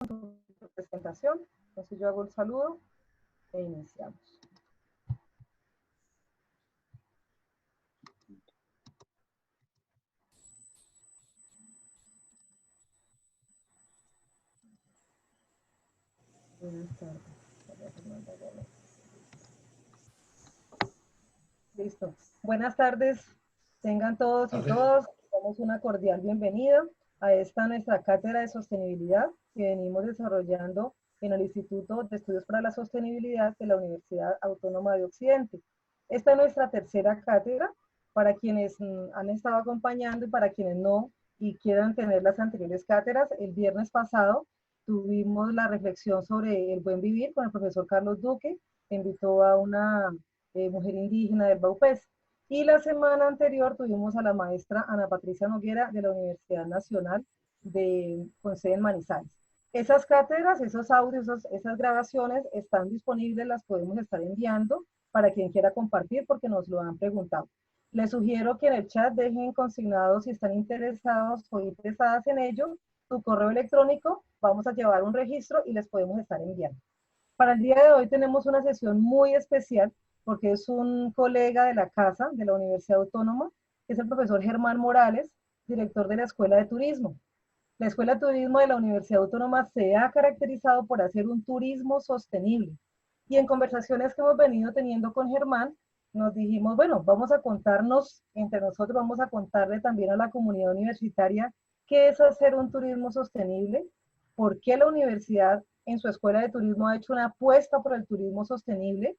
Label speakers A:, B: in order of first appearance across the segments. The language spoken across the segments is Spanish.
A: tu presentación. Entonces yo hago el saludo e iniciamos. Buenas tardes. Listo. Buenas tardes. Tengan todos y todas. Damos una cordial bienvenida a esta nuestra cátedra de sostenibilidad que venimos desarrollando en el Instituto de Estudios para la Sostenibilidad de la Universidad Autónoma de Occidente. Esta es nuestra tercera cátedra. Para quienes han estado acompañando y para quienes no y quieran tener las anteriores cátedras, el viernes pasado tuvimos la reflexión sobre el buen vivir con el profesor Carlos Duque, que invitó a una mujer indígena del Baupés. Y la semana anterior tuvimos a la maestra Ana Patricia Noguera de la Universidad Nacional con sede en Manizales. Esas cátedras, esos audios, esas grabaciones están disponibles, las podemos estar enviando para quien quiera compartir porque nos lo han preguntado. Les sugiero que en el chat dejen consignados si están interesados o interesadas en ello su correo electrónico, vamos a llevar un registro y les podemos estar enviando. Para el día de hoy tenemos una sesión muy especial porque es un colega de la casa de la Universidad Autónoma, que es el profesor Germán Morales, director de la Escuela de Turismo. La Escuela de Turismo de la Universidad Autónoma se ha caracterizado por hacer un turismo sostenible. Y en conversaciones que hemos venido teniendo con Germán, nos dijimos, bueno, vamos a contarnos entre nosotros, vamos a contarle también a la comunidad universitaria qué es hacer un turismo sostenible, por qué la universidad en su escuela de turismo ha hecho una apuesta por el turismo sostenible,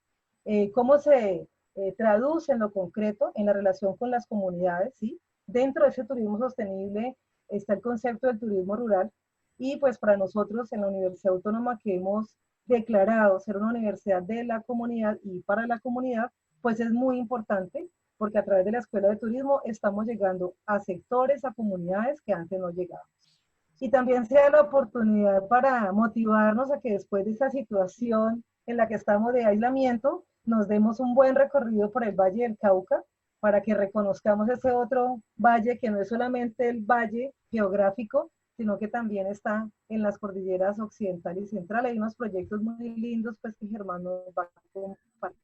A: cómo se traduce en lo concreto en la relación con las comunidades, ¿sí? Dentro de ese turismo sostenible está el concepto del turismo rural y pues para nosotros en la Universidad Autónoma que hemos declarado ser una universidad de la comunidad y para la comunidad, pues es muy importante porque a través de la Escuela de Turismo estamos llegando a sectores, a comunidades que antes no llegábamos. Y también sea la oportunidad para motivarnos a que después de esta situación en la que estamos de aislamiento, nos demos un buen recorrido por el Valle del Cauca para que reconozcamos ese otro valle que no es solamente el valle geográfico, sino que también está en las cordilleras occidental y central. Hay unos proyectos muy lindos pues, que Germán nos va a compartir.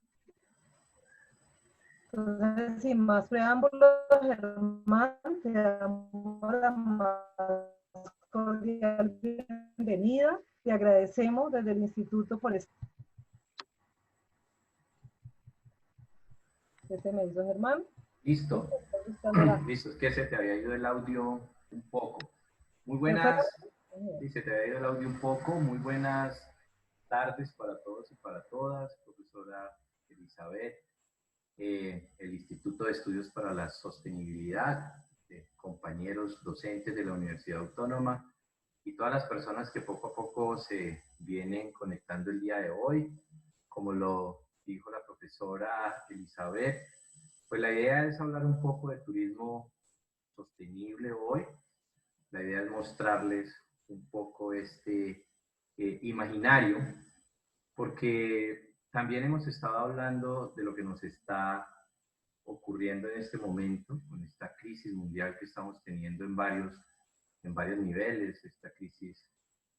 A: Entonces, sin más preámbulos, Germán, te damos la más cordial bienvenida. Te agradecemos desde el instituto por esto. ¿Qué se me hizo, Germán?
B: Listo. Listo, es que se te había ido el audio un poco. Muy buenas, sí, se te había ido el audio un poco. Muy buenas tardes para todos y para todas, profesora Elizabeth, el Instituto de Estudios para la Sostenibilidad, compañeros docentes de la Universidad Autónoma y todas las personas que poco a poco se vienen conectando el día de hoy. Como lo dijo la profesora Elizabeth, pues la idea es hablar un poco de turismo sostenible hoy. La idea es mostrarles un poco este imaginario, porque también hemos estado hablando de lo que nos está ocurriendo en este momento, con esta crisis mundial que estamos teniendo en varios niveles, esta crisis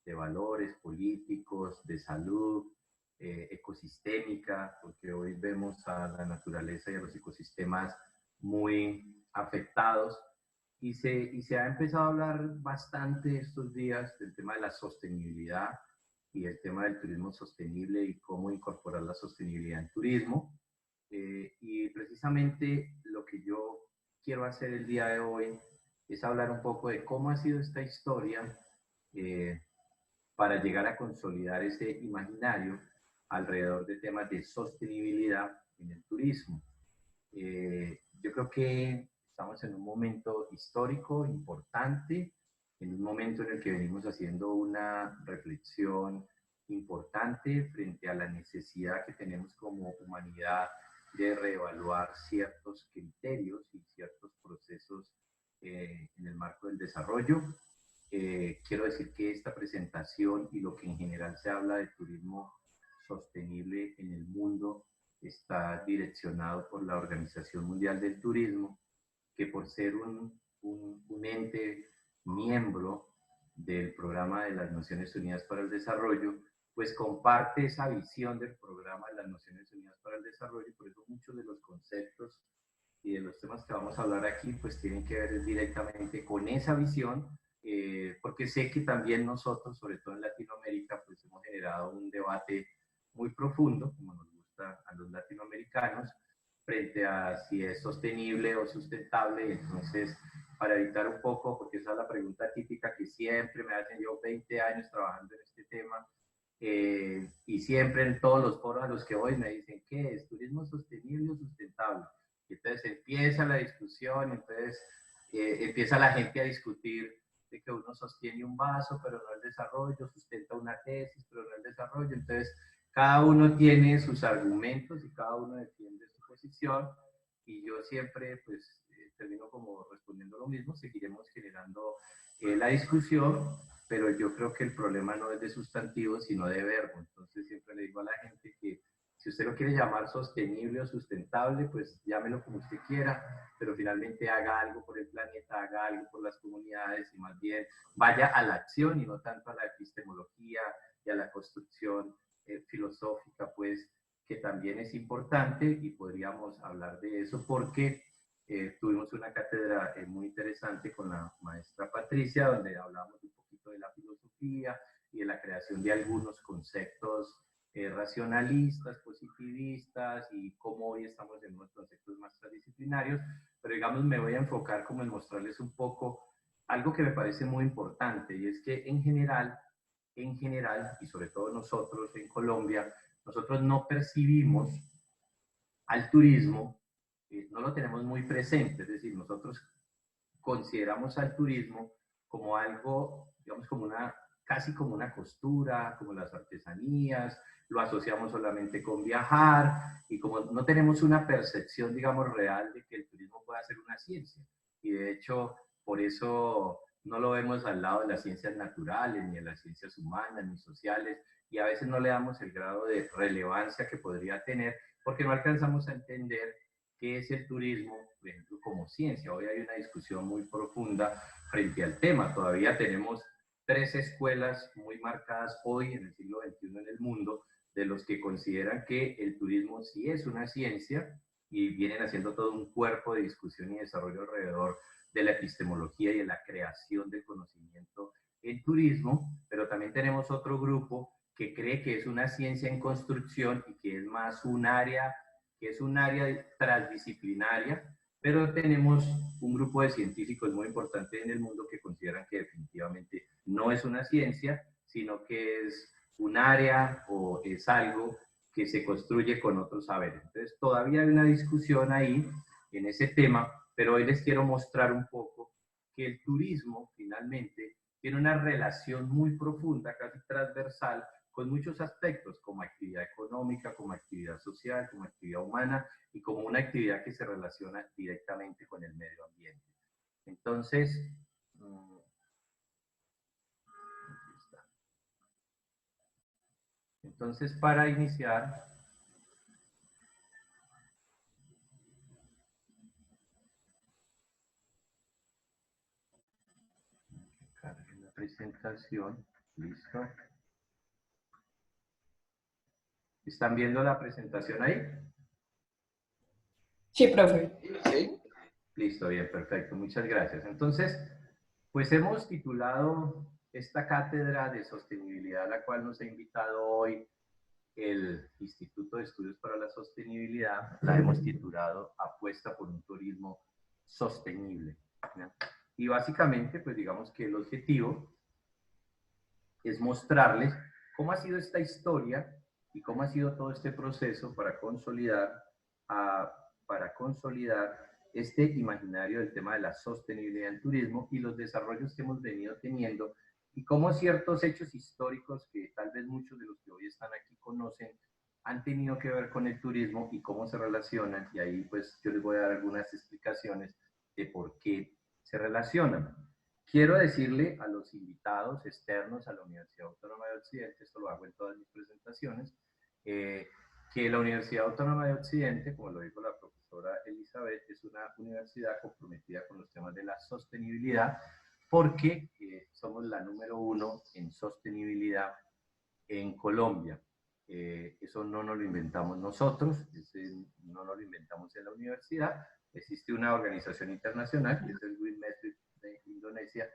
B: de valores políticos, de salud, ecosistémica, porque hoy vemos a la naturaleza y a los ecosistemas muy afectados y se ha empezado a hablar bastante estos días del tema de la sostenibilidad y el tema del turismo sostenible y cómo incorporar la sostenibilidad en turismo. Y precisamente lo que yo quiero hacer el día de hoy es hablar un poco de cómo ha sido esta historia para llegar a consolidar ese imaginario alrededor de temas de sostenibilidad en el turismo. Yo creo que estamos en un momento histórico importante, en un momento en el que venimos haciendo una reflexión importante frente a la necesidad que tenemos como humanidad de reevaluar ciertos criterios y ciertos procesos en el marco del desarrollo. Quiero decir que esta presentación y lo que en general se habla de turismo sostenible en el mundo está direccionado por la Organización Mundial del Turismo, que por ser un ente miembro del Programa de las Naciones Unidas para el Desarrollo, pues comparte esa visión del Programa de las Naciones Unidas para el Desarrollo, y por eso muchos de los conceptos y de los temas que vamos a hablar aquí, pues tienen que ver directamente con esa visión, porque sé que también nosotros, sobre todo en Latinoamérica, pues hemos generado un debate muy profundo, como nos gusta a los latinoamericanos, frente a si es sostenible o sustentable. Entonces, para evitar un poco, porque esa es la pregunta típica que siempre me hacen, yo 20 años trabajando en este tema, y siempre en todos los foros a los que voy me dicen, ¿qué es? ¿Turismo sostenible o sustentable? Y entonces empieza la discusión, entonces empieza la gente a discutir de que uno sostiene un vaso, pero no el desarrollo, sustenta una tesis, pero no el desarrollo. Entonces, cada uno tiene sus argumentos y cada uno defiende su posición, y yo siempre pues termino como respondiendo lo mismo. Seguiremos generando la discusión, pero yo creo que el problema no es de sustantivo, sino de verbo. Entonces siempre le digo a la gente que si usted lo quiere llamar sostenible o sustentable, pues llámelo como usted quiera, pero finalmente haga algo por el planeta, haga algo por las comunidades, y más bien vaya a la acción y no tanto a la epistemología y a la construcción filosófica, pues, que también es importante, y podríamos hablar de eso porque tuvimos una cátedra muy interesante con la maestra Patricia, donde hablamos un poquito de la filosofía y de la creación de algunos conceptos racionalistas, positivistas, y cómo hoy estamos en unos conceptos más transdisciplinarios. Pero digamos, me voy a enfocar como en mostrarles un poco algo que me parece muy importante, y es que en general, y sobre todo nosotros en Colombia, nosotros no percibimos al turismo, no lo tenemos muy presente. Es decir, nosotros consideramos al turismo como algo, digamos, como una, casi como una costura, como las artesanías, lo asociamos solamente con viajar, y como no tenemos una percepción, digamos, real de que el turismo pueda ser una ciencia. Y de hecho, por eso no lo vemos al lado de las ciencias naturales, ni de las ciencias humanas, ni sociales, y a veces no le damos el grado de relevancia que podría tener, porque no alcanzamos a entender qué es el turismo, por ejemplo, como ciencia. Hoy hay una discusión muy profunda frente al tema. Todavía tenemos 3 escuelas muy marcadas hoy en el siglo XXI en el mundo, de los que consideran que el turismo sí es una ciencia, y vienen haciendo todo un cuerpo de discusión y desarrollo alrededor de la epistemología y de la creación de conocimiento en turismo. Pero también tenemos otro grupo que cree que es una ciencia en construcción y que es más un área, que es un área transdisciplinaria, pero tenemos un grupo de científicos muy importante en el mundo que consideran que definitivamente no es una ciencia, sino que es un área o es algo que se construye con otros saberes. Entonces, todavía hay una discusión ahí en ese tema, pero hoy les quiero mostrar un poco que el turismo finalmente tiene una relación muy profunda, casi transversal, con muchos aspectos, como actividad económica, como actividad social, como actividad humana, y como una actividad que se relaciona directamente con el medio ambiente. Entonces, para iniciar, la presentación, listo. ¿Están viendo la presentación ahí?
C: Sí, profe.
B: ¿Sí? Listo, bien, perfecto. Muchas gracias. Entonces, pues hemos titulado esta cátedra de sostenibilidad, a la cual nos ha invitado hoy el Instituto de Estudios para la Sostenibilidad, la hemos titulado Apuesta por un turismo sostenible, ¿no? Y básicamente, pues digamos que el objetivo es mostrarles cómo ha sido esta historia y cómo ha sido todo este proceso para consolidar este imaginario del tema de la sostenibilidad en turismo y los desarrollos que hemos venido teniendo, y cómo ciertos hechos históricos que tal vez muchos de los que hoy están aquí conocen han tenido que ver con el turismo y cómo se relacionan. Y ahí pues yo les voy a dar algunas explicaciones de por qué se relacionan. Quiero decirle a los invitados externos a la Universidad Autónoma de Occidente, esto lo hago en todas mis presentaciones, que la Universidad Autónoma de Occidente, como lo dijo la profesora Elizabeth, es una universidad comprometida con los temas de la sostenibilidad, porque somos la número 1 en sostenibilidad en Colombia. Eso no nos lo inventamos nosotros, no nos lo inventamos en la universidad. Existe una organización internacional, que es el Green Metric de Indonesia,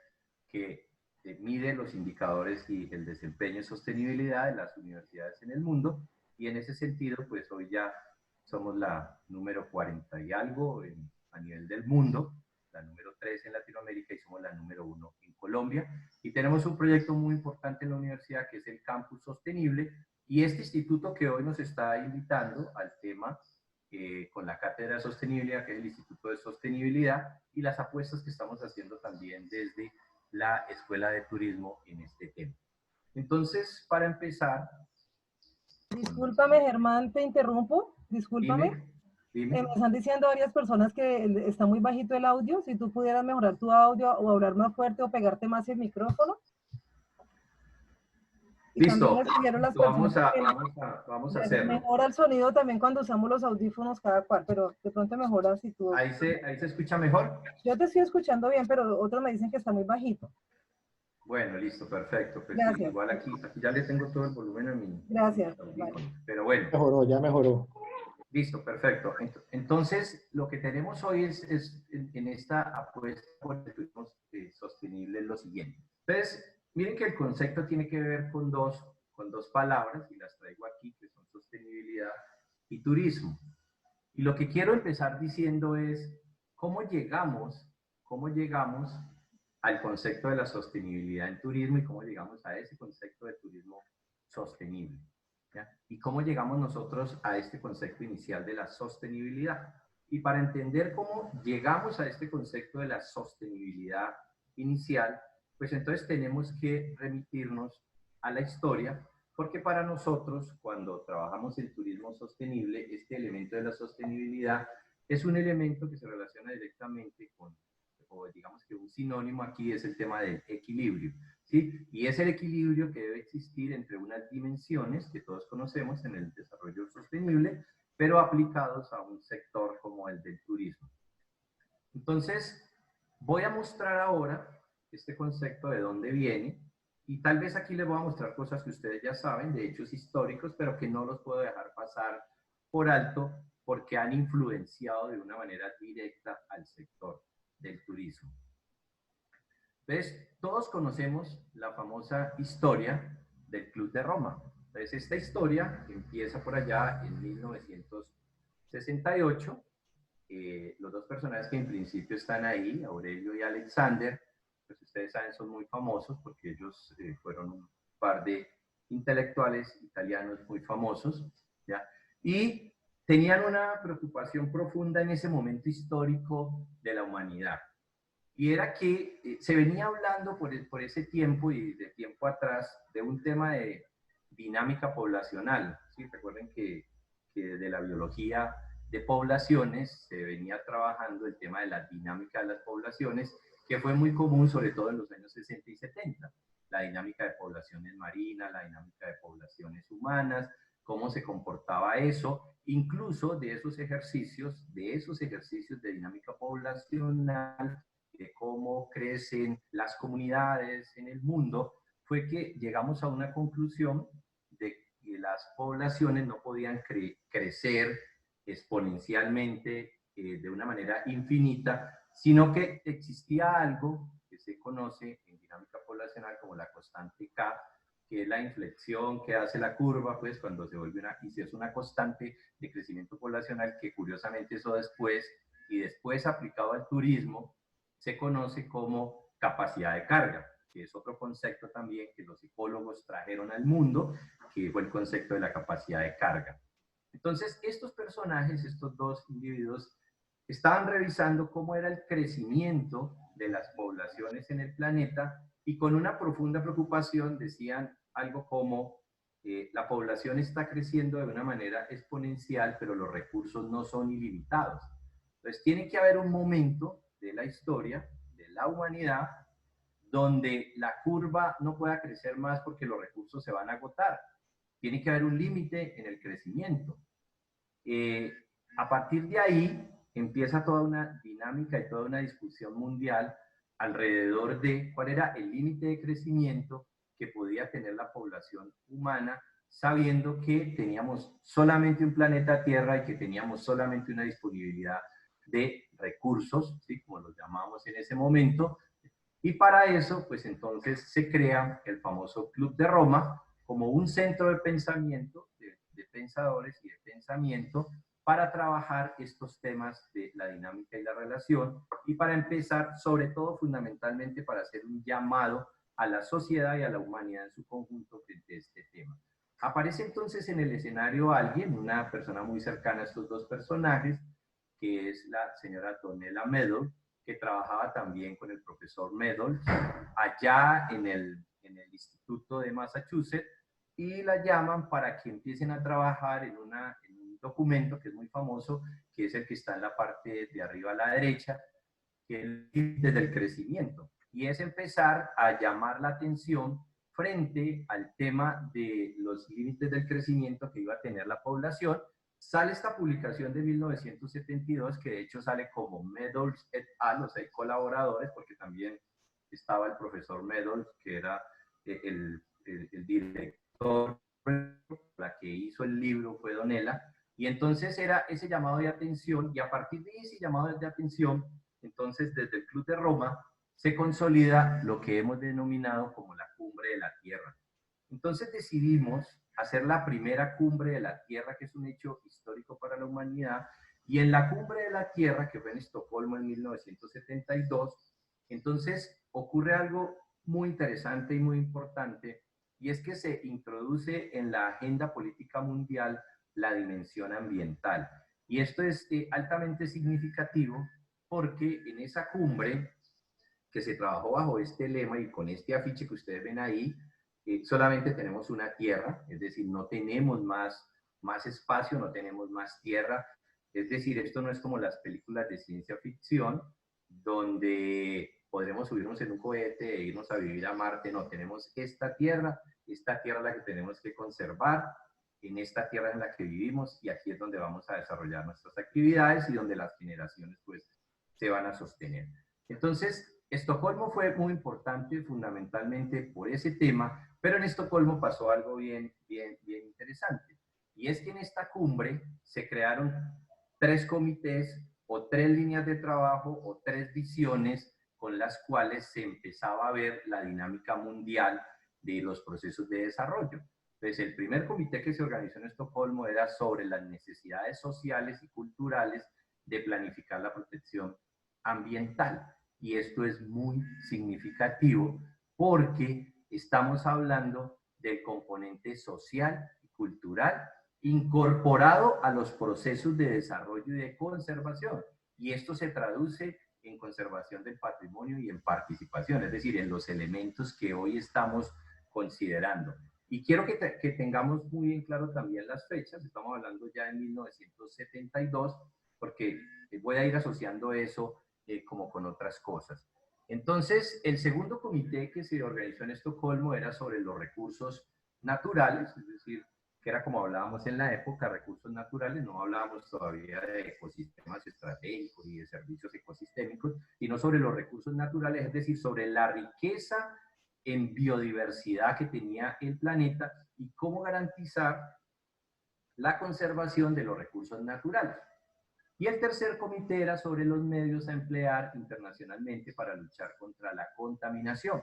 B: que mide los indicadores y el desempeño y sostenibilidad de las universidades en el mundo, y en ese sentido, pues hoy ya somos la número 40 y algo a nivel del mundo, la número 3 en Latinoamérica y somos la número 1 en Colombia. Y tenemos un proyecto muy importante en la universidad que es el Campus Sostenible, y este instituto que hoy nos está invitando al tema con la Cátedra de Sostenibilidad, que es el Instituto de Sostenibilidad, y las apuestas que estamos haciendo también desde la Escuela de Turismo en este tema. Entonces, para empezar...
A: Discúlpame, Germán, te interrumpo. Discúlpame.
B: Dime.
A: Me están diciendo varias personas que está muy bajito el audio. Si tú pudieras mejorar tu audio o hablar más fuerte o pegarte más el micrófono. Y
B: listo,
A: las
B: vamos a hacerlo.
A: Mejora el sonido también cuando usamos los audífonos cada cual, pero de pronto mejora si tú...
B: ¿Ahí se escucha mejor?
A: Yo te estoy escuchando bien, pero otros me dicen que está muy bajito.
B: Bueno, listo, perfecto. Pues
A: gracias.
B: Igual aquí ya le tengo todo el volumen a mi...
A: Gracias. Vale.
B: Pero bueno.
C: Mejoró, ya mejoró.
B: Listo, perfecto. Entonces, lo que tenemos hoy es en esta apuesta por el turismo sostenible es lo siguiente. Entonces, miren que el concepto tiene que ver con dos palabras, y las traigo aquí, que son sostenibilidad y turismo. Y lo que quiero empezar diciendo es cómo llegamos al concepto de la sostenibilidad en turismo y cómo llegamos a ese concepto de turismo sostenible. ¿Ya? Y cómo llegamos nosotros a este concepto inicial de la sostenibilidad. Y para entender cómo llegamos a este concepto de la sostenibilidad inicial, pues entonces tenemos que remitirnos a la historia, porque para nosotros, cuando trabajamos en turismo sostenible, este elemento de la sostenibilidad es un elemento que se relaciona directamente con, o digamos que un sinónimo aquí es el tema del equilibrio. ¿Sí? Y es el equilibrio que debe existir entre unas dimensiones que todos conocemos en el desarrollo sostenible, pero aplicados a un sector como el del turismo. Entonces, voy a mostrar ahora este concepto de dónde viene, y tal vez aquí les voy a mostrar cosas que ustedes ya saben, de hechos históricos, pero que no los puedo dejar pasar por alto porque han influenciado de una manera directa al sector del turismo. Entonces, todos conocemos la famosa historia del Club de Roma. Entonces, esta historia empieza por allá en 1968. Los dos personajes que en principio están ahí, Aurelio y Alexander, pues ustedes saben, son muy famosos porque ellos fueron un par de intelectuales italianos muy famosos, ¿ya? Y tenían una preocupación profunda en ese momento histórico de la humanidad. Y era que se venía hablando por ese tiempo y de tiempo atrás de un tema de dinámica poblacional. ¿Sí? Recuerden que de la biología de poblaciones se venía trabajando el tema de la dinámica de las poblaciones, que fue muy común sobre todo en los años 60 y 70. La dinámica de poblaciones marinas, la dinámica de poblaciones humanas, cómo se comportaba eso, incluso de esos ejercicios de dinámica poblacional, de cómo crecen las comunidades en el mundo, fue que llegamos a una conclusión de que las poblaciones no podían crecer exponencialmente de una manera infinita, sino que existía algo que se conoce en dinámica poblacional como la constante K, que es la inflexión que hace la curva, pues cuando se vuelve una constante de crecimiento poblacional, que curiosamente eso después aplicado al turismo, se conoce como capacidad de carga, que es otro concepto también que los psicólogos trajeron al mundo, que fue el concepto de la capacidad de carga. Entonces, estos personajes, estos dos individuos, estaban revisando cómo era el crecimiento de las poblaciones en el planeta y con una profunda preocupación decían algo como la población está creciendo de una manera exponencial, pero los recursos no son ilimitados. Entonces, tiene que haber un momento de la historia, de la humanidad, donde la curva no pueda crecer más porque los recursos se van a agotar. Tiene que haber un límite en el crecimiento. A partir de ahí empieza toda una dinámica y toda una discusión mundial alrededor de cuál era el límite de crecimiento que podía tener la población humana, sabiendo que teníamos solamente un planeta Tierra y que teníamos solamente una disponibilidad de recursos, ¿sí? Como los llamamos en ese momento, y para eso, pues entonces se crea el famoso Club de Roma como un centro de pensamiento, de pensadores y de pensamiento, para trabajar estos temas de la dinámica y la relación, y para empezar, sobre todo, fundamentalmente, para hacer un llamado a la sociedad y a la humanidad en su conjunto frente a este tema. Aparece entonces en el escenario alguien, una persona muy cercana a estos dos personajes, que es la señora Donella Meadows, que trabajaba también con el profesor Meadows allá en el Instituto de Massachusetts, y la llaman para que empiecen a trabajar en un documento que es muy famoso, que es el que está en la parte de arriba a la derecha, que es el límite del crecimiento. Y es empezar a llamar la atención frente al tema de los límites del crecimiento que iba a tener la población. Sale esta publicación de 1972, que de hecho sale como Meadows et al, o sea, hay colaboradores, porque también estaba el profesor Meadows, que era el director, la que hizo el libro fue Donella, y entonces era ese llamado de atención, y a partir de ese llamado de atención, entonces desde el Club de Roma se consolida lo que hemos denominado como la Cumbre de la Tierra. Entonces decidimos hacer la primera Cumbre de la Tierra, que es un hecho histórico para la humanidad, y en la Cumbre de la Tierra, que fue en Estocolmo en 1972, entonces ocurre algo muy interesante y muy importante, y es que se introduce en la agenda política mundial la dimensión ambiental. Y esto es altamente significativo porque en esa cumbre que se trabajó bajo este lema y con este afiche que ustedes ven ahí, solamente tenemos una tierra, es decir, no tenemos más espacio, no tenemos más tierra. Es decir, esto no es como las películas de ciencia ficción, donde podremos subirnos en un cohete e irnos a vivir a Marte. No, tenemos esta tierra es la que tenemos que conservar, en esta tierra en la que vivimos, y aquí es donde vamos a desarrollar nuestras actividades y donde las generaciones pues se van a sostener. Entonces, Estocolmo fue muy importante fundamentalmente por ese tema, pero en Estocolmo pasó algo bien interesante. Y es que en esta cumbre se crearon 3 comités o 3 líneas de trabajo o 3 visiones con las cuales se empezaba a ver la dinámica mundial de los procesos de desarrollo. Entonces, el primer comité que se organizó en Estocolmo era sobre las necesidades sociales y culturales de planificar la protección ambiental. Y esto es muy significativo porque estamos hablando del componente social y cultural incorporado a los procesos de desarrollo y de conservación. Y esto se traduce en conservación del patrimonio y en participación, es decir, en los elementos que hoy estamos considerando. Y quiero que tengamos muy bien claro también las fechas, estamos hablando ya de 1972, porque voy a ir asociando eso como con otras cosas. Entonces, el segundo comité que se organizó en Estocolmo era sobre los recursos naturales, es decir, que era como hablábamos en la época, recursos naturales, no hablábamos todavía de ecosistemas estratégicos y de servicios ecosistémicos, sino sobre los recursos naturales, es decir, sobre la riqueza en biodiversidad que tenía el planeta y cómo garantizar la conservación de los recursos naturales. Y el tercer comité era sobre los medios a emplear internacionalmente para luchar contra la contaminación.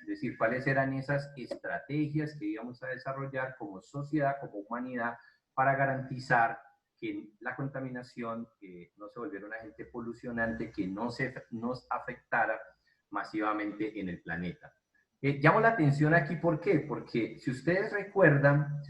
B: Es decir, cuáles eran esas estrategias que íbamos a desarrollar como sociedad, como humanidad, para garantizar que la contaminación no se volviera un agente polucionante que nos afectara masivamente en el planeta. Llamo la atención aquí, ¿por qué? Porque si ustedes recuerdan,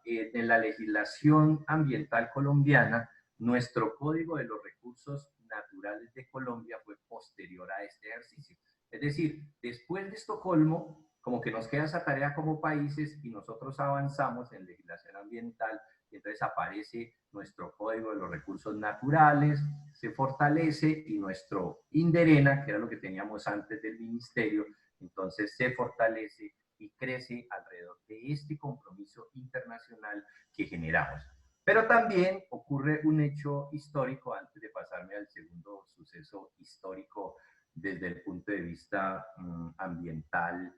B: en la legislación ambiental colombiana, nuestro Código de los Recursos Naturales de Colombia fue posterior a este ejercicio. Es decir, después de Estocolmo, como que nos queda esa tarea como países y nosotros avanzamos en legislación ambiental, y entonces aparece nuestro Código de los Recursos Naturales, se fortalece, y nuestro INDERENA, que era lo que teníamos antes del ministerio, entonces se fortalece y crece alrededor de este compromiso internacional que generamos. Pero también ocurre un hecho histórico antes de pasar pasarme al segundo suceso histórico desde el punto de vista ambiental,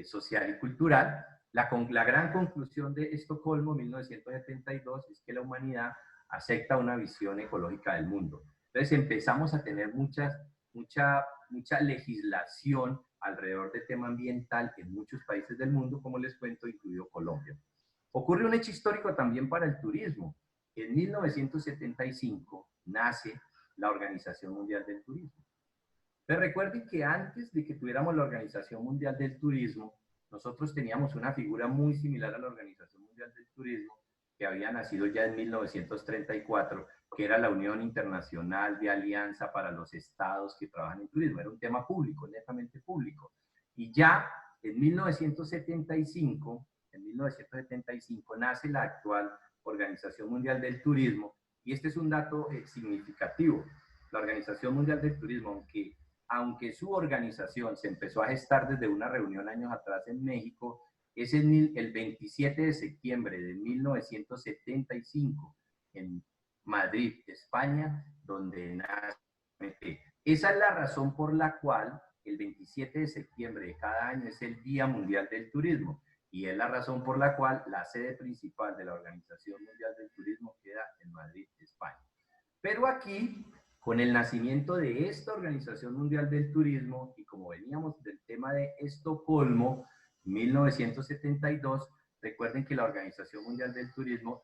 B: social y cultural. La gran conclusión de Estocolmo 1972 es que la humanidad acepta una visión ecológica del mundo. Entonces empezamos a tener mucha legislación alrededor del tema ambiental en muchos países del mundo, como les cuento, incluido Colombia. Ocurre un hecho histórico también para el turismo. En 1975 nace la Organización Mundial del Turismo. Pero recuerden que antes de que tuviéramos la Organización Mundial del Turismo, nosotros teníamos una figura muy similar a la Organización Mundial del Turismo, que había nacido ya en 1934, que era la Unión Internacional de Alianza para los Estados que trabajan en turismo. Era un tema público, netamente público. Y ya en 1975 nace la actual Organización Mundial del Turismo, y este es un dato significativo. La Organización Mundial del Turismo, aunque su organización se empezó a gestar desde una reunión años atrás en México, es el 27 de septiembre de 1975 en Madrid, España, donde nace. Esa es la razón por la cual el 27 de septiembre de cada año es el Día Mundial del Turismo, y es la razón por la cual la sede principal de la Organización Mundial del Turismo queda en Madrid, España. Pero aquí, con el nacimiento de esta Organización Mundial del Turismo, y como veníamos del tema de Estocolmo, 1972, recuerden que la Organización Mundial del Turismo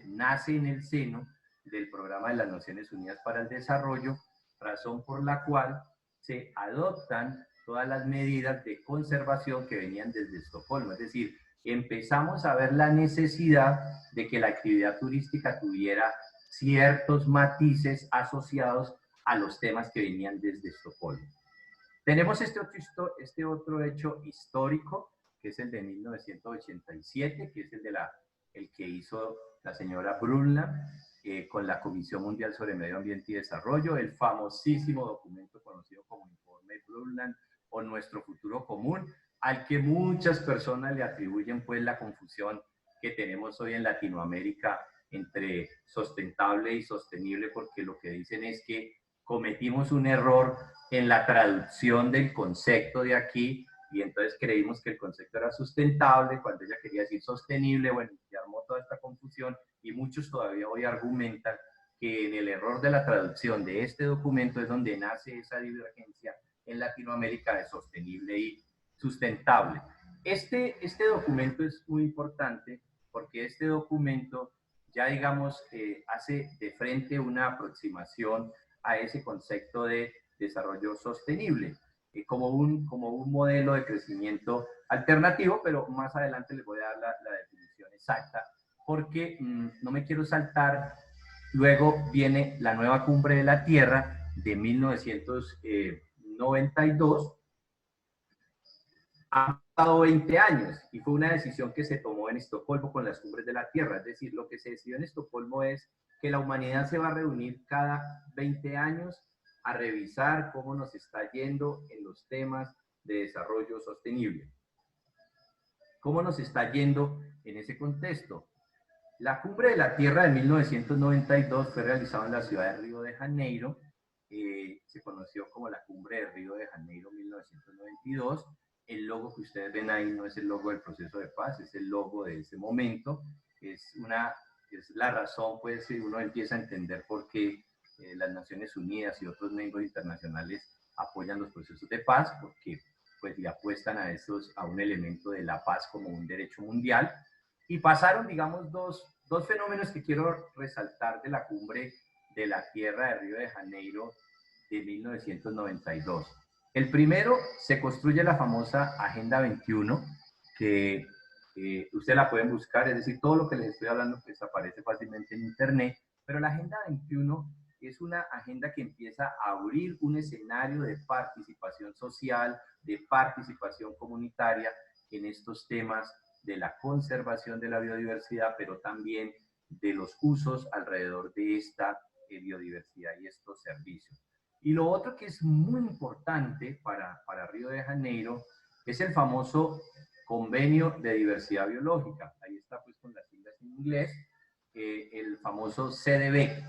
B: nace en el seno del Programa de las Naciones Unidas para el Desarrollo, razón por la cual se adoptan todas las medidas de conservación que venían desde Estocolmo. Es decir, empezamos a ver la necesidad de que la actividad turística tuviera ciertos matices asociados a los temas que venían desde Estocolmo. Tenemos este otro hecho histórico, que es el de 1987, que es el que hizo la señora Brundtland con la Comisión Mundial sobre Medio Ambiente y Desarrollo, el famosísimo documento conocido como Informe Brundtland o Nuestro Futuro Común, al que muchas personas le atribuyen pues la confusión que tenemos hoy en Latinoamérica entre sustentable y sostenible, porque lo que dicen es que cometimos un error en la traducción del concepto de aquí, y entonces creímos que el concepto era sustentable cuando ella quería decir sostenible. Bueno, se armó toda esta confusión, y muchos todavía hoy argumentan que en el error de la traducción de este documento es donde nace esa divergencia en Latinoamérica de sostenible y sustentable. Este documento es muy importante porque este documento ya, digamos, hace de frente una aproximación a ese concepto de desarrollo sostenible, como un modelo de crecimiento alternativo, pero más adelante les voy a dar la definición exacta, porque no me quiero saltar. Luego viene la nueva Cumbre de la Tierra de 1992, han pasado 20 años y fue una decisión que se tomó en Estocolmo con las cumbres de la Tierra. Es decir, lo que se decidió en Estocolmo es que la humanidad se va a reunir cada 20 años a revisar cómo nos está yendo en los temas de desarrollo sostenible. ¿Cómo nos está yendo en ese contexto? La Cumbre de la Tierra de 1992 fue realizada en la ciudad de Río de Janeiro. Se conoció como la Cumbre de Río de Janeiro 1992. El logo que ustedes ven ahí no es el logo del proceso de paz, es el logo de ese momento. Es la razón, pues, si uno empieza a entender por qué las Naciones Unidas y otros miembros internacionales apoyan los procesos de paz, porque pues le apuestan a un elemento de la paz como un derecho mundial. Y pasaron, digamos, dos fenómenos que quiero resaltar de la Cumbre de la Tierra de Río de Janeiro de 1992. El primero, se construye la famosa Agenda 21, que ustedes la pueden buscar, es decir, todo lo que les estoy hablando pues aparece fácilmente en internet, pero la Agenda 21 es una agenda que empieza a abrir un escenario de participación social, de participación comunitaria en estos temas de la conservación de la biodiversidad, pero también de los usos alrededor de esta biodiversidad y estos servicios. Y lo otro que es muy importante para Río de Janeiro es el famoso Convenio de Diversidad Biológica. Ahí está pues con las siglas en inglés, el famoso CDB.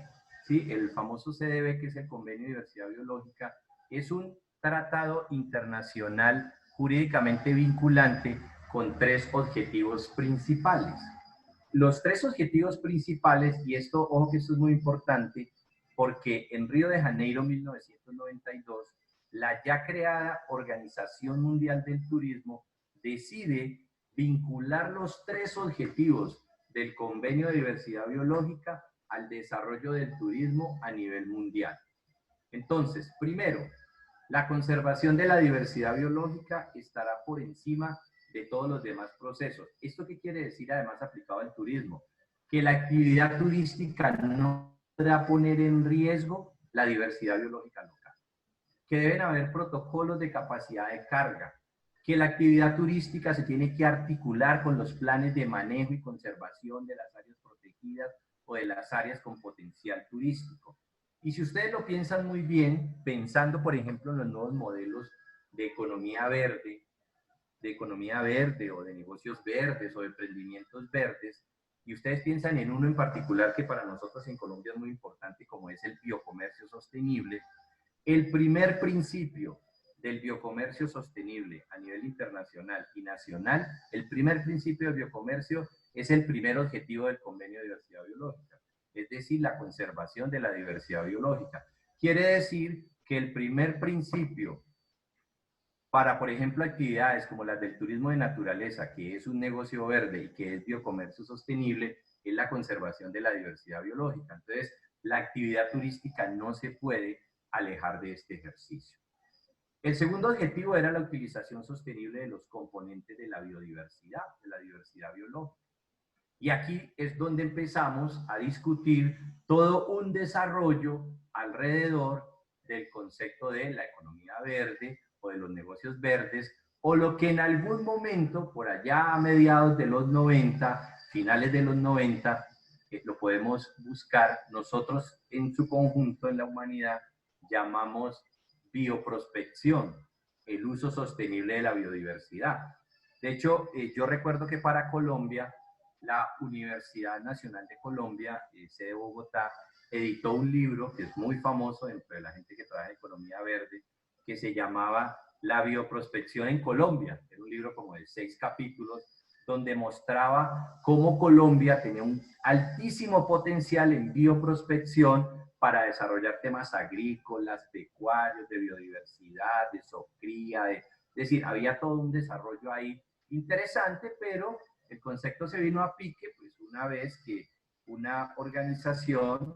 B: ¿sí? El famoso CDB, que es el Convenio de Diversidad Biológica, es un tratado internacional jurídicamente vinculante con 3 objetivos principales. Los 3 objetivos principales, y esto, ojo que esto es muy importante, porque en Río de Janeiro, 1992, la ya creada Organización Mundial del Turismo decide vincular los 3 objetivos del Convenio de Diversidad Biológica al desarrollo del turismo a nivel mundial. Entonces, primero, la conservación de la diversidad biológica estará por encima de todos los demás procesos. ¿Esto qué quiere decir además aplicado al turismo? Que la actividad turística no podrá poner en riesgo la diversidad biológica local, que deben haber protocolos de capacidad de carga, que la actividad turística se tiene que articular con los planes de manejo y conservación de las áreas protegidas o de las áreas con potencial turístico. Y si ustedes lo piensan muy bien, pensando por ejemplo en los nuevos modelos de economía verde o de negocios verdes o de emprendimientos verdes, y ustedes piensan en uno en particular que para nosotros en Colombia es muy importante, como es el biocomercio sostenible. El primer principio del biocomercio sostenible a nivel internacional y nacional, el primer principio del biocomercio es el primer objetivo del Convenio de Diversidad Biológica, es decir, la conservación de la diversidad biológica. Quiere decir que el primer principio para, por ejemplo, actividades como las del turismo de naturaleza, que es un negocio verde y que es biocomercio sostenible, es la conservación de la diversidad biológica. Entonces, la actividad turística no se puede alejar de este ejercicio. El segundo objetivo era la utilización sostenible de los componentes de la diversidad biológica. Y aquí es donde empezamos a discutir todo un desarrollo alrededor del concepto de la economía verde o de los negocios verdes, o lo que en algún momento, por allá a mediados de los 90, finales de los 90, lo podemos buscar nosotros en su conjunto en la humanidad, llamamos bioprospección, el uso sostenible de la biodiversidad. De hecho, yo recuerdo que para Colombia, la Universidad Nacional de Colombia, sede de Bogotá, editó un libro que es muy famoso entre la gente que trabaja en economía verde, que se llamaba La bioprospección en Colombia. Era un libro como de 6 capítulos, donde mostraba cómo Colombia tenía un altísimo potencial en bioprospección para desarrollar temas agrícolas, pecuarios, de biodiversidad, de zoocría, es decir, había todo un desarrollo ahí interesante, pero el concepto se vino a pique, pues una vez que una organización,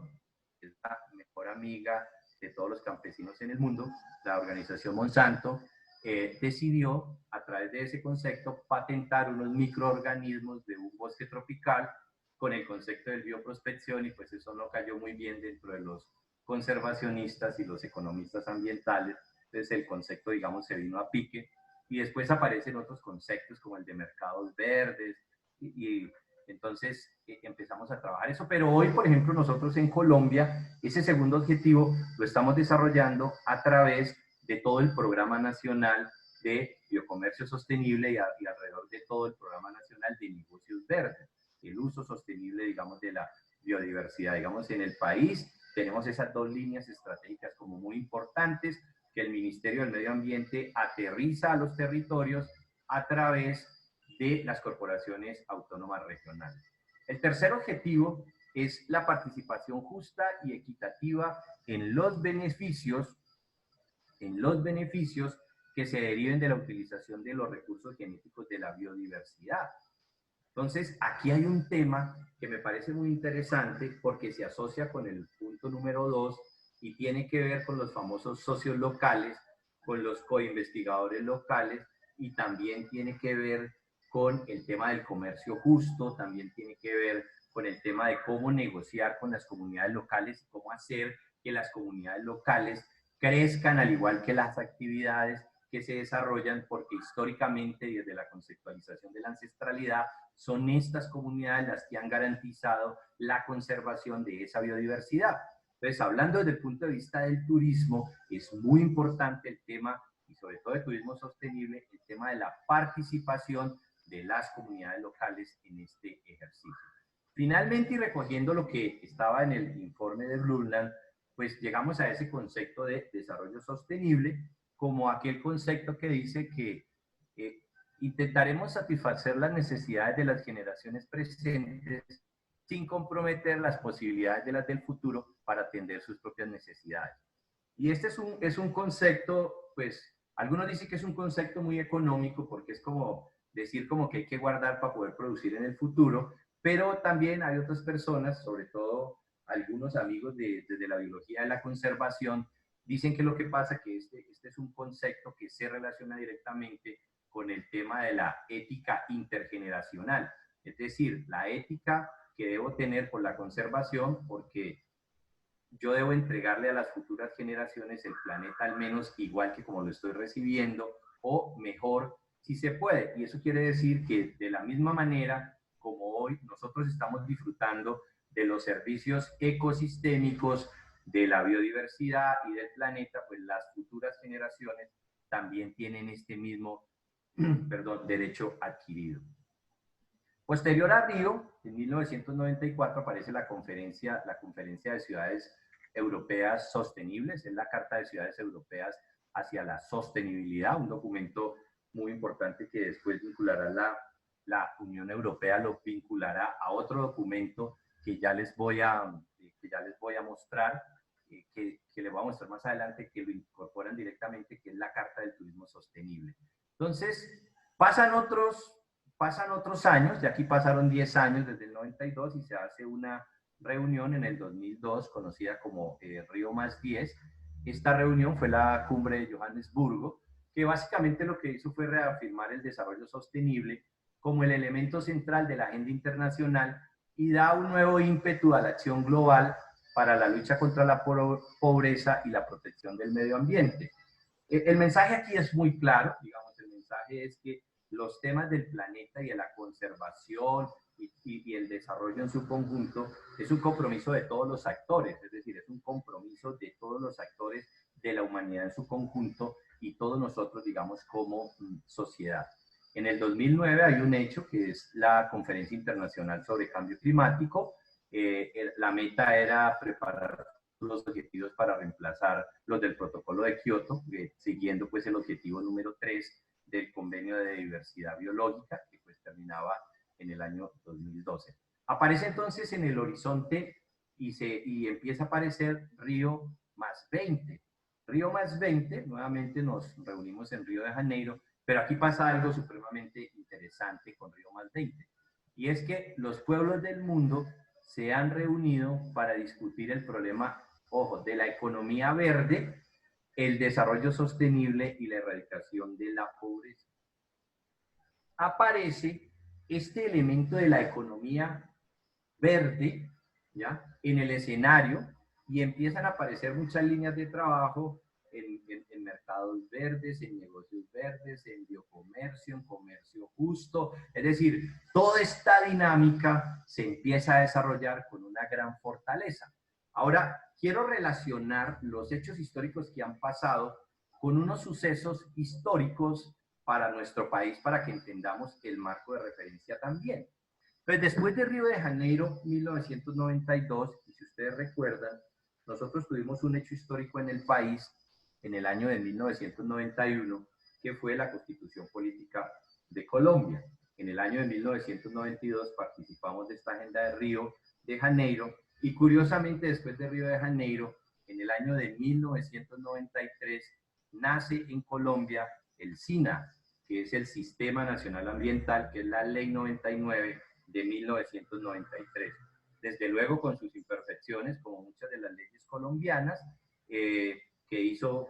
B: que es la mejor amiga de todos los campesinos en el mundo, la organización Monsanto, decidió a través de ese concepto patentar unos microorganismos de un bosque tropical con el concepto de bioprospección, y pues eso no cayó muy bien dentro de los conservacionistas y los economistas ambientales. Entonces el concepto, digamos, se vino a pique, y después aparecen otros conceptos como el de mercados verdes, y entonces empezamos a trabajar eso. Pero hoy, por ejemplo, nosotros en Colombia, ese segundo objetivo lo estamos desarrollando a través de todo el Programa Nacional de Biocomercio Sostenible y alrededor de todo el Programa Nacional de Negocios Verdes, el uso sostenible, digamos, de la biodiversidad. Digamos, en el país tenemos esas 2 líneas estratégicas como muy importantes que el Ministerio del Medio Ambiente aterriza a los territorios a través de las corporaciones autónomas regionales. El tercer objetivo es la participación justa y equitativa en los beneficios que se deriven de la utilización de los recursos genéticos de la biodiversidad. Entonces, aquí hay un tema que me parece muy interesante porque se asocia con el punto número 2 y tiene que ver con los famosos socios locales, con los coinvestigadores locales, y también tiene que ver con el tema del comercio justo, también tiene que ver con el tema de cómo negociar con las comunidades locales y cómo hacer que las comunidades locales crezcan al igual que las actividades que se desarrollan, porque históricamente, desde la conceptualización de la ancestralidad, son estas comunidades las que han garantizado la conservación de esa biodiversidad. Entonces, hablando desde el punto de vista del turismo, es muy importante el tema, y sobre todo el turismo sostenible, el tema de la participación de las comunidades locales en este ejercicio. Finalmente, y recogiendo lo que estaba en el informe de Brundtland, pues llegamos a ese concepto de desarrollo sostenible como aquel concepto que dice que intentaremos satisfacer las necesidades de las generaciones presentes sin comprometer las posibilidades de las del futuro para atender sus propias necesidades. Y este es un concepto, pues, algunos dicen que es un concepto muy económico porque es como decir como que hay que guardar para poder producir en el futuro, pero también hay otras personas, sobre todo algunos amigos desde la biología de la conservación, dicen que lo que pasa es que este es un concepto que se relaciona directamente con el tema de la ética intergeneracional, es decir, la ética que debo tener por la conservación, porque yo debo entregarle a las futuras generaciones el planeta al menos igual que como lo estoy recibiendo, o mejor si se puede. Y eso quiere decir que de la misma manera como hoy nosotros estamos disfrutando de los servicios ecosistémicos, de la biodiversidad y del planeta, pues las futuras generaciones también tienen este mismo derecho adquirido. Posterior a Río, en 1994 aparece la conferencia de ciudades europeas sostenibles, es la Carta de Ciudades Europeas hacia la Sostenibilidad, un documento muy importante que después vinculará la Unión Europea, lo vinculará a otro documento que ya les voy a mostrar, que les voy a mostrar más adelante, que lo incorporan directamente, que es la Carta del Turismo Sostenible. Entonces, pasan otros años, de aquí pasaron 10 años desde el 92 y se hace una reunión en el 2002 conocida como Río más 10. Esta reunión fue la cumbre de Johannesburgo, que básicamente lo que hizo fue reafirmar el desarrollo sostenible como el elemento central de la agenda internacional y da un nuevo ímpetu a la acción global para la lucha contra la pobreza y la protección del medio ambiente. El mensaje aquí es muy claro, digamos, el mensaje es que los temas del planeta y de la conservación y el desarrollo en su conjunto es un compromiso de todos los actores, es decir, es un compromiso de todos los actores de la humanidad en su conjunto y todos nosotros, digamos, como sociedad. En el 2009 hay un hecho que es la Conferencia Internacional sobre Cambio Climático. La meta era preparar los objetivos para reemplazar los del protocolo de Kioto, siguiendo pues el objetivo número 3 del convenio de diversidad biológica, que pues terminaba en el año 2012. Aparece entonces en el horizonte y empieza a aparecer Río más 20. Río más 20, nuevamente nos reunimos en Río de Janeiro, pero aquí pasa algo supremamente interesante con Río más 20. Y es que los pueblos del mundo se han reunido para discutir el problema, ojo, de la economía verde, el desarrollo sostenible y la erradicación de la pobreza. Aparece este elemento de la economía verde, ¿ya?, en el escenario y empiezan a aparecer muchas líneas de trabajo en mercados verdes, en negocios verdes, en biocomercio, en comercio justo. Es decir, toda esta dinámica se empieza a desarrollar con una gran fortaleza. Ahora, quiero relacionar los hechos históricos que han pasado con unos sucesos históricos para nuestro país, para que entendamos el marco de referencia también. Pues después de Río de Janeiro, 1992, y si ustedes recuerdan, nosotros tuvimos un hecho histórico en el país en el año de 1991, que fue la Constitución Política de Colombia. En el año de 1992 participamos de esta agenda de Río de Janeiro y curiosamente después de Río de Janeiro, en el año de 1993, nace en Colombia el SINA, que es el Sistema Nacional Ambiental, que es la Ley 99 de 1993. Desde luego con sus imperfecciones, como muchas de las leyes colombianas, que hizo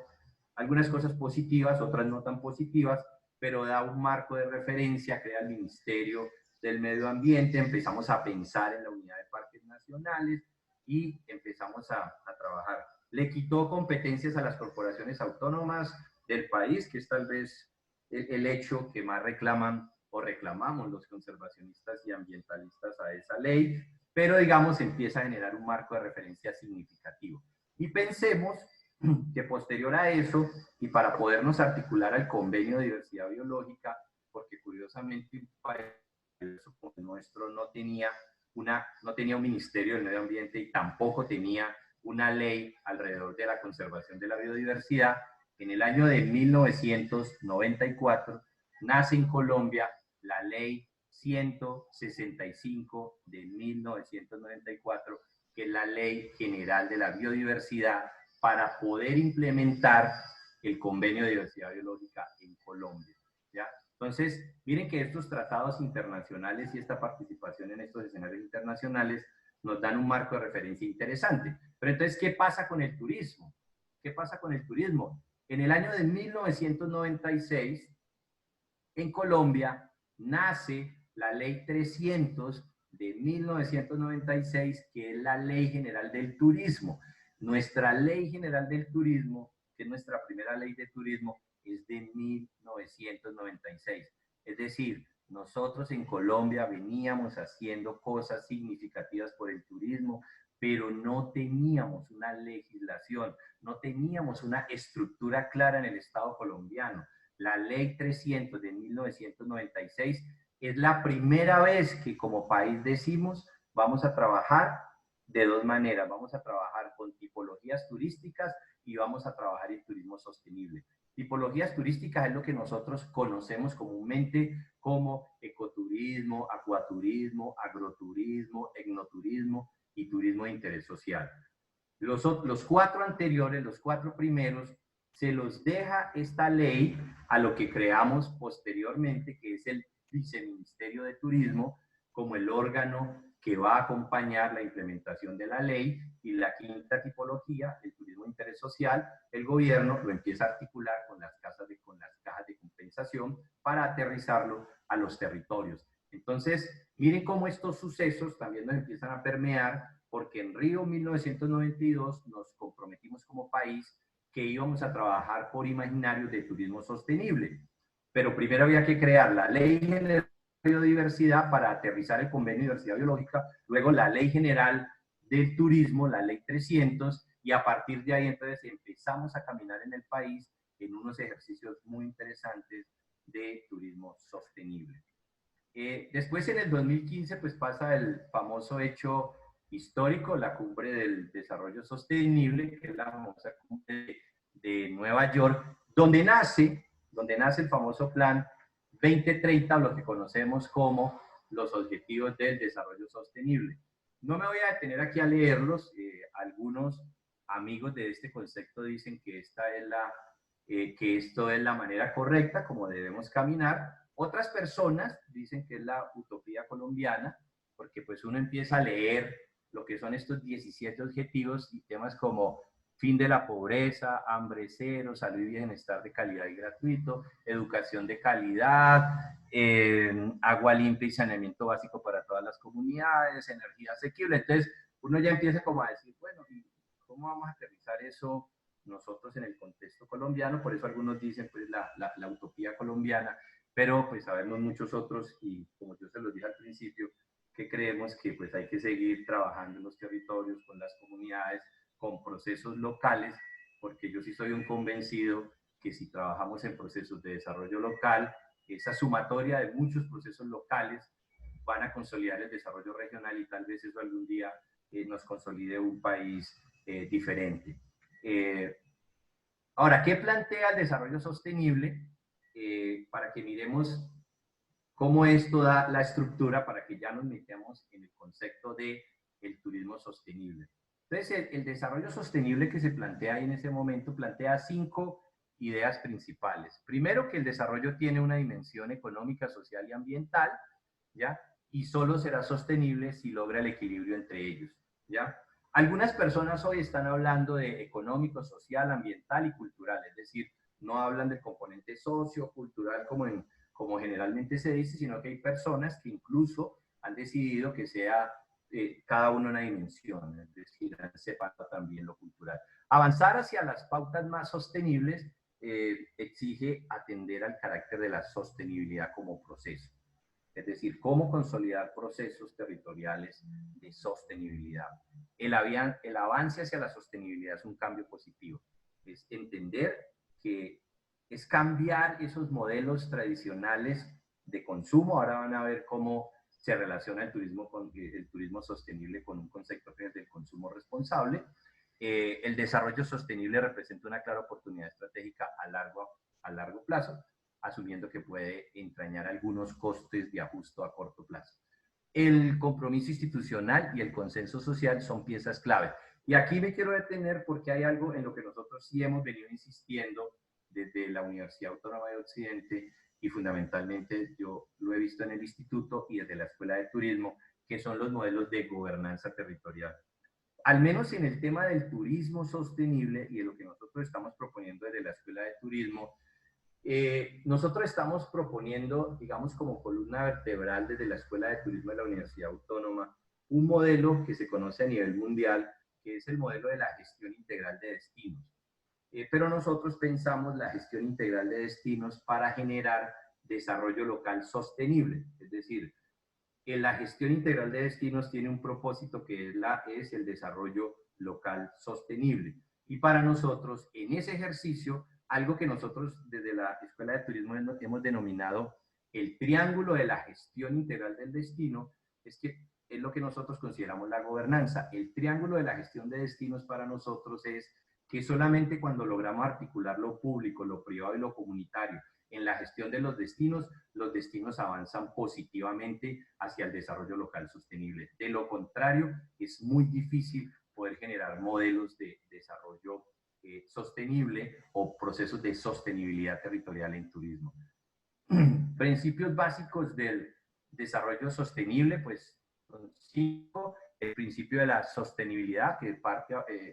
B: algunas cosas positivas, otras no tan positivas, pero da un marco de referencia, crea el Ministerio del Medio Ambiente, empezamos a pensar en la unidad de parques nacionales y empezamos a trabajar. Le quitó competencias a las corporaciones autónomas del país, que es tal vez el hecho que más reclaman o reclamamos los conservacionistas y ambientalistas a esa ley, pero digamos empieza a generar un marco de referencia significativo. Y pensemos que posterior a eso, y para podernos articular al convenio de diversidad biológica, porque curiosamente un país como el nuestro no tenía no tenía un ministerio del medio ambiente y tampoco tenía una ley alrededor de la conservación de la biodiversidad. En el año de 1994 nace en Colombia la ley 165 de 1994, que es la Ley General de la Biodiversidad, para poder implementar el Convenio de Diversidad Biológica en Colombia, ¿ya? Entonces, miren que estos tratados internacionales y esta participación en estos escenarios internacionales nos dan un marco de referencia interesante. Pero entonces, ¿qué pasa con el turismo? ¿Qué pasa con el turismo? En el año de 1996, en Colombia, nace la Ley 300 de 1996, que es la Ley General del Turismo. Nuestra Ley General del Turismo, que es nuestra primera ley de turismo, es de 1996. Es decir, nosotros en Colombia veníamos haciendo cosas significativas por el turismo, pero no teníamos una legislación, no teníamos una estructura clara en el Estado colombiano. La Ley 300 de 1996 es la primera vez que como país decimos, vamos a trabajar de dos maneras. Vamos a trabajar con tipologías turísticas y vamos a trabajar en turismo sostenible. Tipologías turísticas es lo que nosotros conocemos comúnmente como ecoturismo, acuaturismo, agroturismo, etnoturismo y turismo de interés social. Los cuatro anteriores, los cuatro primeros, se los deja esta ley a lo que creamos posteriormente, que es el Viceministerio de Turismo, como el órgano que va a acompañar la implementación de la ley. Y la quinta tipología, el turismo de interés social, el gobierno lo empieza a articular con las cajas de compensación para aterrizarlo a los territorios. Entonces, miren cómo estos sucesos también nos empiezan a permear, porque en Río 1992 nos comprometimos como país que íbamos a trabajar por imaginarios de turismo sostenible. Pero primero había que crear la Ley General de Biodiversidad para aterrizar el Convenio de Diversidad Biológica, luego la Ley General del Turismo, la Ley 300, y a partir de ahí entonces empezamos a caminar en el país en unos ejercicios muy interesantes de turismo sostenible. Después en el 2015 pues pasa el famoso hecho histórico, la Cumbre del Desarrollo Sostenible, que es la famosa cumbre de Nueva York, donde nace el famoso Plan 2030, lo que conocemos como los Objetivos del Desarrollo Sostenible. No me voy a detener aquí a leerlos. Algunos amigos de este concepto dicen que que esto es la manera correcta como debemos caminar. Otras personas dicen que es la utopía colombiana, porque pues uno empieza a leer lo que son estos 17 objetivos y temas como fin de la pobreza, hambre cero, salud y bienestar de calidad y gratuito, educación de calidad, agua limpia y saneamiento básico para todas las comunidades, energía asequible. Entonces uno ya empieza como a decir, bueno, ¿y cómo vamos a aterrizar eso nosotros en el contexto colombiano? Por eso algunos dicen pues la utopía colombiana, pero pues sabemos muchos otros, y como yo se los dije al principio, que creemos que pues hay que seguir trabajando en los territorios, con las comunidades, con procesos locales, porque yo sí soy un convencido que si trabajamos en procesos de desarrollo local, esa sumatoria de muchos procesos locales van a consolidar el desarrollo regional y tal vez eso algún día nos consolide un país diferente. Ahora, ¿qué plantea el desarrollo sostenible? Para que miremos cómo esto da la estructura para que ya nos metamos en el concepto de el turismo sostenible. Entonces, el desarrollo sostenible que se plantea ahí en ese momento plantea 5 ideas principales. Primero, que el desarrollo tiene una dimensión económica, social y ambiental, ¿ya? Y solo será sostenible si logra el equilibrio entre ellos, ¿ya? Algunas personas hoy están hablando de económico, social, ambiental y cultural, es decir, no hablan del componente sociocultural como generalmente se dice, sino que hay personas que incluso han decidido que sea cada uno una dimensión, es decir, han separado también lo cultural. Avanzar hacia las pautas más sostenibles exige atender al carácter de la sostenibilidad como proceso, es decir, cómo consolidar procesos territoriales de sostenibilidad. El avance hacia la sostenibilidad es un cambio positivo, es entender que es cambiar esos modelos tradicionales de consumo. Ahora van a ver cómo se relaciona el turismo sostenible con un concepto que es del consumo responsable. El desarrollo sostenible representa una clara oportunidad estratégica a largo plazo, asumiendo que puede entrañar algunos costes de ajuste a corto plazo. El compromiso institucional y el consenso social son piezas clave. Y aquí me quiero detener porque hay algo en lo que nosotros sí hemos venido insistiendo desde la Universidad Autónoma de Occidente, y fundamentalmente yo lo he visto en el instituto y desde la Escuela de Turismo, que son los modelos de gobernanza territorial. Al menos en el tema del turismo sostenible y de lo que nosotros estamos proponiendo desde la Escuela de Turismo, nosotros estamos proponiendo, digamos, como columna vertebral desde la Escuela de Turismo de la Universidad Autónoma, un modelo que se conoce a nivel mundial, que es el modelo de la gestión integral de destinos. Pero nosotros pensamos la gestión integral de destinos para generar desarrollo local sostenible. Es decir, la gestión integral de destinos tiene un propósito que es el desarrollo local sostenible. Y para nosotros, en ese ejercicio, algo que nosotros desde la Escuela de Turismo hemos denominado el triángulo de la gestión integral del destino, es lo que nosotros consideramos la gobernanza. El triángulo de la gestión de destinos para nosotros es que solamente cuando logramos articular lo público, lo privado y lo comunitario en la gestión de los destinos avanzan positivamente hacia el desarrollo local sostenible. De lo contrario, es muy difícil poder generar modelos de desarrollo sostenible o procesos de sostenibilidad territorial en turismo. Principios básicos del desarrollo sostenible, pues son 5. El principio de la sostenibilidad, que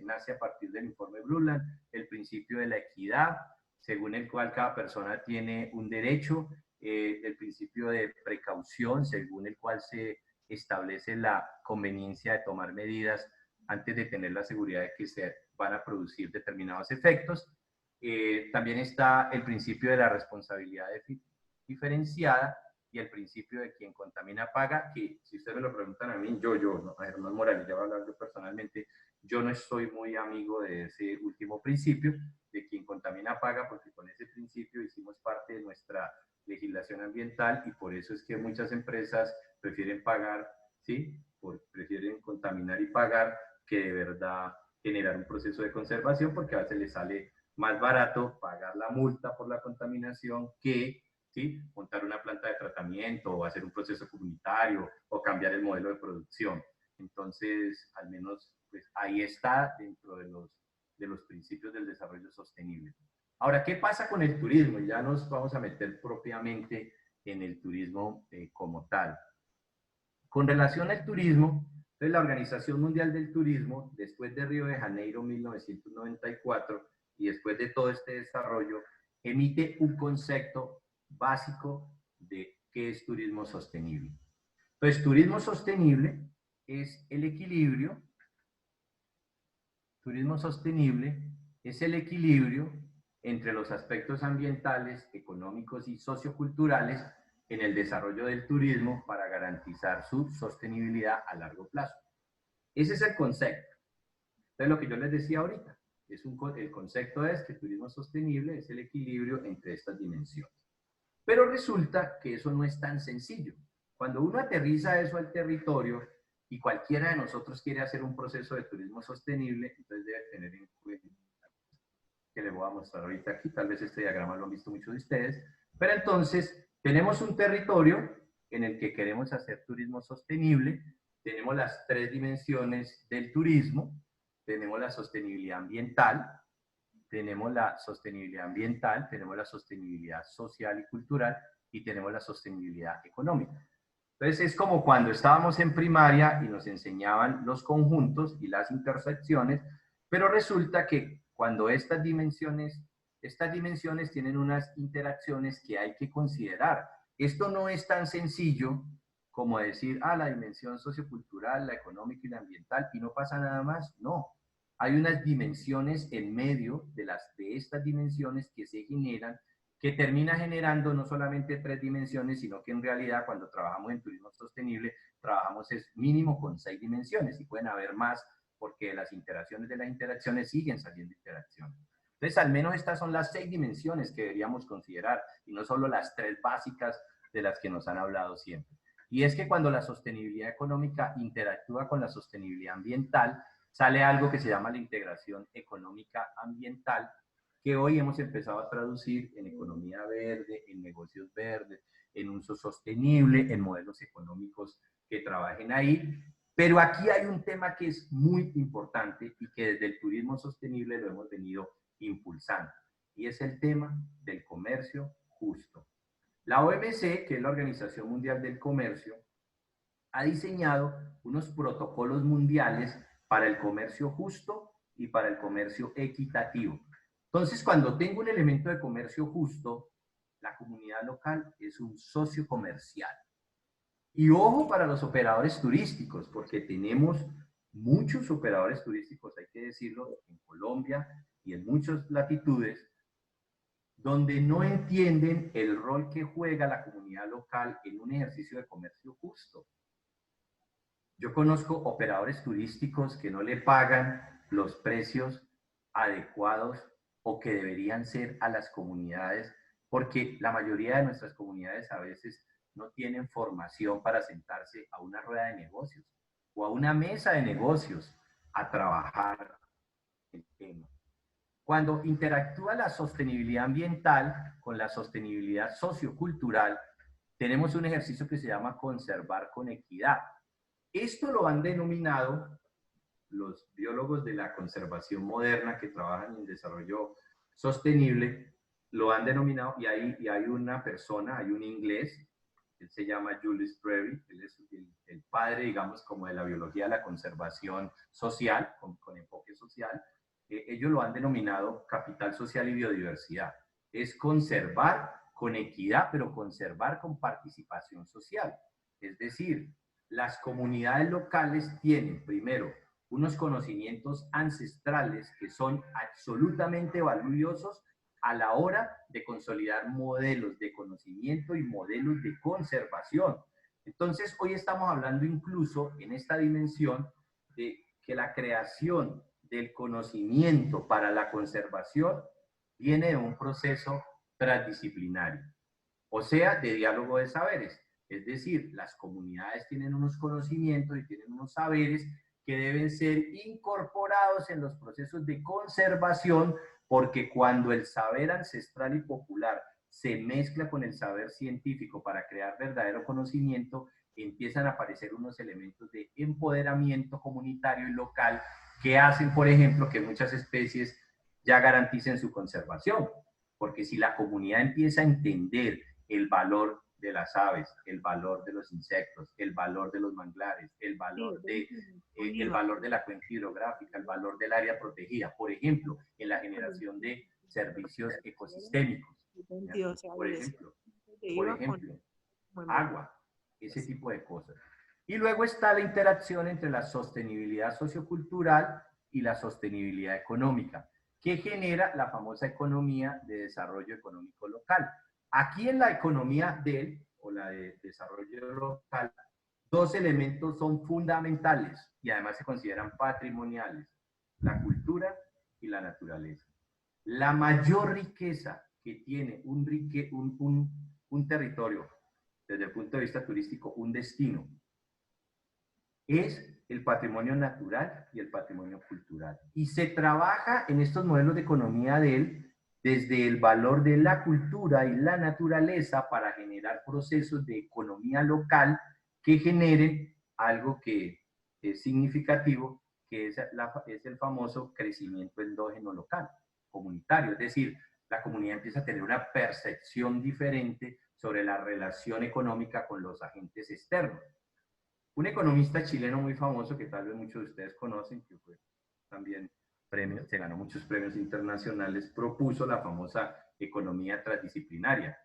B: nace a partir del informe Brundtland, el principio de la equidad, según el cual cada persona tiene un derecho, el principio de precaución, según el cual se establece la conveniencia de tomar medidas antes de tener la seguridad de que se van a producir determinados efectos. También está el principio de la responsabilidad diferenciada y el principio de quien contamina paga, que si ustedes me lo preguntan a mí, a Germán Morales, ya voy a hablar yo personalmente, yo no estoy muy amigo de ese último principio, de quien contamina paga, porque con ese principio hicimos parte de nuestra legislación ambiental y por eso es que muchas empresas prefieren pagar, ¿sí? Prefieren contaminar y pagar que de verdad generar un proceso de conservación, porque a veces les sale más barato pagar la multa por la contaminación que, ¿sí?, montar una planta de tratamiento o hacer un proceso comunitario o cambiar el modelo de producción. Entonces, al menos, pues ahí está dentro de los principios del desarrollo sostenible. Ahora, ¿qué pasa con el turismo? Ya nos vamos a meter propiamente en el turismo como tal. Con relación al turismo, entonces la Organización Mundial del Turismo, después de Río de Janeiro 1994 y después de todo este desarrollo, emite un concepto básico de qué es turismo sostenible. Pues turismo sostenible es el equilibrio, entre los aspectos ambientales, económicos y socioculturales en el desarrollo del turismo para garantizar su sostenibilidad a largo plazo. Ese es el concepto. Entonces, lo que yo les decía ahorita, el concepto es que el turismo sostenible es el equilibrio entre estas dimensiones. Pero resulta que eso no es tan sencillo. Cuando uno aterriza eso al territorio y cualquiera de nosotros quiere hacer un proceso de turismo sostenible, entonces debe tener en cuenta, que les voy a mostrar ahorita aquí, tal vez este diagrama lo han visto muchos de ustedes, pero entonces tenemos un territorio en el que queremos hacer turismo sostenible, tenemos las 3 dimensiones del turismo, tenemos la sostenibilidad ambiental, tenemos la sostenibilidad social y cultural y tenemos la sostenibilidad económica. Entonces es como cuando estábamos en primaria y nos enseñaban los conjuntos y las intersecciones, pero resulta que cuando estas dimensiones tienen unas interacciones que hay que considerar. Esto no es tan sencillo como decir, la dimensión sociocultural, la económica y la ambiental, y no pasa nada más. No, hay unas dimensiones en medio de estas dimensiones que se generan, que termina generando no solamente 3 dimensiones, sino que en realidad cuando trabajamos en turismo sostenible, trabajamos es mínimo con 6 dimensiones, y pueden haber más, porque las interacciones de las interacciones siguen saliendo interacciones. Entonces, al menos estas son las 6 dimensiones que deberíamos considerar, y no solo las 3 básicas de las que nos han hablado siempre. Y es que cuando la sostenibilidad económica interactúa con la sostenibilidad ambiental, sale algo que se llama la integración económica ambiental, que hoy hemos empezado a traducir en economía verde, en negocios verdes, en uso sostenible, en modelos económicos que trabajen ahí. Pero aquí hay un tema que es muy importante y que desde el turismo sostenible lo hemos venido impulsando, y es el tema del comercio justo. La OMC, que es la Organización Mundial del Comercio, ha diseñado unos protocolos mundiales para el comercio justo y para el comercio equitativo. Entonces, cuando tengo un elemento de comercio justo, la comunidad local es un socio comercial. Y ojo para los operadores turísticos, porque tenemos muchos operadores turísticos, hay que decirlo, en Colombia y en muchas latitudes, donde no entienden el rol que juega la comunidad local en un ejercicio de comercio justo. Yo conozco operadores turísticos que no le pagan los precios adecuados o que deberían ser a las comunidades, porque la mayoría de nuestras comunidades a veces no tienen formación para sentarse a una rueda de negocios o a una mesa de negocios a trabajar el tema. Cuando interactúa la sostenibilidad ambiental con la sostenibilidad sociocultural, tenemos un ejercicio que se llama conservar con equidad. Esto lo han denominado los biólogos de la conservación moderna que trabajan en desarrollo sostenible, lo han denominado, y hay una persona, hay un inglés, él se llama Julius Prairie, él es el padre, digamos, como de la biología de la conservación social, con enfoque social. Ellos lo han denominado capital social y biodiversidad. Es conservar con equidad, pero conservar con participación social. Es decir, las comunidades locales tienen, primero, unos conocimientos ancestrales que son absolutamente valiosos a la hora de consolidar modelos de conocimiento y modelos de conservación. Entonces, hoy estamos hablando incluso en esta dimensión de que la creación del conocimiento para la conservación viene de un proceso transdisciplinario, o sea, de diálogo de saberes. Es decir, las comunidades tienen unos conocimientos y tienen unos saberes que deben ser incorporados en los procesos de conservación, porque cuando el saber ancestral y popular se mezcla con el saber científico para crear verdadero conocimiento, empiezan a aparecer unos elementos de empoderamiento comunitario y local que hacen, por ejemplo, que muchas especies ya garanticen su conservación. Porque si la comunidad empieza a entender el valor de las aves, el valor de los insectos, el valor de los manglares, el valor de la cuenca hidrográfica, el valor del área protegida, por ejemplo, en la generación de servicios ecosistémicos, por ejemplo, agua, ese tipo de cosas. Y luego está la interacción entre la sostenibilidad sociocultural y la sostenibilidad económica, que genera la famosa economía de desarrollo económico local. Aquí en la economía o la de desarrollo local, dos elementos son fundamentales y además se consideran patrimoniales: la cultura y la naturaleza. La mayor riqueza que tiene un territorio desde el punto de vista turístico, un destino, es el patrimonio natural y el patrimonio cultural. Y se trabaja en estos modelos de economía de él desde el valor de la cultura y la naturaleza para generar procesos de economía local que generen algo que es significativo, que es el famoso crecimiento endógeno local, comunitario. Es decir, la comunidad empieza a tener una percepción diferente sobre la relación económica con los agentes externos. Un economista chileno muy famoso que tal vez muchos de ustedes conocen, que fue también se ganó muchos premios internacionales, propuso la famosa economía transdisciplinaria,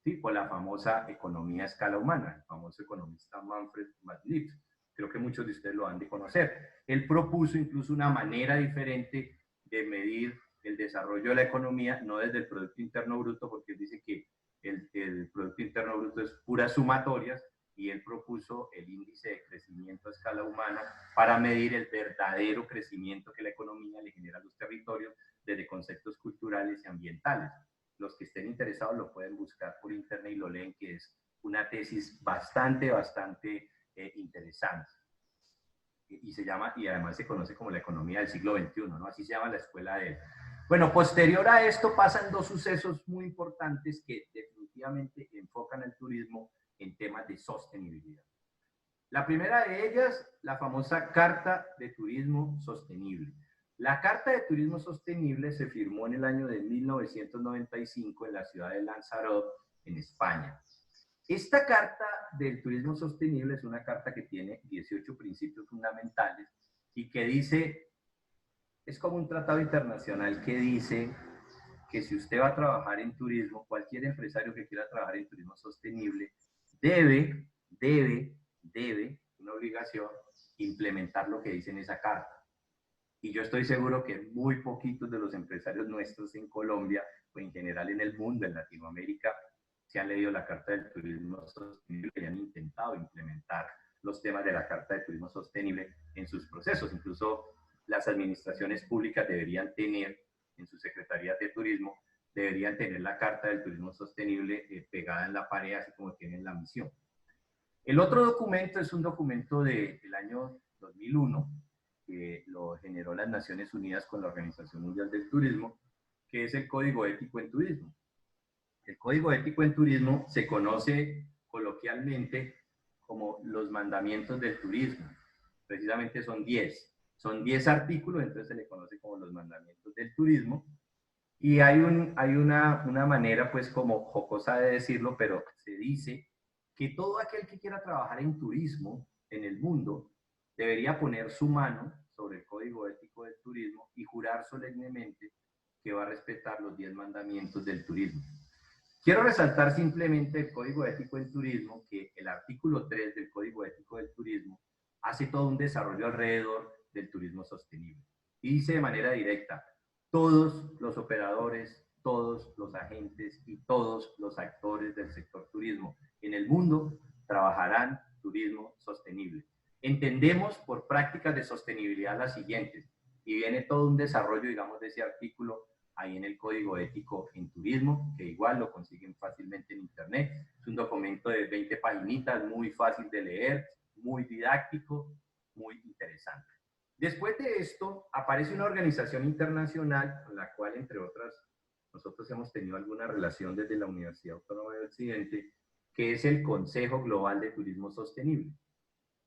B: ¿sí? O la famosa economía a escala humana, el famoso economista Manfred Matlitz. Creo que muchos de ustedes lo han de conocer. Él propuso incluso una manera diferente de medir el desarrollo de la economía, no desde el Producto Interno Bruto, porque él dice que el Producto Interno Bruto es puras sumatorias, y él propuso el índice de crecimiento a escala humana para medir el verdadero crecimiento que la economía le genera a los territorios desde conceptos culturales y ambientales. Los que estén interesados lo pueden buscar por internet y lo leen, que es una tesis bastante interesante. Y se llama, y además se conoce como la economía del siglo XXI, ¿no? Así se llama la escuela de él. Bueno, posterior a esto pasan dos sucesos muy importantes que definitivamente enfocan al turismo en temas de sostenibilidad. La primera de ellas, la famosa Carta de Turismo Sostenible. La Carta de Turismo Sostenible se firmó en el año de 1995 en la ciudad de Lanzarote, en España. Esta Carta del Turismo Sostenible es una carta que tiene 18 principios fundamentales y que dice, es como un tratado internacional que dice que si usted va a trabajar en turismo, cualquier empresario que quiera trabajar en turismo sostenible debe, una obligación, implementar lo que dice en esa carta. Y yo estoy seguro que muy poquitos de los empresarios nuestros en Colombia, o en general en el mundo, en Latinoamérica, se han leído la Carta del Turismo Sostenible y han intentado implementar los temas de la Carta de Turismo Sostenible en sus procesos. Incluso las administraciones públicas deberían tener, en sus secretarías de turismo, deberían tener la Carta del Turismo Sostenible pegada en la pared, así como tienen la misión. El otro documento es un documento del año 2001, que lo generó las Naciones Unidas con la Organización Mundial del Turismo, que es el Código Ético en Turismo. El Código Ético en Turismo se conoce coloquialmente como los mandamientos del turismo. Precisamente son 10. Son 10 artículos, entonces se le conoce como los mandamientos del turismo. Y hay una manera, pues, como jocosa de decirlo, pero se dice que todo aquel que quiera trabajar en turismo en el mundo debería poner su mano sobre el Código Ético del Turismo y jurar solemnemente que va a respetar los 10 mandamientos del turismo. Quiero resaltar simplemente el Código Ético en Turismo, que el artículo 3 del Código Ético del Turismo hace todo un desarrollo alrededor del turismo sostenible. Y dice de manera directa, todos los operadores, todos los agentes y todos los actores del sector turismo en el mundo trabajarán turismo sostenible. Entendemos por prácticas de sostenibilidad las siguientes, y viene todo un desarrollo, digamos, de ese artículo ahí en el Código Ético en Turismo, que igual lo consiguen fácilmente en internet. Es un documento de 20 paginitas, muy fácil de leer, muy didáctico, muy interesante. Después de esto, aparece una organización internacional con la cual, entre otras, nosotros hemos tenido alguna relación desde la Universidad Autónoma de Occidente, que es el Consejo Global de Turismo Sostenible.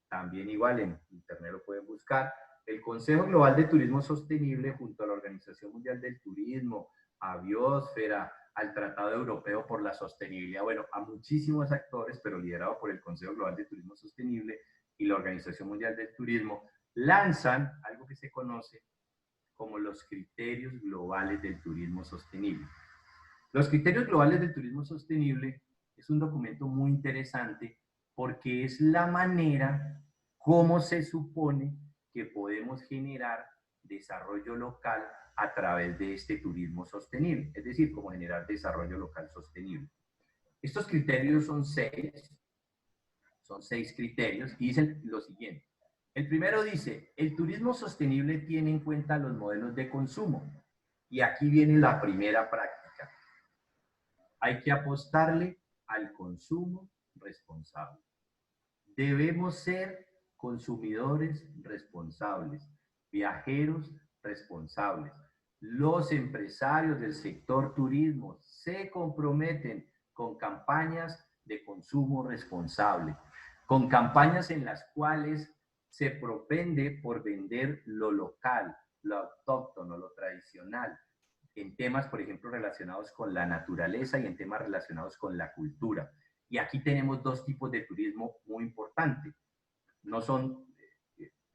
B: También igual en internet lo pueden buscar. El Consejo Global de Turismo Sostenible, junto a la Organización Mundial del Turismo, a Biosfera, al Tratado Europeo por la Sostenibilidad, bueno, a muchísimos actores, pero liderado por el Consejo Global de Turismo Sostenible y la Organización Mundial del Turismo, lanzan algo que se conoce como los criterios globales del turismo sostenible. Los criterios globales del turismo sostenible es un documento muy interesante porque es la manera como se supone que podemos generar desarrollo local a través de este turismo sostenible, es decir, cómo generar desarrollo local sostenible. Estos criterios son seis criterios y dicen lo siguiente. El primero dice, el turismo sostenible tiene en cuenta los modelos de consumo. Y aquí viene la primera práctica. Hay que apostarle al consumo responsable. Debemos ser consumidores responsables, viajeros responsables. Los empresarios del sector turismo se comprometen con campañas de consumo responsable, con campañas en las cuales se propende por vender lo local, lo autóctono, lo tradicional, en temas, por ejemplo, relacionados con la naturaleza y en temas relacionados con la cultura. Y aquí tenemos dos tipos de turismo muy importantes.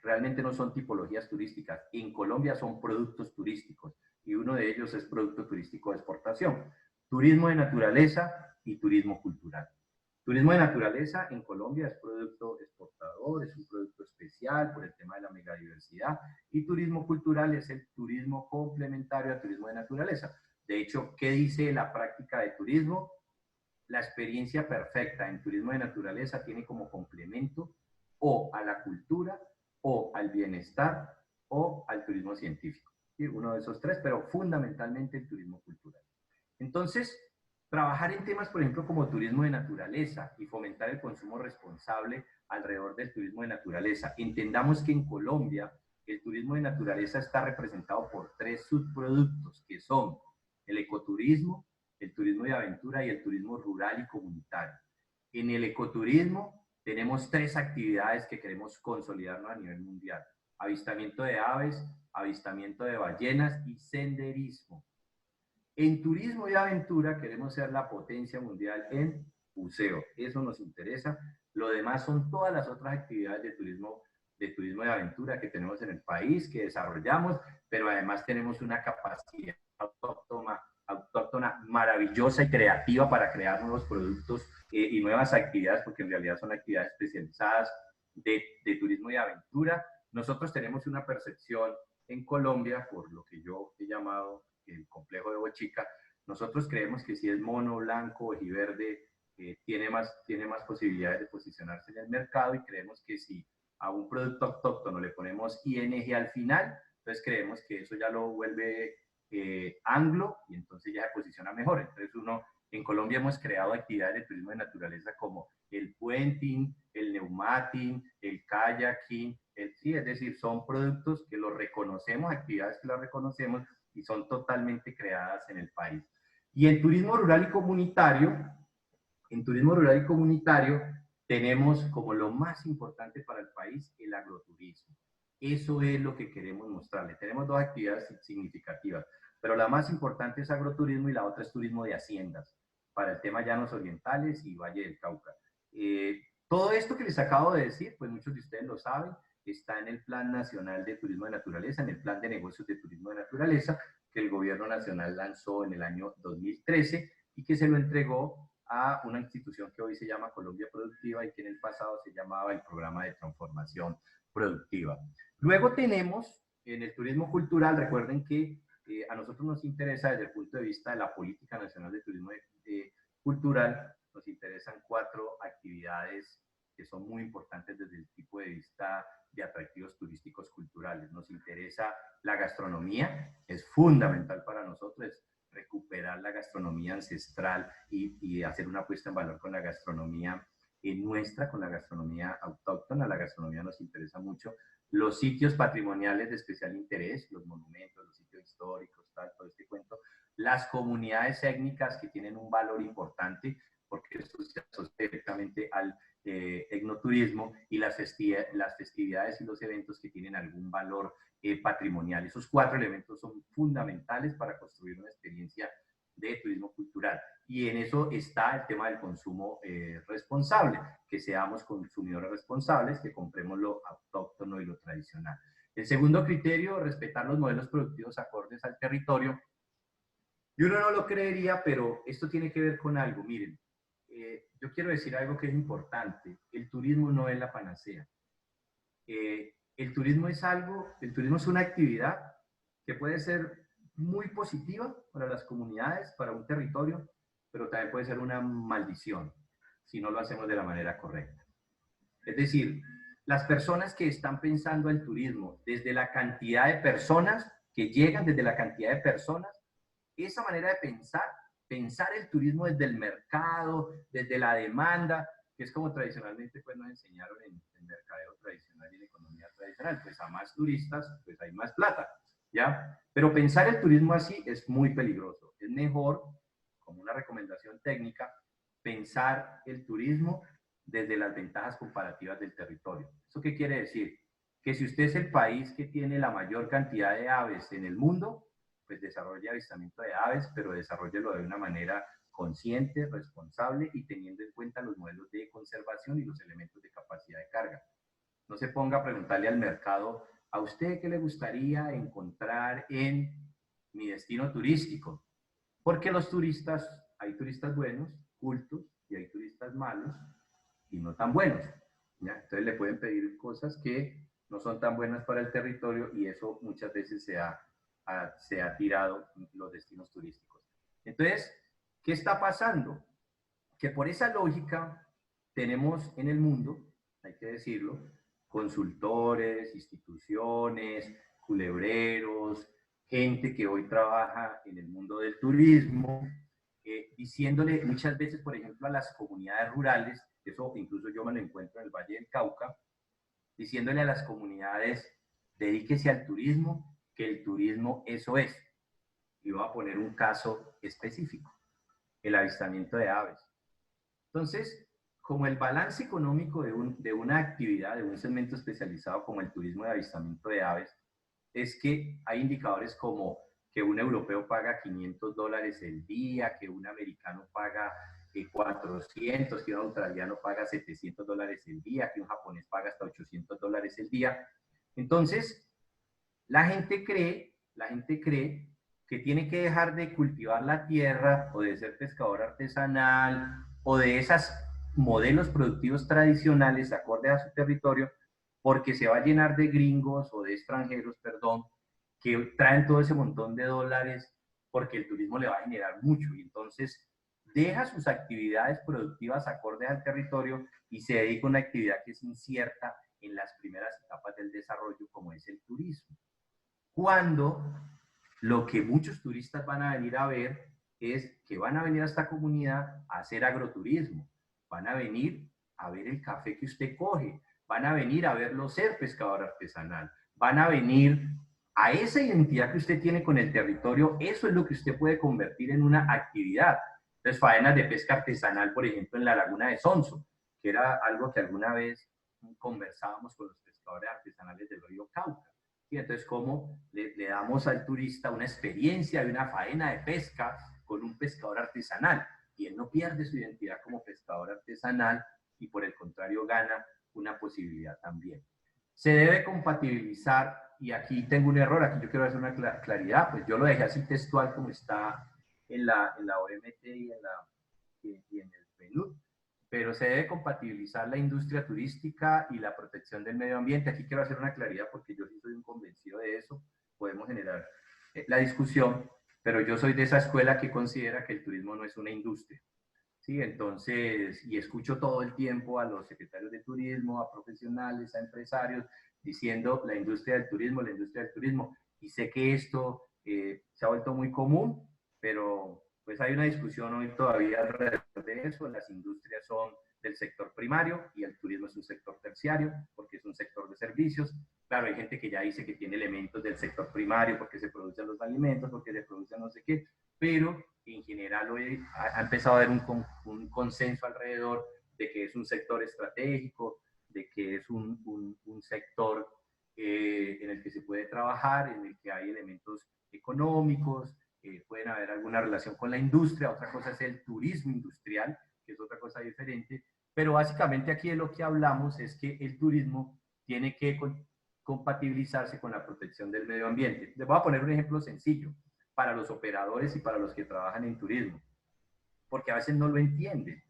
B: Realmente no son tipologías turísticas. En Colombia son productos turísticos y uno de ellos es producto turístico de exportación. Turismo de naturaleza y turismo cultural. Turismo de naturaleza en Colombia es producto exportador, es un producto especial por el tema de la megadiversidad, y turismo cultural es el turismo complementario al turismo de naturaleza. De hecho, ¿qué dice la práctica de turismo? La experiencia perfecta en turismo de naturaleza tiene como complemento o a la cultura, o al bienestar, o al turismo científico. ¿Sí? Uno de esos tres, pero fundamentalmente el turismo cultural. Entonces, Trabajar en temas, por ejemplo, como turismo de naturaleza y fomentar el consumo responsable alrededor del turismo de naturaleza. Entendamos que en Colombia el turismo de naturaleza está representado por 3 subproductos, que son el ecoturismo, el turismo de aventura y el turismo rural y comunitario. En el ecoturismo tenemos 3 actividades que queremos consolidarnos a nivel mundial: avistamiento de aves, avistamiento de ballenas y senderismo. En turismo y aventura queremos ser la potencia mundial en buceo. Eso nos interesa. Lo demás son todas las otras actividades de turismo y aventura que tenemos en el país, que desarrollamos, pero además tenemos una capacidad autóctona maravillosa y creativa para crear nuevos productos y nuevas actividades, porque en realidad son actividades especializadas de turismo y aventura. Nosotros tenemos una percepción en Colombia, por lo que yo he llamado el complejo de Bochica. Nosotros creemos que si es mono, blanco, ojiverde, tiene más posibilidades de posicionarse en el mercado, y creemos que si a un producto autóctono le ponemos ING al final, entonces creemos que eso ya lo vuelve anglo, y entonces ya se posiciona mejor. Entonces en Colombia hemos creado actividades de turismo de naturaleza como el puenting, el neumating, el kayaking, sí, es decir, son productos que los reconocemos, actividades que las reconocemos y son totalmente creadas en el país. Y en turismo rural y comunitario, tenemos como lo más importante para el país el agroturismo. Eso es lo que queremos mostrarle. Tenemos 2 actividades significativas, pero la más importante es agroturismo y la otra es turismo de haciendas, para el tema llanos orientales y Valle del Cauca. Todo esto que les acabo de decir, pues muchos de ustedes lo saben, está en el Plan Nacional de Turismo de Naturaleza, en el Plan de Negocios de Turismo de Naturaleza, que el Gobierno Nacional lanzó en el año 2013 y que se lo entregó a una institución que hoy se llama Colombia Productiva y que en el pasado se llamaba el Programa de Transformación Productiva. Luego tenemos en el turismo cultural, recuerden que a nosotros nos interesa desde el punto de vista de la Política Nacional de Turismo Cultural, nos interesan 4 actividades que son muy importantes desde el tipo de vista de atractivos turísticos culturales. Nos interesa la gastronomía, es fundamental para nosotros recuperar la gastronomía ancestral y hacer una puesta en valor con la gastronomía nuestra, con la gastronomía autóctona. La gastronomía nos interesa mucho. Los sitios patrimoniales de especial interés, los monumentos, los sitios históricos, todo este cuento. Las comunidades étnicas, que tienen un valor importante, porque esto se asocia directamente al etnoturismo, y las festividades y los eventos que tienen algún valor patrimonial. Esos 4 elementos son fundamentales para construir una experiencia de turismo cultural. Y en eso está el tema del consumo responsable, que seamos consumidores responsables, que compremos lo autóctono y lo tradicional. El segundo criterio, respetar los modelos productivos acordes al territorio. Y uno no lo creería, pero esto tiene que ver con algo. Miren, yo quiero decir algo que es importante. El turismo no es la panacea. El turismo es una actividad que puede ser muy positiva para las comunidades, para un territorio, pero también puede ser una maldición si no lo hacemos de la manera correcta. Es decir, las personas que están pensando el turismo desde la cantidad de personas que llegan, desde la cantidad de personas, esa manera de pensar el turismo desde el mercado, desde la demanda, que es como tradicionalmente pues nos enseñaron en mercadeo tradicional y en economía tradicional, pues a más turistas, pues hay más plata, ¿ya? Pero pensar el turismo así es muy peligroso. Es mejor, como una recomendación técnica, pensar el turismo desde las ventajas comparativas del territorio. ¿Eso qué quiere decir? Que si usted es el país que tiene la mayor cantidad de aves en el mundo, pues desarrolle avistamiento de aves, pero desarrollelo de una manera consciente, responsable y teniendo en cuenta los modelos de conservación y los elementos de capacidad de carga. No se ponga a preguntarle al mercado, ¿a usted qué le gustaría encontrar en mi destino turístico? Porque los turistas, hay turistas buenos, cultos, y hay turistas malos y no tan buenos, ¿ya? Entonces le pueden pedir cosas que no son tan buenas para el territorio, y eso muchas veces se ha tirado los destinos turísticos. Entonces, ¿qué está pasando? Que por esa lógica tenemos en el mundo, hay que decirlo, consultores, instituciones, culebreros, gente que hoy trabaja en el mundo del turismo, diciéndole muchas veces, por ejemplo, a las comunidades rurales, eso incluso yo me lo encuentro en el Valle del Cauca, diciéndole a las comunidades, dedíquese al turismo, que el turismo eso es. Y voy a poner un caso específico, el avistamiento de aves. Entonces, como el balance económico de una actividad, de un segmento especializado como el turismo de avistamiento de aves, es que hay indicadores como que un europeo paga $500 el día, que un americano paga 400, que un australiano paga $700 el día, que un japonés paga hasta $800 el día. Entonces, la gente cree que tiene que dejar de cultivar la tierra o de ser pescador artesanal o de esos modelos productivos tradicionales acorde a su territorio, porque se va a llenar de gringos o de extranjeros, perdón, que traen todo ese montón de dólares porque el turismo le va a generar mucho y entonces deja sus actividades productivas acorde al territorio y se dedica a una actividad que es incierta en las primeras etapas del desarrollo como es el turismo. Cuando lo que muchos turistas van a venir a ver es que van a venir a esta comunidad a hacer agroturismo, van a venir a ver el café que usted coge, van a venir a verlo ser pescador artesanal, van a venir a esa identidad que usted tiene con el territorio, eso es lo que usted puede convertir en una actividad. Entonces, faenas de pesca artesanal, por ejemplo, en la laguna de Sonso, que era algo que alguna vez conversábamos con los pescadores artesanales del río Cauca. ¿Sí? Entonces, ¿cómo le damos al turista una experiencia de una faena de pesca con un pescador artesanal? Y él no pierde su identidad como pescador artesanal y por el contrario gana una posibilidad también. Se debe compatibilizar, y aquí tengo un error, aquí yo quiero hacer una claridad, pues yo lo dejé así textual como está en la OMT y en el PNUD, pero se debe compatibilizar la industria turística y la protección del medio ambiente. Aquí quiero hacer una claridad porque yo sí soy un convencido de eso, podemos generar la discusión, pero yo soy de esa escuela que considera que el turismo no es una industria. Sí, entonces, y escucho todo el tiempo a los secretarios de turismo, a profesionales, a empresarios, diciendo la industria del turismo, y sé que esto se ha vuelto muy común, pero pues hay una discusión hoy todavía alrededor de eso. Las industrias son del sector primario y el turismo es un sector terciario porque es un sector de servicios. Claro, hay gente que ya dice que tiene elementos del sector primario porque se producen los alimentos, porque se producen no sé qué, pero en general hoy ha empezado a haber un consenso alrededor de que es un sector estratégico, de que es un sector en el que se puede trabajar, en el que hay elementos económicos, pueden haber alguna relación con la industria. Otra cosa es el turismo industrial, que es otra cosa diferente, pero básicamente aquí de lo que hablamos es que el turismo tiene que compatibilizarse con la protección del medio ambiente. Les voy a poner un ejemplo sencillo para los operadores y para los que trabajan en turismo, porque a veces no lo entienden,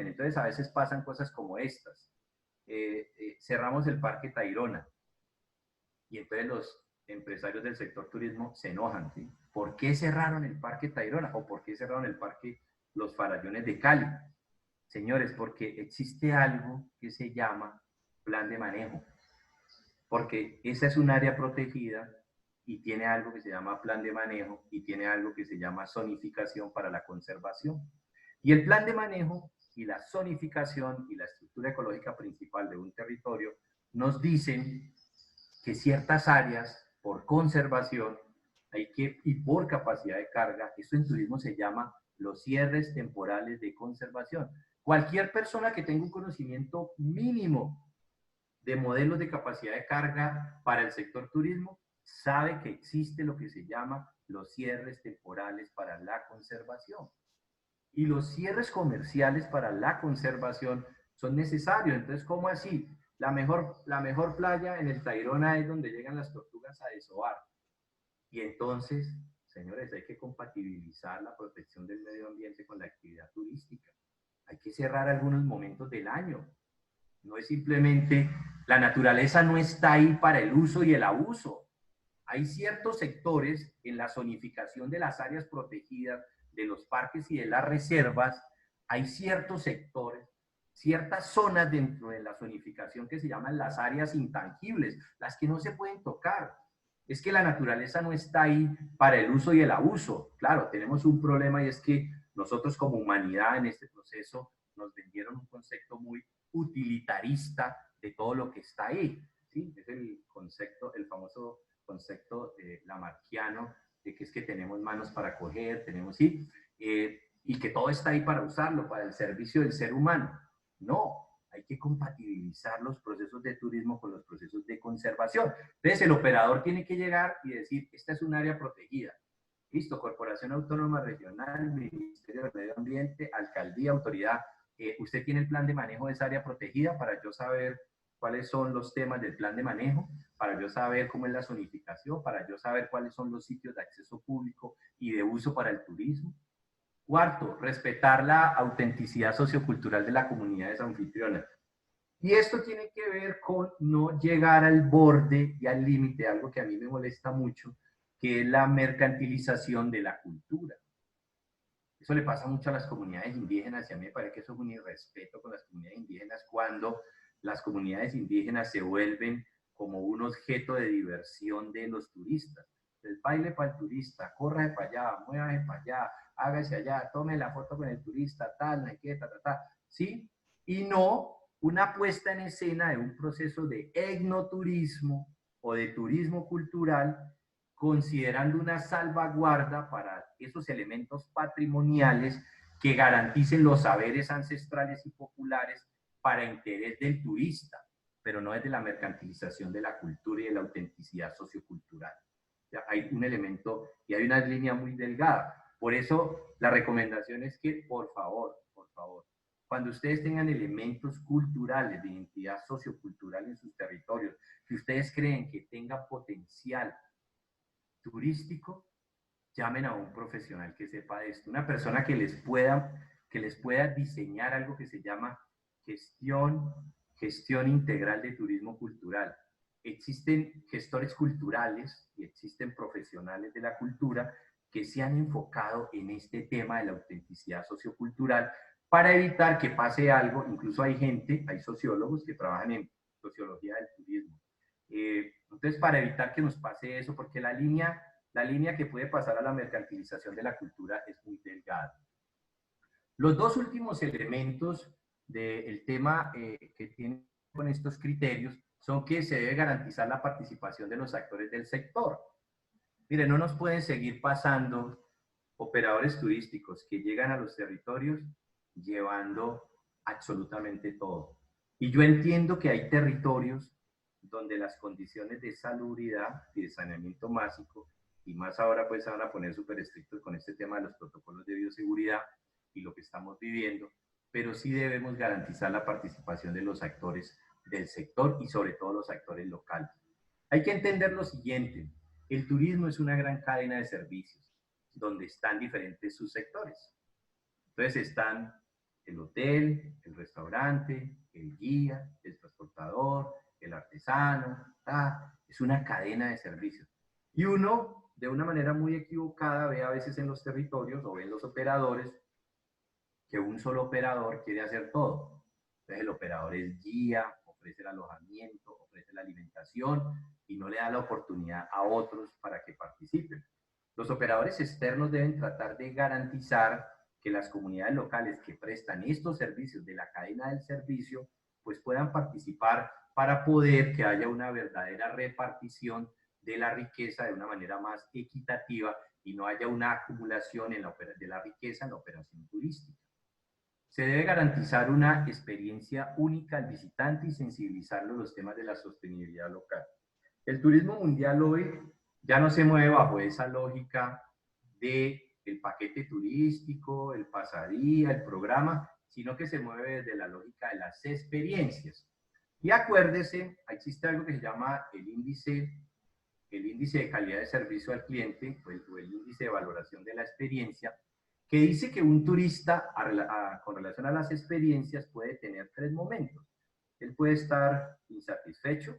B: entonces a veces pasan cosas como estas. Cerramos el Parque Tayrona y entonces los empresarios del sector turismo se enojan, ¿sí? ¿Por qué cerraron el Parque Tayrona? ¿O por qué cerraron el Parque Los Farallones de Cali? Señores, porque existe algo que se llama plan de manejo, porque esa es un área protegida y tiene algo que se llama plan de manejo y tiene algo que se llama zonificación para la conservación. Y el plan de manejo y la zonificación y la estructura ecológica principal de un territorio nos dicen que ciertas áreas, por conservación y por capacidad de carga, esto en turismo se llama los cierres temporales de conservación. Cualquier persona que tenga un conocimiento mínimo de modelos de capacidad de carga para el sector turismo sabe que existe lo que se llama los cierres temporales para la conservación. Y los cierres comerciales para la conservación son necesarios. Entonces, ¿cómo así? La mejor playa en el Tayrona es donde llegan las tortugas a desovar. Y entonces, señores, hay que compatibilizar la protección del medio ambiente con la actividad turística. Hay que cerrar algunos momentos del año. No es simplemente, la naturaleza no está ahí para el uso y el abuso. Hay ciertos sectores en la zonificación de las áreas protegidas, de los parques y de las reservas, hay ciertos sectores, ciertas zonas dentro de la zonificación que se llaman las áreas intangibles, las que no se pueden tocar. es que la naturaleza no está ahí para el uso y el abuso. Claro, tenemos un problema y es que nosotros como humanidad en este proceso nos vendieron un concepto muy utilitarista de todo lo que está ahí, ¿sí? Es el concepto, el famoso concepto lamarckiano de que es que tenemos manos para coger, tenemos, sí, y que todo está ahí para usarlo, para el servicio del ser humano. No, hay que compatibilizar los procesos de turismo con los procesos de conservación. Entonces, el operador tiene que llegar y decir, esta es un área protegida. Listo, Corporación Autónoma Regional, Ministerio del Medio Ambiente, Alcaldía, Autoridad. Usted tiene el plan de manejo de esa área protegida para yo saber cuáles son los temas del plan de manejo, para yo saber cómo es la zonificación, para yo saber cuáles son los sitios de acceso público y de uso para el turismo. Cuarto, respetar la autenticidad sociocultural de las comunidades anfitrionas. Y esto tiene que ver con no llegar al borde y al límite, algo que a mí me molesta mucho, que es la mercantilización de la cultura. Eso le pasa mucho a las comunidades indígenas y a mí me parece que eso es un irrespeto con las comunidades indígenas cuando las comunidades indígenas se vuelven como un objeto de diversión de los turistas. El baile para el turista, corra para allá, muévase para allá, hágase allá, tome la foto con el turista, tal, no hay que, ¿sí? Y no una puesta en escena de un proceso de etnoturismo o de turismo cultural, considerando una salvaguarda para esos elementos patrimoniales que garanticen los saberes ancestrales y populares para interés del turista, pero no es de la mercantilización de la cultura y de la autenticidad sociocultural. Ya hay un elemento y hay una línea muy delgada. Por eso la recomendación es que, por favor, cuando ustedes tengan elementos culturales de identidad sociocultural en sus territorios, que ustedes creen que tenga potencial turístico, llamen a un profesional que sepa de esto, una persona que les pueda diseñar algo que se llama gestión integral de turismo cultural. Existen gestores culturales y existen profesionales de la cultura que se han enfocado en este tema de la autenticidad sociocultural para evitar que pase algo. Incluso hay sociólogos que trabajan en sociología del turismo. Entonces, para evitar que nos pase eso, porque la línea que puede pasar a la mercantilización de la cultura es muy delgada. Los dos últimos elementos del tema que tienen con estos criterios son que se debe garantizar la participación de los actores del sector. Miren, no nos pueden seguir pasando operadores turísticos que llegan a los territorios llevando absolutamente todo. Y yo entiendo que hay territorios donde las condiciones de salubridad y de saneamiento básico, y más ahora pues se van a poner súper estrictos con este tema de los protocolos de bioseguridad y lo que estamos viviendo, pero sí debemos garantizar la participación de los actores del sector y sobre todo los actores locales. Hay que entender lo siguiente, el turismo es una gran cadena de servicios donde están diferentes subsectores. Entonces están el hotel, el restaurante, el guía, el transportador, el artesano, es una cadena de servicios. Y uno, de una manera muy equivocada, ve a veces en los territorios o en los operadores que un solo operador quiere hacer todo. Entonces el operador es guía, ofrece el alojamiento, ofrece la alimentación y no le da la oportunidad a otros para que participen. Los operadores externos deben tratar de garantizar que las comunidades locales que prestan estos servicios de la cadena del servicio pues puedan participar para poder que haya una verdadera repartición de la riqueza de una manera más equitativa y no haya una acumulación de la riqueza en la operación turística. Se debe garantizar una experiencia única al visitante y sensibilizarlo a los temas de la sostenibilidad local. El turismo mundial hoy ya no se mueve bajo esa lógica del paquete turístico, el pasadía, el programa, sino que se mueve desde la lógica de las experiencias. Y acuérdese, existe algo que se llama el índice de calidad de servicio al cliente o el índice de valoración de la experiencia, que dice que un turista con relación a las experiencias puede tener 3 momentos. Él puede estar insatisfecho,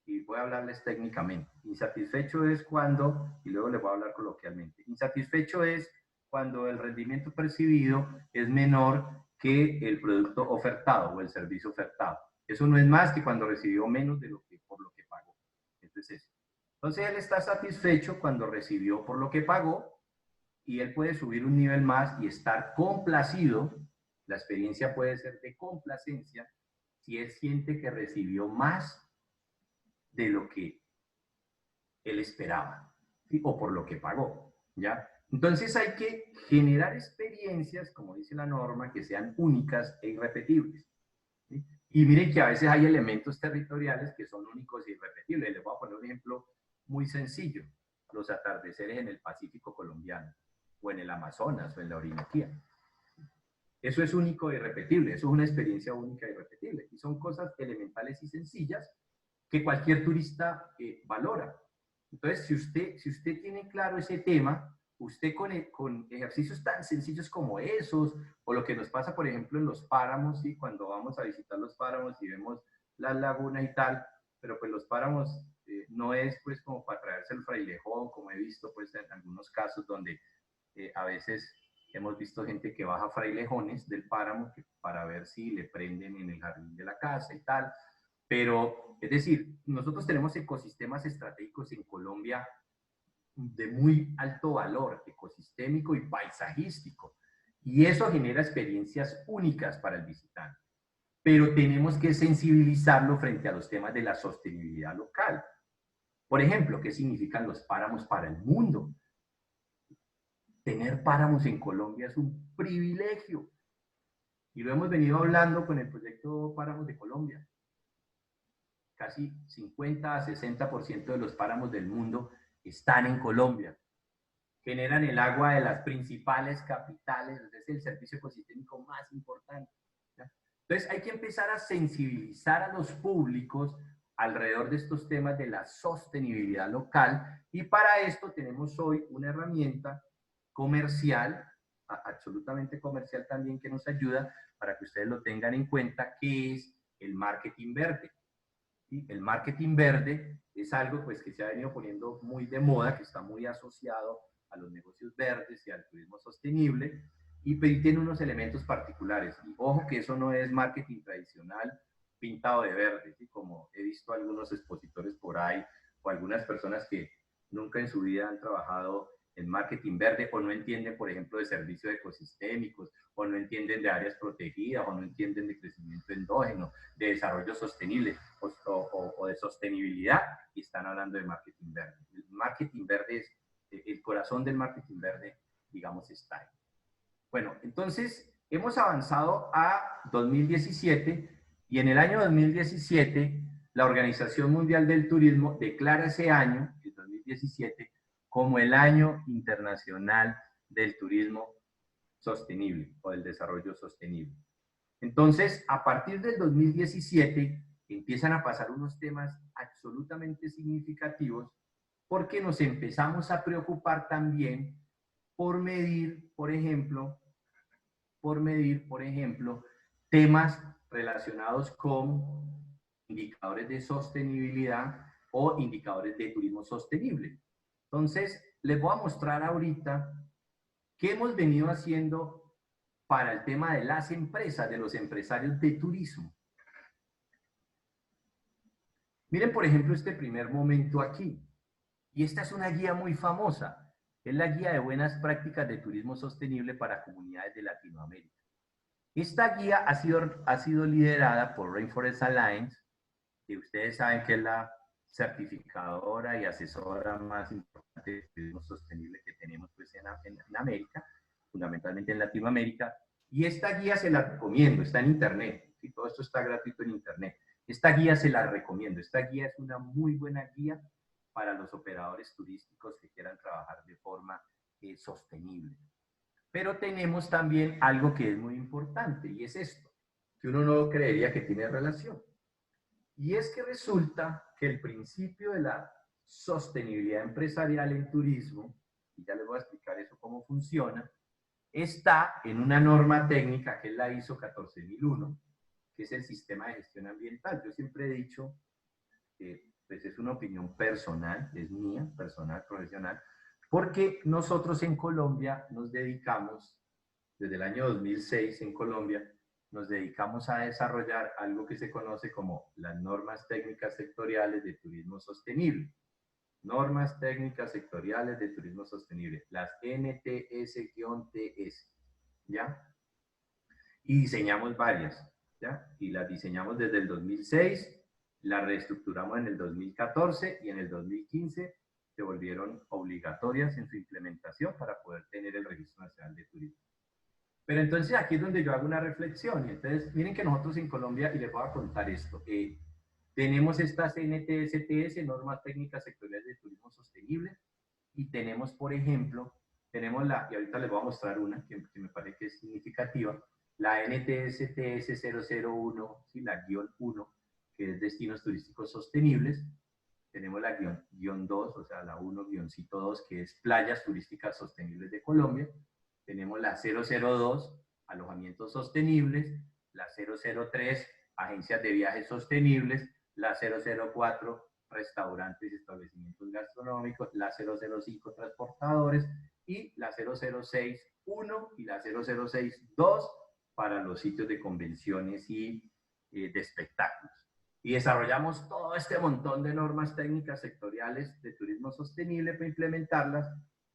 B: y voy a hablarles técnicamente. Insatisfecho es cuando, y luego les voy a hablar coloquialmente, insatisfecho es cuando el rendimiento percibido es menor que el producto ofertado o el servicio ofertado. Eso no es más que cuando recibió menos de por lo que pagó. Entonces, Entonces él está satisfecho cuando recibió por lo que pagó y él puede subir un nivel más y estar complacido. La experiencia puede ser de complacencia si él siente que recibió más de lo que él esperaba, ¿sí? O por lo que pagó, ¿ya? Entonces hay que generar experiencias, como dice la norma, que sean únicas e irrepetibles, ¿sí? Y miren que a veces hay elementos territoriales que son únicos e irrepetibles. Les voy a poner un ejemplo muy sencillo: los atardeceres en el Pacífico colombiano, o en el Amazonas, o en la Orinoquía. Eso es único e irrepetible, eso es una experiencia única e irrepetible. Y son cosas elementales y sencillas que cualquier turista valora. Entonces, si usted tiene claro ese tema, usted con ejercicios tan sencillos como esos, o lo que nos pasa, por ejemplo, en los páramos, ¿sí? Cuando vamos a visitar los páramos y vemos las lagunas y tal, pero pues los páramos no es pues como para traerse el frailejón, como he visto pues en algunos casos donde a veces hemos visto gente que baja frailejones del páramo para ver si le prenden en el jardín de la casa y tal. Pero, es decir, nosotros tenemos ecosistemas estratégicos en Colombia de muy alto valor ecosistémico y paisajístico. Y eso genera experiencias únicas para el visitante. Pero tenemos que sensibilizarlo frente a los temas de la sostenibilidad local. Por ejemplo, ¿qué significan los páramos para el mundo? Tener páramos en Colombia es un privilegio. Y lo hemos venido hablando con el proyecto Páramos de Colombia. Casi 50 a 60% de los páramos del mundo están en Colombia. Generan el agua de las principales capitales, es el servicio ecosistémico más importante, ¿ya? Entonces hay que empezar a sensibilizar a los públicos alrededor de estos temas de la sostenibilidad local, y para esto tenemos hoy una herramienta comercial, absolutamente comercial también, que nos ayuda para que ustedes lo tengan en cuenta, que es el marketing verde. ¿Sí? El marketing verde es algo pues que se ha venido poniendo muy de moda, que está muy asociado a los negocios verdes y al turismo sostenible, y tiene unos elementos particulares. Y ojo que eso no es marketing tradicional pintado de verde, ¿sí? Como he visto algunos expositores por ahí, o algunas personas que nunca en su vida han trabajado en marketing verde, o no entienden, por ejemplo, de servicios ecosistémicos, o no entienden de áreas protegidas, o no entienden de crecimiento endógeno, de desarrollo sostenible o de sostenibilidad, y están hablando de marketing verde. El marketing verde es el corazón del marketing verde, digamos, está ahí. Bueno, entonces hemos avanzado a 2017, y en el año 2017 la Organización Mundial del Turismo declara ese año, el 2017, como el Año Internacional del Turismo Sostenible o del Desarrollo Sostenible. Entonces, a partir del 2017 empiezan a pasar unos temas absolutamente significativos, porque nos empezamos a preocupar también por medir, por ejemplo, temas relacionados con indicadores de sostenibilidad o indicadores de turismo sostenible. Entonces, les voy a mostrar ahorita qué hemos venido haciendo para el tema de las empresas, de los empresarios de turismo. Miren, por ejemplo, este primer momento aquí. Y esta es una guía muy famosa. Es la guía de buenas prácticas de turismo sostenible para comunidades de Latinoamérica. Esta guía ha sido liderada por Rainforest Alliance, que ustedes saben que es la certificadora y asesora más importante de turismo sostenible que tenemos pues, en América, fundamentalmente en Latinoamérica. Y esta guía se la recomiendo, está en internet, ¿sí? Todo esto está gratuito en internet. Esta guía se la recomiendo, esta guía es una muy buena guía para los operadores turísticos que quieran trabajar de forma sostenible. Pero tenemos también algo que es muy importante, y es esto, que uno no creería que tiene relación. Y es que resulta que el principio de la sostenibilidad empresarial en turismo, y ya les voy a explicar eso cómo funciona, está en una norma técnica que es la ISO 14001, que es el sistema de gestión ambiental. Yo siempre he dicho, pues es una opinión personal, es mía, personal, profesional, porque nosotros en Colombia nos dedicamos, desde el año 2006 en Colombia, nos dedicamos a desarrollar algo que se conoce como las normas técnicas sectoriales de turismo sostenible. Normas técnicas sectoriales de turismo sostenible, las NTS-TS, ¿ya? Y diseñamos varias, ¿ya? Y las diseñamos desde el 2006, las reestructuramos en el 2014 y en el 2015 se volvieron obligatorias en su implementación para poder tener el Registro Nacional de Turismo. Pero entonces aquí es donde yo hago una reflexión. Y entonces, miren que nosotros en Colombia, y les voy a contar esto, tenemos estas NTS-TS, Normas Técnicas Sectoriales de Turismo Sostenible, y tenemos, por ejemplo, tenemos y ahorita les voy a mostrar una que me parece que es significativa, la NTS-TS 001, ¿sí? La guión 1, que es Destinos Turísticos Sostenibles. Tenemos la guión 2, o sea, la 1-2, que es Playas Turísticas Sostenibles de Colombia. Tenemos la 002, Alojamientos Sostenibles, la 003, Agencias de Viajes Sostenibles, la 004, Restaurantes y Establecimientos Gastronómicos, la 005, Transportadores, y la 006.1 y la 006.2 para los sitios de convenciones y de espectáculos. Y desarrollamos todo este montón de normas técnicas sectoriales de turismo sostenible para implementarlas.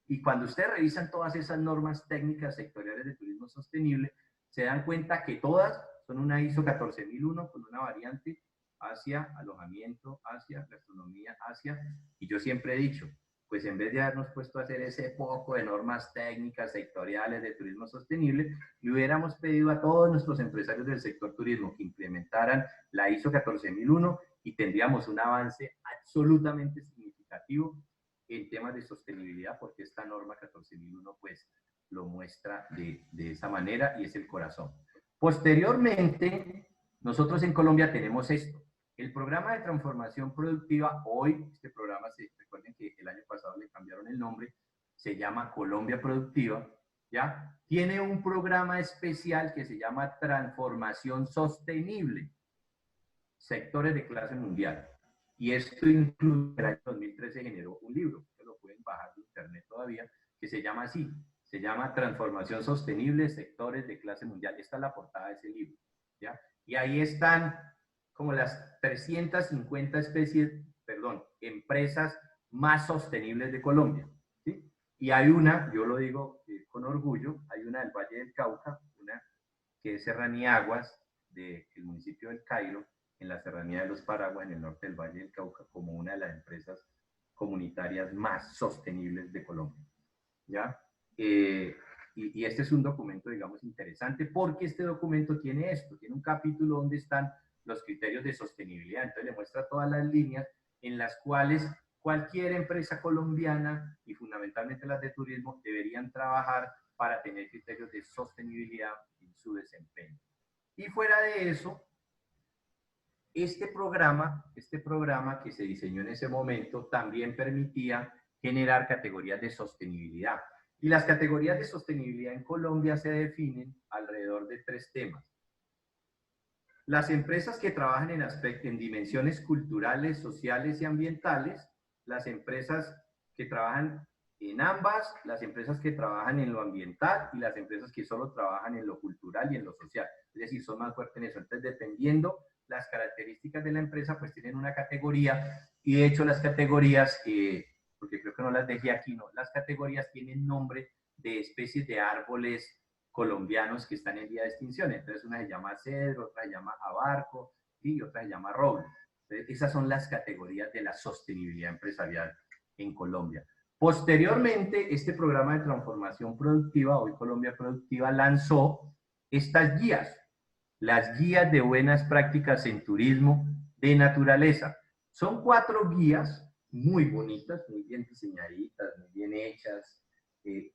B: Y cuando ustedes revisan todas esas normas técnicas sectoriales de turismo sostenible, se dan cuenta que todas son una ISO 14001 con una variante hacia alojamiento, hacia gastronomía, hacia... Y yo siempre he dicho, pues en vez de habernos puesto a hacer ese poco de normas técnicas sectoriales de turismo sostenible, le hubiéramos pedido a todos nuestros empresarios del sector turismo que implementaran la ISO 14001 y tendríamos un avance absolutamente significativo en temas de sostenibilidad, porque esta norma 14001 pues lo muestra de esa manera y es el corazón. Posteriormente, nosotros en Colombia tenemos esto. El programa de transformación productiva, hoy, este programa, recuerden que el año pasado le cambiaron el nombre, se llama Colombia Productiva, ¿ya? Tiene un programa especial que se llama Transformación Sostenible, sectores de clase mundial. Y esto incluye, en el año 2013 generó un libro, que lo pueden bajar de internet todavía, que se llama así, se llama Transformación Sostenible, sectores de clase mundial. Esta es la portada de ese libro, ¿ya? Y ahí están como las 350 empresas más sostenibles de Colombia, ¿sí? Y hay una, yo lo digo con orgullo, hay una del Valle del Cauca, una que es Serranía Aguas, del municipio del Cairo, en la Serranía de los Paraguas, en el norte del Valle del Cauca, como una de las empresas comunitarias más sostenibles de Colombia, ¿ya? Y este es un documento, digamos, interesante, porque este documento tiene esto, tiene un capítulo donde están los criterios de sostenibilidad, entonces le muestra todas las líneas en las cuales cualquier empresa colombiana, y fundamentalmente las de turismo, deberían trabajar para tener criterios de sostenibilidad en su desempeño. Y fuera de eso, este programa que se diseñó en ese momento también permitía generar categorías de sostenibilidad. Y las categorías de sostenibilidad en Colombia se definen alrededor de 3 temas. Las empresas que trabajan en dimensiones culturales, sociales y ambientales, las empresas que trabajan en ambas, las empresas que trabajan en lo ambiental y las empresas que solo trabajan en lo cultural y en lo social. Es decir, son más fuertes en eso. Entonces, dependiendo las características de la empresa, pues tienen una categoría, y de hecho las categorías, porque creo que no las dejé aquí, no, las categorías tienen nombre de especies de árboles colombianos que están en vía de extinción. Entonces una se llama cedro, otra se llama abarco, y otra se llama roble. Entonces, esas son las categorías de la sostenibilidad empresarial en Colombia. Posteriormente, este programa de transformación productiva, hoy Colombia Productiva, lanzó estas guías, las guías de buenas prácticas en turismo de naturaleza. Son 4 guías muy bonitas, muy bien diseñaditas, muy bien hechas,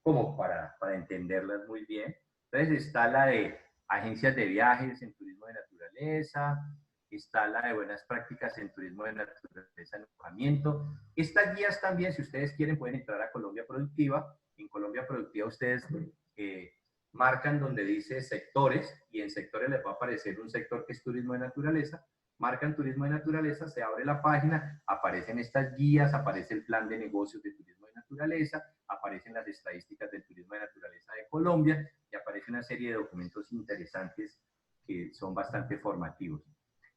B: como para entenderlas muy bien. Entonces está la de agencias de viajes en turismo de naturaleza, está la de buenas prácticas en turismo de naturaleza en alojamiento. Estas guías también, si ustedes quieren, pueden entrar a Colombia Productiva. En Colombia Productiva ustedes marcan donde dice sectores, y en sectores les va a aparecer un sector que es turismo de naturaleza. Marcan turismo de naturaleza, se abre la página, aparecen estas guías, aparece el plan de negocios de turismo de naturaleza, aparecen las estadísticas del turismo de naturaleza de Colombia y aparece una serie de documentos interesantes que son bastante formativos.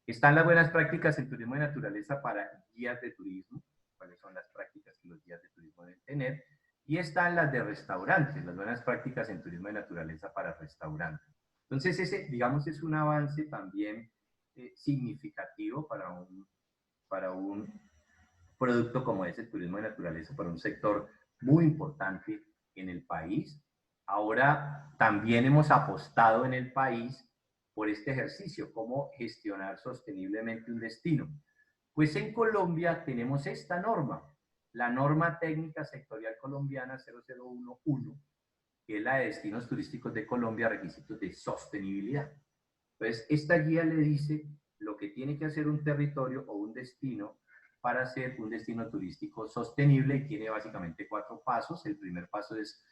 B: Están las buenas prácticas en turismo de naturaleza para guías de turismo. cuáles son las prácticas que los guías de turismo deben tener. Y están las de restaurantes, las buenas prácticas en turismo de naturaleza para restaurantes. Entonces, ese, digamos, es un avance también significativo para un producto como es el turismo de naturaleza, para un sector muy importante en el país. Ahora también hemos apostado en el país por este ejercicio, cómo gestionar sosteniblemente un destino. Pues en Colombia tenemos esta norma, la norma técnica sectorial colombiana 0011, que es la de destinos turísticos de Colombia, requisitos de sostenibilidad. Entonces, esta guía le dice lo que tiene que hacer un territorio o un destino para ser un destino turístico sostenible, y tiene básicamente 4 pasos. El primer paso es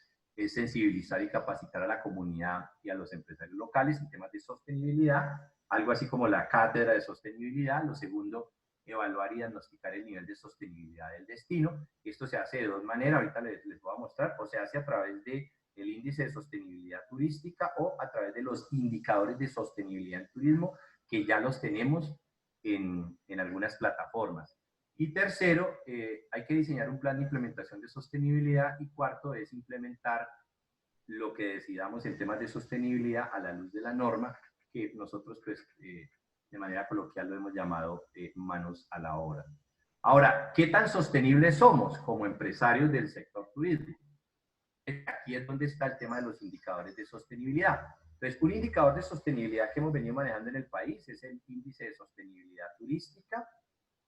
B: sensibilizar y capacitar a la comunidad y a los empresarios locales en temas de sostenibilidad, algo así como la cátedra de sostenibilidad. Lo segundo, evaluar y diagnosticar el nivel de sostenibilidad del destino. Esto se hace de 2 maneras, ahorita les voy a mostrar, o se hace a través de el índice de sostenibilidad turística o a través de los indicadores de sostenibilidad en turismo, que ya los tenemos en algunas plataformas. Y tercero, hay que diseñar un plan de implementación de sostenibilidad. Y cuarto es implementar lo que decidamos en temas de sostenibilidad a la luz de la norma, que nosotros pues de manera coloquial lo hemos llamado manos a la obra. Ahora, ¿qué tan sostenibles somos como empresarios del sector turismo? Aquí es donde está el tema de los indicadores de sostenibilidad. Entonces, un indicador de sostenibilidad que hemos venido manejando en el país es el índice de sostenibilidad turística,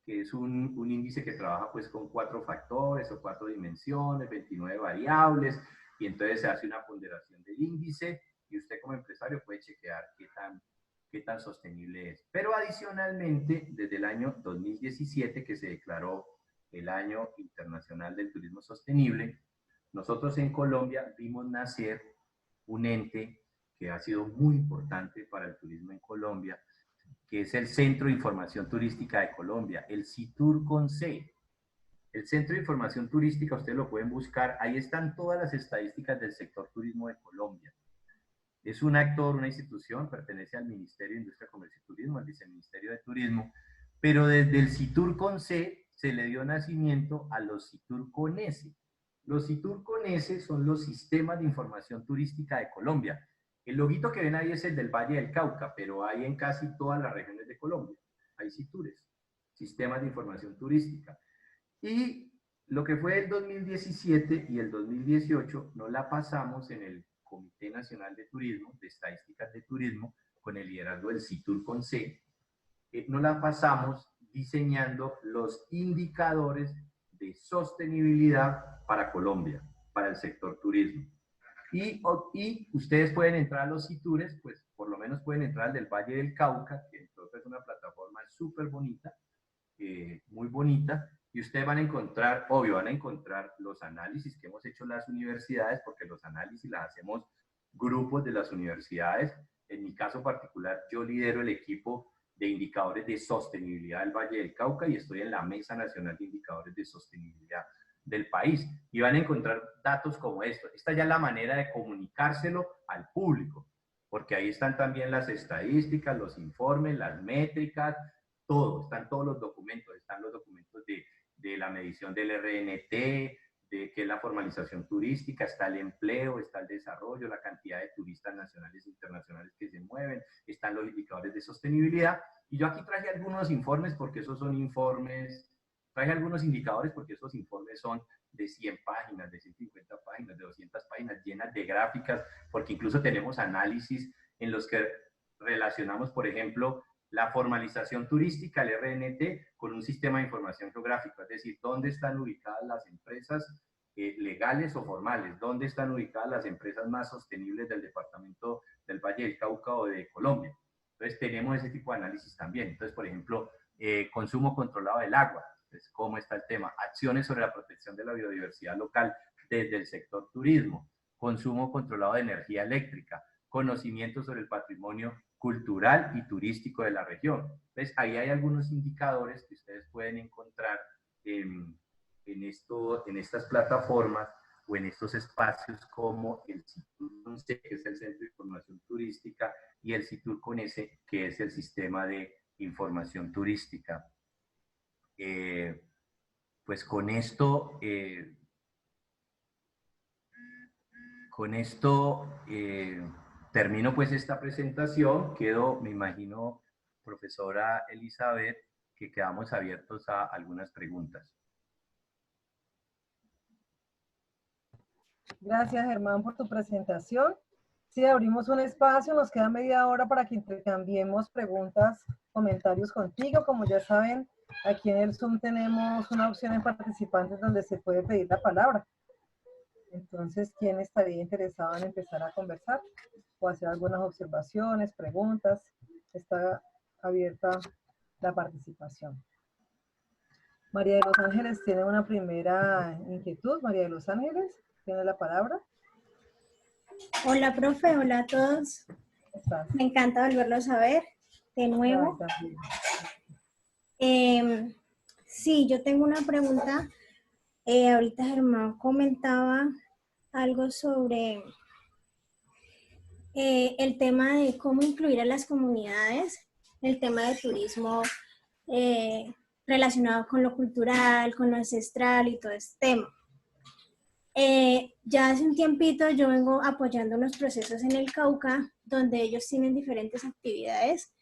B: que es un índice que trabaja pues con 4 factores o 4 dimensiones, 29 variables, y entonces se hace una ponderación del índice y usted como empresario puede chequear qué tan sostenible es. Pero adicionalmente, desde el año 2017, que se declaró el Año Internacional del Turismo Sostenible, nosotros en Colombia vimos nacer un ente que ha sido muy importante para el turismo en Colombia, que es el Centro de Información Turística de Colombia, el CITUR con C. El Centro de Información Turística, ustedes lo pueden buscar, ahí están todas las estadísticas del sector turismo de Colombia. Es un actor, una institución, pertenece al Ministerio de Industria, Comercio y Turismo, al Viceministerio de Turismo, pero desde el CITUR con C se le dio nacimiento a los CITUR con S. Los CITUR con S son los sistemas de información turística de Colombia. El loguito que ven ahí es el del Valle del Cauca, pero hay en casi todas las regiones de Colombia. Hay CITURes, sistemas de información turística. Y lo que fue el 2017 y el 2018 no la pasamos en el Comité Nacional de Turismo, de Estadísticas de Turismo, con el liderazgo del CITUR con C. No la pasamos diseñando los indicadores de sostenibilidad para Colombia, para el sector turismo. Y ustedes pueden entrar a los CITURes, pues por lo menos pueden entrar al del Valle del Cauca, que es una plataforma súper bonita, muy bonita, y ustedes van a encontrar, obvio, van a encontrar los análisis que hemos hecho las universidades, porque los análisis las hacemos grupos de las universidades. En mi caso particular, yo lidero el equipo de indicadores de sostenibilidad del Valle del Cauca y estoy en la Mesa Nacional de Indicadores de Sostenibilidad del país. Y van a encontrar datos como esto. Esta ya es la manera de comunicárselo al público, porque ahí están también las estadísticas, los informes, las métricas, todo, están todos los documentos, están los documentos de la medición del RNT, de qué es la formalización turística, está el empleo, está el desarrollo, la cantidad de turistas nacionales e internacionales que se mueven, están los indicadores de sostenibilidad. Y yo aquí traje algunos informes porque esos son informes, traje algunos indicadores porque esos informes son de 100 páginas, de 150 páginas, de 200 páginas, llenas de gráficas, porque incluso tenemos análisis en los que relacionamos, por ejemplo, la formalización turística, el RNT, con un sistema de información geográfica, es decir, dónde están ubicadas las empresas legales o formales, dónde están ubicadas las empresas más sostenibles del departamento del Valle del Cauca o de Colombia. Entonces tenemos ese tipo de análisis también. Entonces, por ejemplo, consumo controlado del agua, entonces, ¿cómo está el tema? Acciones sobre la protección de la biodiversidad local desde el sector turismo, consumo controlado de energía eléctrica, conocimiento sobre el patrimonio cultural y turístico de la región. Entonces, ahí hay algunos indicadores que ustedes pueden encontrar en estas plataformas o en estos espacios como el CITUR con C, que es el Centro de Información Turística, y el CITUR con S, que es el Sistema de Información Turística. pues con esto termino pues esta presentación. Quedo, me imagino, profesora Elizabeth, que quedamos abiertos a algunas preguntas.
A: Gracias, Germán, por tu presentación. Sí, abrimos un espacio, nos queda media hora para que intercambiemos preguntas, comentarios contigo. Como ya saben, aquí en el Zoom tenemos una opción en participantes donde se puede pedir la palabra. Entonces, ¿quién estaría interesado en empezar a conversar o hacer algunas observaciones, preguntas? Está abierta la participación. María de los Ángeles tiene una primera inquietud. María de los Ángeles, tiene la palabra.
C: Hola, profe. Hola a todos. Me encanta volverlos a ver de nuevo. Sí, yo tengo una pregunta. Ahorita Germán comentaba algo sobre el tema de cómo incluir a las comunidades, el tema de turismo relacionado con lo cultural, con lo ancestral y todo este tema. Ya hace un tiempito yo vengo apoyando unos procesos en el Cauca, donde ellos tienen diferentes actividades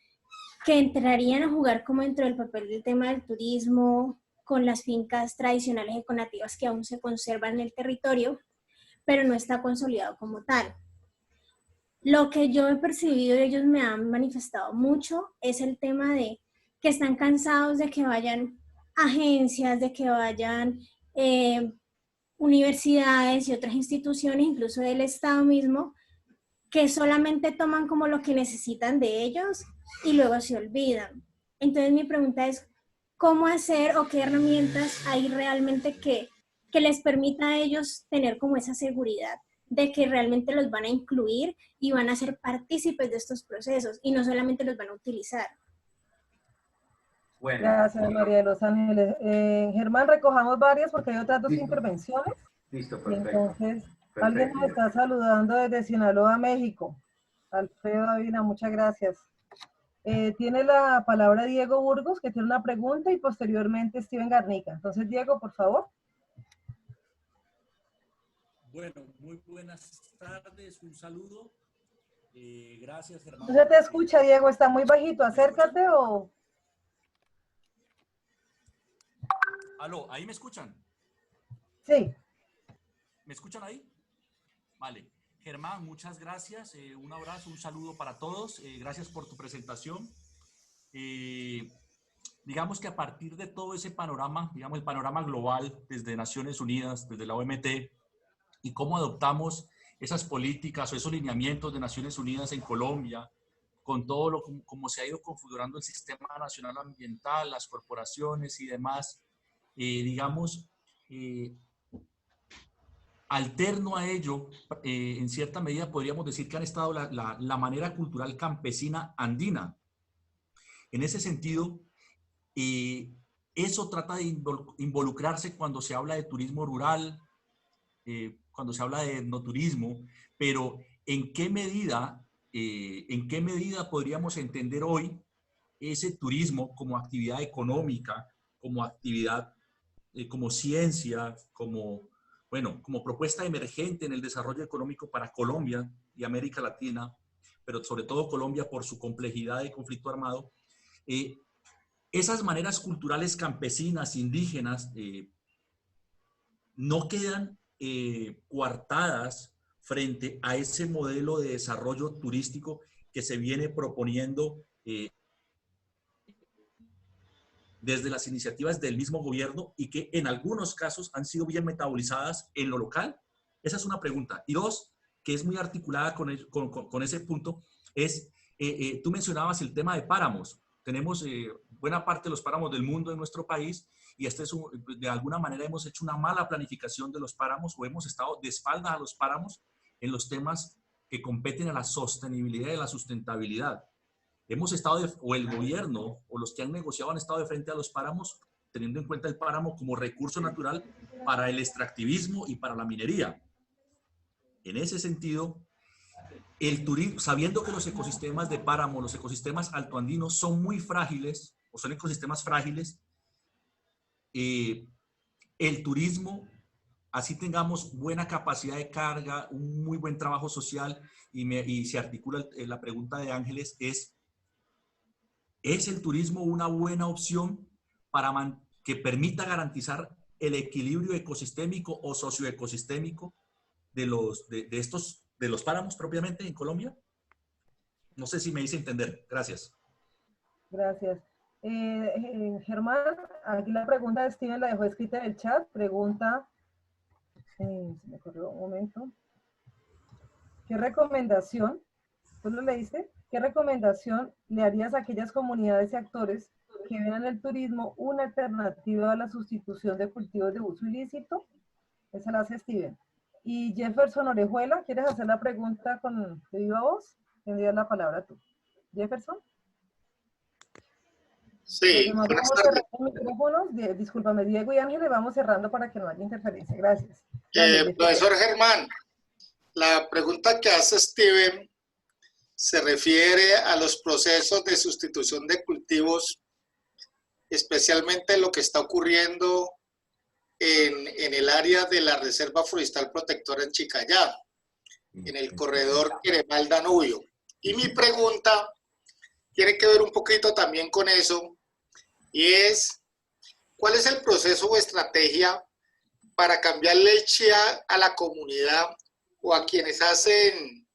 C: que entrarían a jugar como dentro del papel del tema del turismo, con las fincas tradicionales econativas que aún se conservan en el territorio, pero no está consolidado como tal. Lo que yo he percibido y ellos me han manifestado mucho es el tema de que están cansados de que vayan agencias, de que vayan universidades y otras instituciones, incluso del Estado mismo, que solamente toman como lo que necesitan de ellos y luego se olvidan. Entonces mi pregunta es, ¿cómo hacer o qué herramientas hay realmente que les permita a ellos tener como esa seguridad de que realmente los van a incluir y van a ser partícipes de estos procesos y no solamente los van a utilizar?
A: Bueno, gracias, María de los Ángeles. Germán, recojamos varias porque hay otras dos intervenciones.
B: Listo, perfecto.
A: Entonces, alguien nos está saludando desde Sinaloa, México. Alfredo Avila, muchas gracias. Tiene la palabra Diego Burgos, que tiene una pregunta, y posteriormente Steven Garnica. Entonces, Diego, por favor.
D: Bueno, muy buenas tardes, un saludo. Gracias, Germán.
A: No se te escucha, Diego, está muy bajito. Acércate o...
D: Aló, ¿ahí me escuchan?
A: Sí.
D: ¿Me escuchan ahí? Vale. Germán, muchas gracias. Un abrazo, un saludo para todos. Gracias por tu presentación. Digamos que a partir de todo ese panorama, digamos el panorama global desde Naciones Unidas, desde la OMT, y cómo adoptamos esas políticas o esos lineamientos de Naciones Unidas en Colombia, con todo lo como se ha ido configurando el Sistema Nacional Ambiental, las corporaciones y demás, digamos, alterno a ello, en cierta medida podríamos decir que han estado la manera cultural campesina andina. En ese sentido, eso trata de involucrarse cuando se habla de turismo rural, cuando se habla de etnoturismo, pero ¿en qué medida podríamos entender hoy ese turismo como actividad económica, como actividad, como ciencia, como propuesta emergente en el desarrollo económico para Colombia y América Latina, pero sobre todo Colombia por su complejidad de conflicto armado? Esas maneras culturales campesinas, indígenas, no quedan coartadas frente a ese modelo de desarrollo turístico que se viene proponiendo desde las iniciativas del mismo gobierno y que en algunos casos han sido bien metabolizadas en lo local. Esa es una pregunta. Y dos, que es muy articulada con ese punto, es, tú mencionabas el tema de páramos. Tenemos buena parte de los páramos del mundo en nuestro país y de alguna manera hemos hecho una mala planificación de los páramos o hemos estado de espaldas a los páramos en los temas que competen a la sostenibilidad y a la sustentabilidad. Hemos estado, o el gobierno, o los que han negociado han estado de frente a los páramos, teniendo en cuenta el páramo como recurso natural para el extractivismo y para la minería. En ese sentido, el turismo, sabiendo que los ecosistemas de páramo, los ecosistemas altoandinos son muy frágiles, o son ecosistemas frágiles, el turismo, así tengamos buena capacidad de carga, un muy buen trabajo social, y se articula la pregunta de Ángeles, ¿es el turismo una buena opción para que permita garantizar el equilibrio ecosistémico o socioecosistémico de los páramos propiamente en Colombia? No sé si me hice entender. Gracias.
A: Gracias. Germán, aquí la pregunta de Steven la dejó escrita en el chat. Pregunta, se me corrió un momento. ¿Qué recomendación, tú lo leíste? ¿Qué recomendación le harías a aquellas comunidades y actores que ven en el turismo una alternativa a la sustitución de cultivos de uso ilícito? Esa la hace Steven. Y Jefferson Orejuela, ¿quieres hacer la pregunta de viva voz? Tendrías la palabra tú. Jefferson.
E: Sí,
A: Vamos cerrando micrófonos. Discúlpame, Diego y Ángeles, vamos cerrando para que no haya interferencia. Gracias.
E: Profesor Germán, la pregunta que hace Steven se refiere a los procesos de sustitución de cultivos, especialmente lo que está ocurriendo en el área de la Reserva Forestal Protectora en Chicayá, en el corredor Queremal-Danubio. Y mi pregunta tiene que ver un poquito también con eso, y es, ¿cuál es el proceso o estrategia para cambiarle el chip a la comunidad o a quienes hacen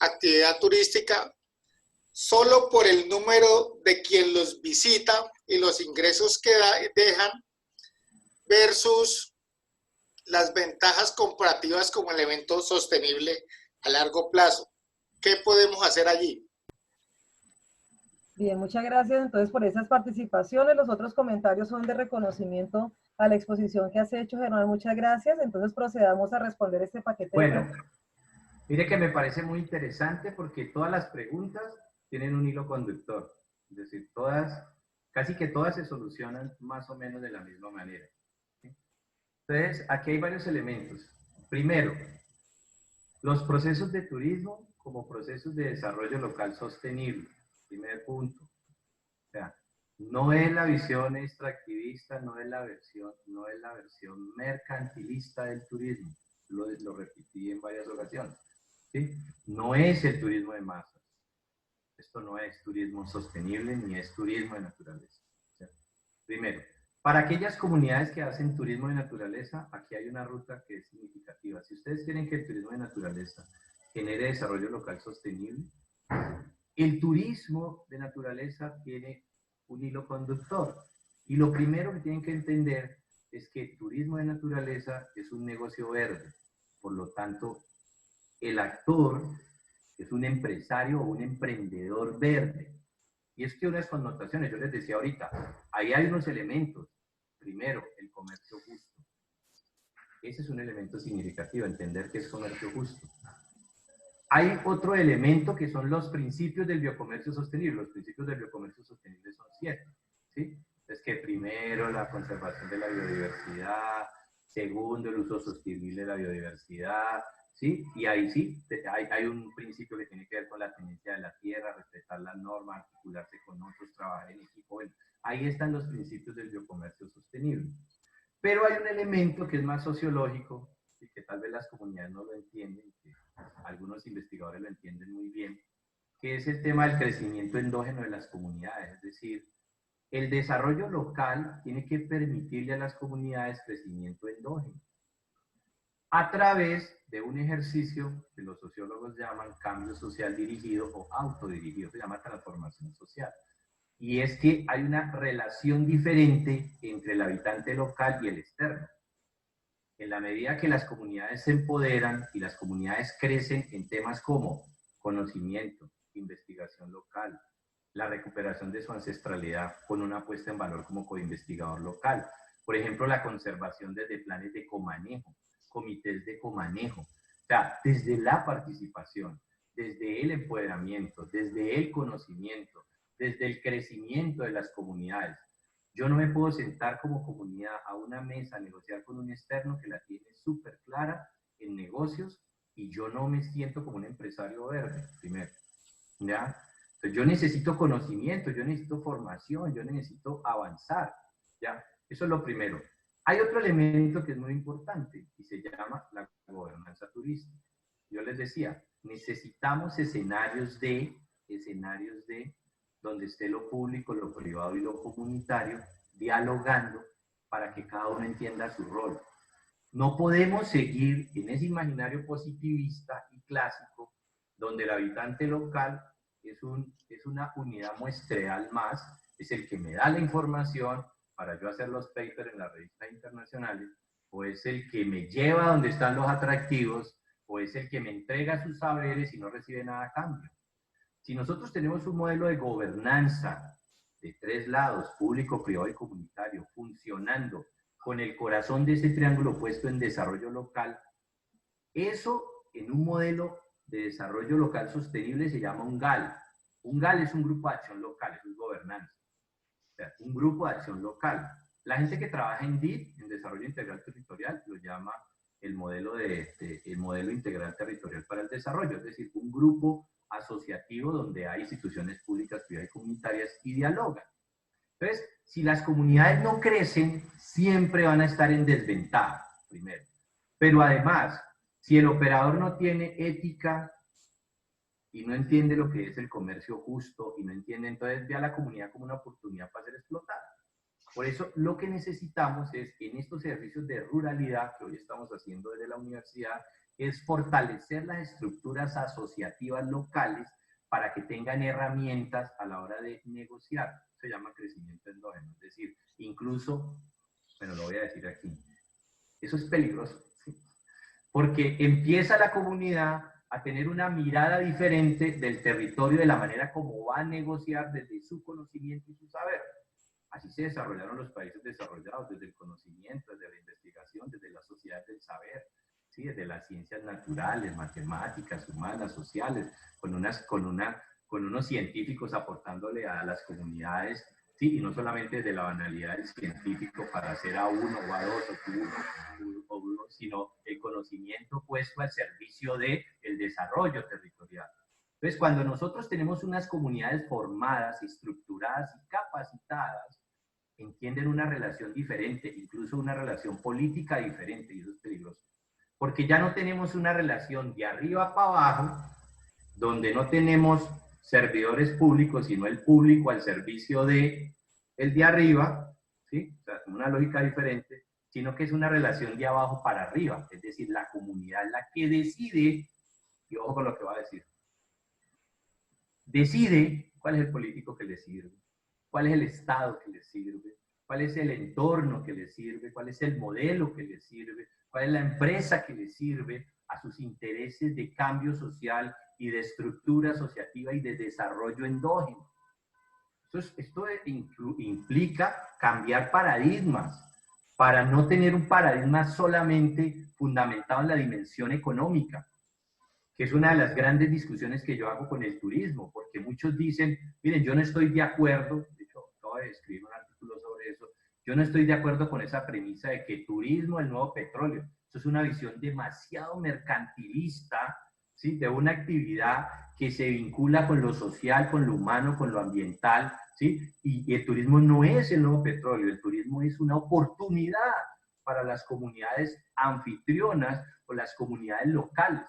E: actividad turística solo por el número de quien los visita y los ingresos que dejan versus las ventajas comparativas como elemento sostenible a largo plazo? ¿Qué podemos hacer allí?
A: Bien, muchas gracias entonces por esas participaciones. Los otros comentarios son de reconocimiento a la exposición que has hecho, Germán. Muchas gracias. Entonces procedamos a responder este paquete.
B: Bueno, mire que me parece muy interesante porque todas las preguntas tienen un hilo conductor. Es decir, casi que todas se solucionan más o menos de la misma manera. Entonces, aquí hay varios elementos. Primero, los procesos de turismo como procesos de desarrollo local sostenible. Primer punto. O sea, no es la visión extractivista, no es la versión mercantilista del turismo. Lo repetí en varias ocasiones. ¿Sí? No es el turismo de masas. Esto no es turismo sostenible ni es turismo de naturaleza. ¿Sí? Primero, para aquellas comunidades que hacen turismo de naturaleza, aquí hay una ruta que es significativa. Si ustedes quieren que el turismo de naturaleza genere desarrollo local sostenible, el turismo de naturaleza tiene un hilo conductor. Y lo primero que tienen que entender es que el turismo de naturaleza es un negocio verde. Por lo tanto, el actor es un empresario o un emprendedor verde. Y es que unas connotaciones, yo les decía ahorita, ahí hay unos elementos. Primero, el comercio justo. Ese es un elemento significativo, entender que es comercio justo. Hay otro elemento que son los principios del biocomercio sostenible. Los principios del biocomercio sostenible son 7, ¿sí? Es que primero, la conservación de la biodiversidad, segundo, el uso sostenible de la biodiversidad, ¿sí? Y ahí sí, hay un principio que tiene que ver con la tenencia de la tierra, respetar las normas, articularse con otros, trabajar en equipo. Bueno, ahí están los principios del biocomercio sostenible. Pero hay un elemento que es más sociológico y que tal vez las comunidades no lo entienden, que algunos investigadores lo entienden muy bien, que es el tema del crecimiento endógeno de las comunidades. Es decir, el desarrollo local tiene que permitirle a las comunidades crecimiento endógeno a través de un ejercicio que los sociólogos llaman cambio social dirigido o autodirigido, se llama transformación social. Y es que hay una relación diferente entre el habitante local y el externo. En la medida que las comunidades se empoderan y las comunidades crecen en temas como conocimiento, investigación local, la recuperación de su ancestralidad con una puesta en valor como coinvestigador local. Por ejemplo, la conservación desde planes de comanejo, comités de comanejo. O sea, desde la participación, desde el empoderamiento, desde el conocimiento, desde el crecimiento de las comunidades. Yo no me puedo sentar como comunidad a una mesa a negociar con un externo que la tiene súper clara en negocios y yo no me siento como un empresario verde, primero. ¿Ya? Entonces yo necesito conocimiento, yo necesito formación, yo necesito avanzar. ¿Ya? Eso es lo primero. Hay otro elemento que es muy importante y se llama la gobernanza turística. Yo les decía, necesitamos escenarios de donde esté lo público, lo privado y lo comunitario dialogando para que cada uno entienda su rol. No podemos seguir en ese imaginario positivista y clásico donde el habitante local es una unidad muestreal más, es el que me da la información para yo hacer los papers en las revistas internacionales, o es el que me lleva donde están los atractivos, o es el que me entrega sus saberes y no recibe nada a cambio. Si nosotros tenemos un modelo de gobernanza de 3 lados, público, privado y comunitario, funcionando con el corazón de ese triángulo puesto en desarrollo local, eso en un modelo de desarrollo local sostenible se llama un GAL. Un GAL es un grupo de acción local, eso es gobernanza. O sea, un grupo de acción local. La gente que trabaja en DIT, en Desarrollo Integral Territorial, lo llama el modelo integral territorial para el desarrollo, es decir, un grupo asociativo donde hay instituciones públicas, privadas y comunitarias y dialogan. Entonces, si las comunidades no crecen, siempre van a estar en desventaja, primero. Pero además, si el operador no tiene ética y no entiende lo que es el comercio justo y no entiende, entonces ve a la comunidad como una oportunidad para ser explotada. Por eso lo que necesitamos es, en estos ejercicios de ruralidad que hoy estamos haciendo desde la universidad, es fortalecer las estructuras asociativas locales para que tengan herramientas a la hora de negociar. Se llama crecimiento endógeno, es decir, incluso, bueno, lo voy a decir aquí, eso es peligroso, ¿sí? Porque empieza la comunidad a tener una mirada diferente del territorio, de la manera como va a negociar desde su conocimiento y su saber. Así se desarrollaron los países desarrollados, desde el conocimiento, desde la investigación, desde la sociedad del saber, ¿sí? Desde las ciencias naturales, matemáticas, humanas, sociales, con unos científicos aportándole a las comunidades, ¿sí? Y no solamente desde la banalidad del científico para hacer A1 o A2 o uno, sino el conocimiento puesto al servicio del desarrollo territorial. Entonces, cuando nosotros tenemos unas comunidades formadas, estructuradas y capacitadas, entienden una relación diferente, incluso una relación política diferente, y eso es peligroso. Porque ya no tenemos una relación de arriba para abajo, donde no tenemos servidores públicos, sino el público al servicio de el de arriba, ¿sí? O sea, una lógica diferente, sino que es una relación de abajo para arriba, es decir, la comunidad es la que decide, y ojo con lo que va a decir, decide cuál es el político que le sirve, cuál es el Estado que le sirve, cuál es el entorno que le sirve, cuál es el modelo que le sirve, cuál es la empresa que le sirve a sus intereses de cambio social y de estructura asociativa y de desarrollo endógeno. Esto implica cambiar paradigmas para no tener un paradigma solamente fundamentado en la dimensión económica, que es una de las grandes discusiones que yo hago con el turismo, porque muchos dicen, miren, yo no estoy de acuerdo, de hecho, acabo de escribir un artículo sobre eso, yo no estoy de acuerdo con esa premisa de que turismo es el nuevo petróleo. Eso es una visión demasiado mercantilista, ¿sí? De una actividad que se vincula con lo social, con lo humano, con lo ambiental, ¿sí? Y el turismo no es el nuevo petróleo, el turismo es una oportunidad para las comunidades anfitrionas o las comunidades locales.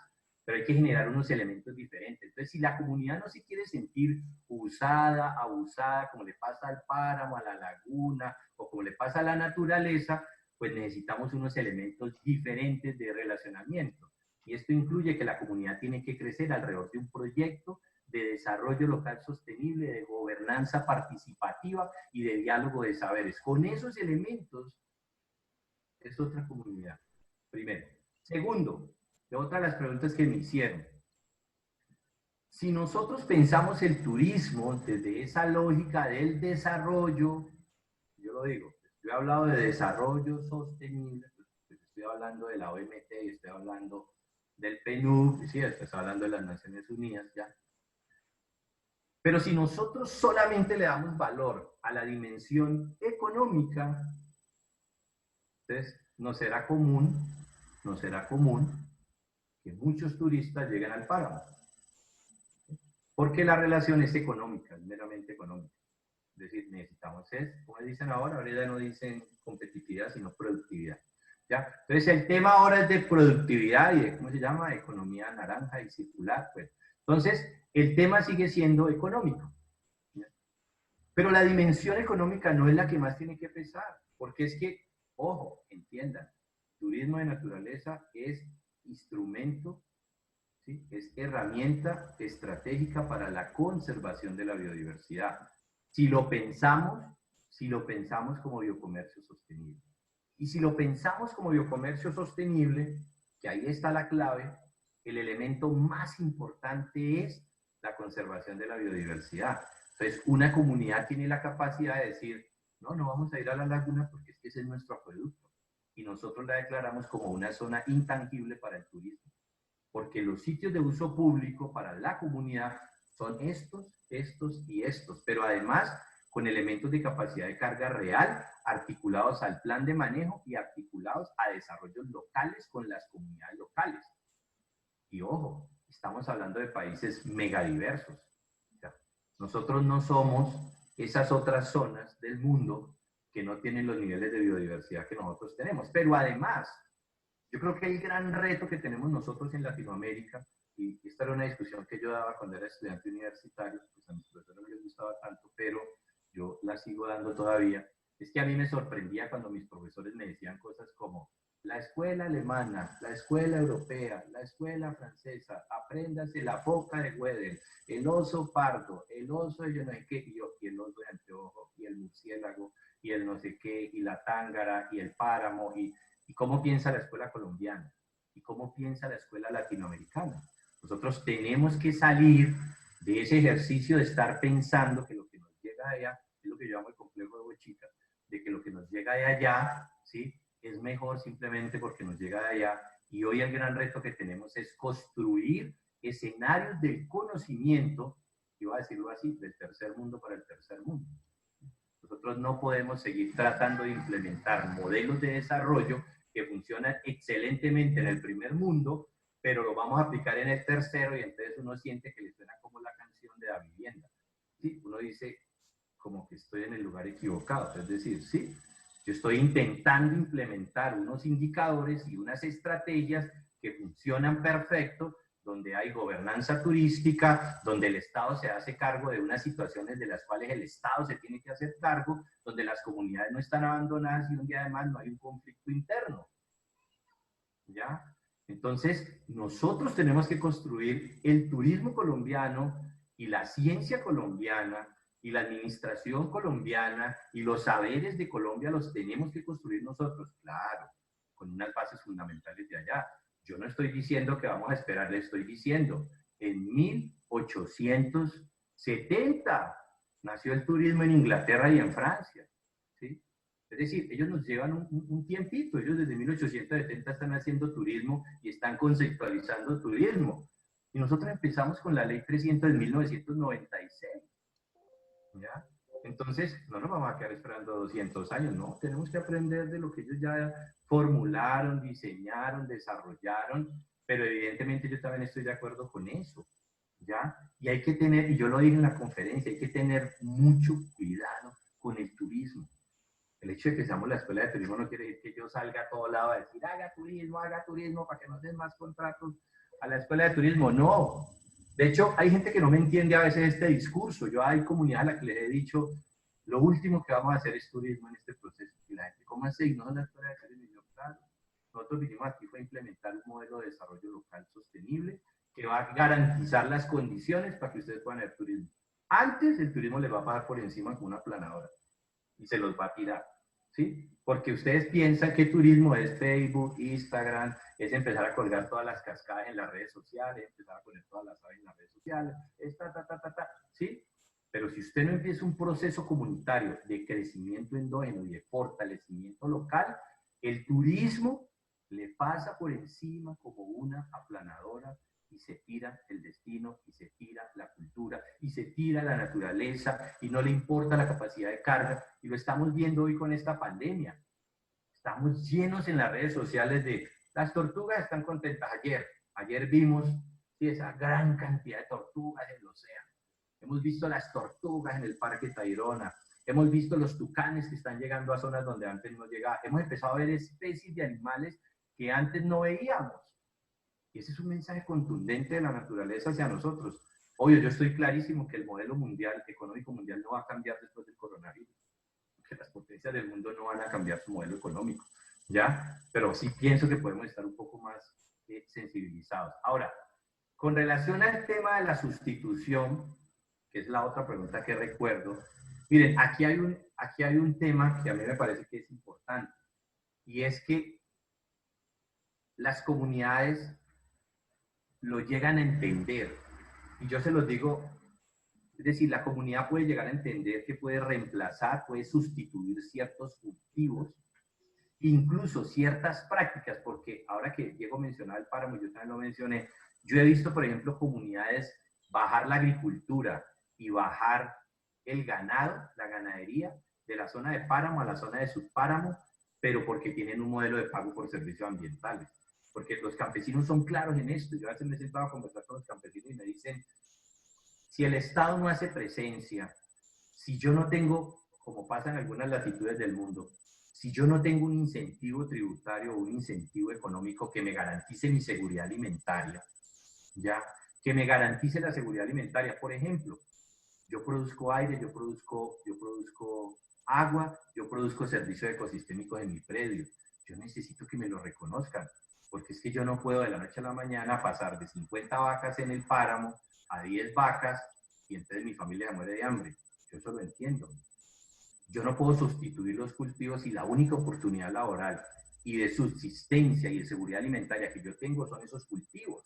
B: Pero hay que generar unos elementos diferentes. Entonces, si la comunidad no se quiere sentir usada, abusada, como le pasa al páramo, a la laguna, o como le pasa a la naturaleza, pues necesitamos unos elementos diferentes de relacionamiento. Y esto incluye que la comunidad tiene que crecer alrededor de un proyecto de desarrollo local sostenible, de gobernanza participativa y de diálogo de saberes. Con esos elementos es otra comunidad, primero. Segundo, otra de las preguntas que me hicieron. Si nosotros pensamos el turismo desde esa lógica del desarrollo, yo lo digo, yo he hablado de desarrollo sostenible, pues estoy hablando de la OMT, estoy hablando del PNUD, ¿sí? Estoy hablando de las Naciones Unidas ya. Pero si nosotros solamente le damos valor a la dimensión económica, entonces no será común que muchos turistas lleguen al páramo. Porque la relación es económica, es meramente económica. decir, necesitamos como dicen ahora ya no dicen competitividad, sino productividad. ¿Ya? Entonces el tema ahora es de productividad y de, ¿cómo se llama? Economía naranja y circular. Pues. Entonces el tema sigue siendo económico. ¿Ya? Pero la dimensión económica no es la que más tiene que pesar, porque es que, ojo, entiendan, turismo de naturaleza es instrumento, ¿sí? Es herramienta estratégica para la conservación de la biodiversidad. Si lo pensamos como biocomercio sostenible. Y si lo pensamos como biocomercio sostenible, que ahí está la clave, el elemento más importante es la conservación de la biodiversidad. Entonces, una comunidad tiene la capacidad de decir, no vamos a ir a la laguna porque es que ese es nuestro acueducto. Y nosotros la declaramos como una zona intangible para el turismo. Porque los sitios de uso público para la comunidad son estos y estos. Pero además, con elementos de capacidad de carga real, articulados al plan de manejo y articulados a desarrollos locales con las comunidades locales. Y ojo, estamos hablando de países megadiversos. O sea, nosotros no somos esas otras zonas del mundo que no tienen los niveles de biodiversidad que nosotros tenemos. Pero además, yo creo que el gran reto que tenemos nosotros en Latinoamérica, y esta era una discusión que yo daba cuando era estudiante universitario, pues a mis profesores no les gustaba tanto, pero yo la sigo dando todavía, es que a mí me sorprendía cuando mis profesores me decían cosas como la escuela alemana, la escuela europea, la escuela francesa, apréndase la foca de Weddell, el oso pardo, el oso de yo no sé qué, y el oso de anteojo, y el murciélago, y el no sé qué, y la tángara, y el páramo, y cómo piensa la escuela colombiana, y cómo piensa la escuela latinoamericana. Nosotros tenemos que salir de ese ejercicio de estar pensando que lo que nos llega de allá, es lo que yo llamo el complejo de Bochica, de que lo que nos llega de allá, ¿sí?, es mejor simplemente porque nos llega de allá. Y hoy el gran reto que tenemos es construir escenarios del conocimiento, iba a decirlo así, del tercer mundo para el tercer mundo. Nosotros no podemos seguir tratando de implementar modelos de desarrollo que funcionan excelentemente en el primer mundo, pero lo vamos a aplicar en el tercero y entonces uno siente que le suena como la canción de la vivienda. ¿Sí? Uno dice como que estoy en el lugar equivocado, es decir, sí, yo estoy intentando implementar unos indicadores y unas estrategias que funcionan perfecto, donde hay gobernanza turística, donde el Estado se hace cargo de unas situaciones de las cuales el Estado se tiene que hacer cargo, donde las comunidades no están abandonadas y donde además no hay un conflicto interno. ¿Ya? Entonces, nosotros tenemos que construir el turismo colombiano y la ciencia colombiana y la administración colombiana y los saberes de Colombia los tenemos que construir nosotros, claro, con unas bases fundamentales de allá. Yo no estoy diciendo que vamos a esperar, le estoy diciendo, en 1870 nació el turismo en Inglaterra y en Francia, ¿sí? Es decir, ellos nos llevan un tiempito, ellos desde 1870 están haciendo turismo y están conceptualizando turismo. Y nosotros empezamos con la ley 300 de 1996. ¿Ya? Entonces, no nos vamos a quedar esperando 200 años, no, tenemos que aprender de lo que ellos ya formularon, diseñaron, desarrollaron, pero evidentemente yo también estoy de acuerdo con eso, ¿ya? Y hay que tener, y yo lo dije en la conferencia, hay que tener mucho cuidado con el turismo. El hecho de que seamos la escuela de turismo no quiere decir que yo salga a todo lado a decir, haga turismo, para que nos den más contratos a la escuela de turismo, no. De hecho, hay gente que no me entiende a veces este discurso. Yo hay comunidades a las que les he dicho, lo último que vamos a hacer es turismo en este proceso. Y la gente, ¿cómo así? No es la escuela de turismo. Y yo, claro, nosotros vinimos aquí fue a implementar un modelo de desarrollo local sostenible que va a garantizar las condiciones para que ustedes puedan hacer turismo. Antes el turismo les va a pasar por encima con una aplanadora y se los va a tirar, ¿sí? Porque ustedes piensan que turismo es Facebook, Instagram, es empezar a colgar todas las cascadas en las redes sociales, empezar a poner todas las aves en las redes sociales, ¿sí? Pero si usted no empieza un proceso comunitario de crecimiento endógeno y de fortalecimiento local, el turismo le pasa por encima como una aplanadora y se tira el destino, y se tira la cultura, y se tira la naturaleza, y no le importa la capacidad de carga, y lo estamos viendo hoy con esta pandemia. Estamos llenos en las redes sociales de las tortugas están contentas. Ayer vimos esa gran cantidad de tortugas en el océano. Hemos visto las tortugas en el Parque Tayrona. Hemos visto los tucanes que están llegando a zonas donde antes no llegaba. Hemos empezado a ver especies de animales que antes no veíamos. Y ese es un mensaje contundente de la naturaleza hacia nosotros. Obvio, yo estoy clarísimo que el modelo mundial, económico mundial, no va a cambiar después del coronavirus. Que las potencias del mundo no van a cambiar su modelo económico, ¿ya? Pero sí pienso que podemos estar un poco más sensibilizados. Ahora, con relación al tema de la sustitución, que es la otra pregunta que recuerdo, miren, aquí hay un tema que a mí me parece que es importante, y es que las comunidades lo llegan a entender, y yo se los digo, es decir, la comunidad puede llegar a entender que puede reemplazar, puede sustituir ciertos cultivos, incluso ciertas prácticas, porque ahora que Diego mencionaba el páramo, yo también lo mencioné, yo he visto, por ejemplo, comunidades bajar la agricultura y bajar el ganado, la ganadería, de la zona de páramo a la zona de subpáramo, pero porque tienen un modelo de pago por servicios ambientales. Porque los campesinos son claros en esto. Yo a veces me he sentado a conversar con los campesinos y me dicen, si el Estado no hace presencia, si yo no tengo, como pasa en algunas latitudes del mundo, si yo no tengo un incentivo tributario o un incentivo económico que me garantice mi seguridad alimentaria, ¿ya? Que me garantice la seguridad alimentaria. Por ejemplo, yo produzco aire, yo produzco agua, yo produzco servicios ecosistémicos en mi predio. Yo necesito que me lo reconozcan, porque es que yo no puedo de la noche a la mañana pasar de 50 vacas en el páramo a 10 vacas y entonces mi familia se muere de hambre. Yo eso lo entiendo. Yo no puedo sustituir los cultivos y la única oportunidad laboral y de subsistencia y de seguridad alimentaria que yo tengo son esos cultivos,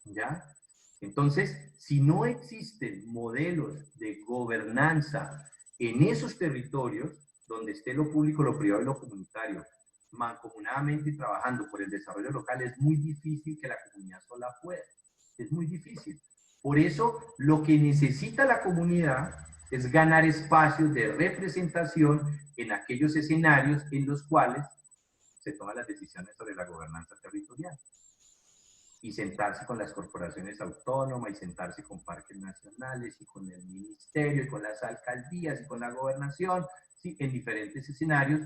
B: ¿ya? Entonces, si no existen modelos de gobernanza en esos territorios, donde esté lo público, lo privado y lo comunitario, mancomunadamente trabajando por el desarrollo local, es muy difícil que la comunidad sola pueda. Es muy difícil. Por eso, lo que necesita la comunidad es ganar espacios de representación en aquellos escenarios en los cuales se toman las decisiones sobre la gobernanza territorial. Y sentarse con las corporaciones autónomas, y sentarse con parques nacionales, y con el ministerio, y con las alcaldías, y con la gobernación, ¿sí? En diferentes escenarios,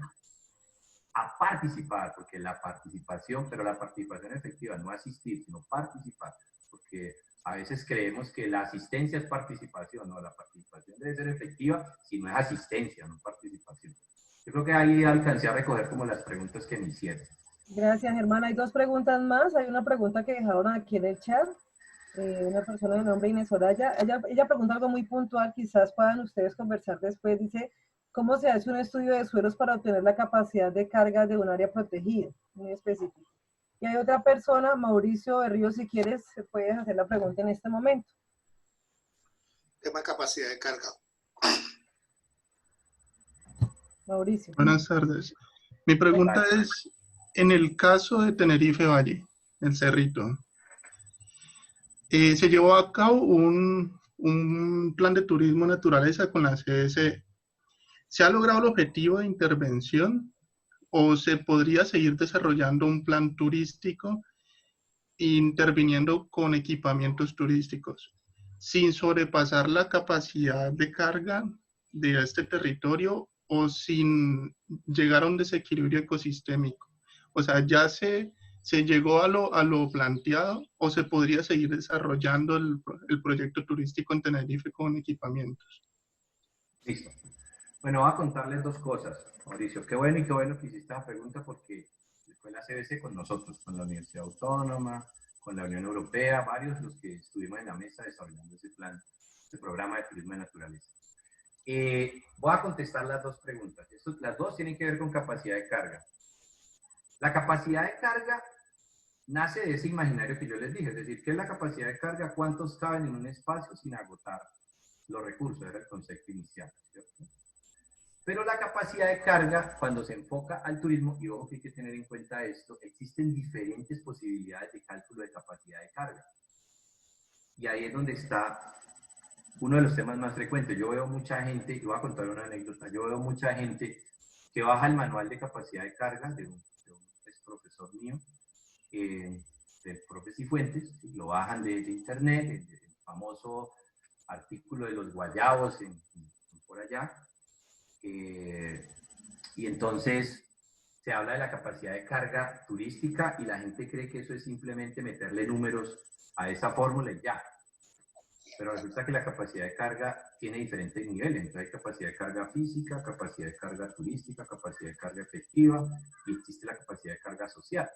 B: a participar, porque la participación, pero la participación efectiva, no asistir, sino participar, porque a veces creemos que la asistencia es participación, no, la participación debe ser efectiva, si no es asistencia, no participación. Yo creo que ahí alcancé a recoger como las preguntas que me hicieron.
A: Gracias, Germán. Hay dos preguntas más. Hay una pregunta que dejaron aquí en el chat. Una persona de nombre Inés Soraya. Ella pregunta algo muy puntual, quizás puedan ustedes conversar después. Dice, ¿cómo se hace un estudio de suelos para obtener la capacidad de carga de un área protegida? Muy específico. Y hay otra persona, Mauricio Berrío, si quieres, puedes hacer la pregunta en este momento.
E: Tema de capacidad de carga.
A: Mauricio.
F: Buenas tardes. Mi pregunta es, en el caso de Tenerife Valle, el Cerrito, se llevó a cabo un plan de turismo naturaleza con la CSE. ¿Se ha logrado el objetivo de intervención o se podría seguir desarrollando un plan turístico interviniendo con equipamientos turísticos sin sobrepasar la capacidad de carga de este territorio o sin llegar a un desequilibrio ecosistémico? O sea, ¿ya se llegó a lo planteado o se podría seguir desarrollando el proyecto turístico en Tenerife con equipamientos?
B: Listo. Bueno, voy a contarles dos cosas, Mauricio. Qué bueno y qué bueno que hiciste esta pregunta porque fue la CBC con nosotros, con la Universidad Autónoma, con la Unión Europea, varios los que estuvimos en la mesa desarrollando ese plan, ese programa de turismo de naturaleza. Voy a contestar las dos preguntas. Las dos tienen que ver con capacidad de carga. La capacidad de carga nace de ese imaginario que yo les dije, es decir, ¿qué es la capacidad de carga? ¿Cuántos caben en un espacio sin agotar los recursos? Era el concepto inicial, ¿cierto? Pero la capacidad de carga, cuando se enfoca al turismo, y ojo que hay que tener en cuenta esto, existen diferentes posibilidades de cálculo de capacidad de carga. Y ahí es donde está uno de los temas más frecuentes. Yo veo mucha gente, y voy a contar una anécdota, yo veo mucha gente que baja el manual de capacidad de carga de un profesor mío, del profe Cifuentes, lo bajan de internet, el famoso artículo de los guayabos por allá, Y entonces se habla de la capacidad de carga turística y la gente cree que eso es simplemente meterle números a esa fórmula y ya. Pero resulta que la capacidad de carga tiene diferentes niveles. Entonces hay capacidad de carga física, capacidad de carga turística, capacidad de carga efectiva y existe la capacidad de carga social.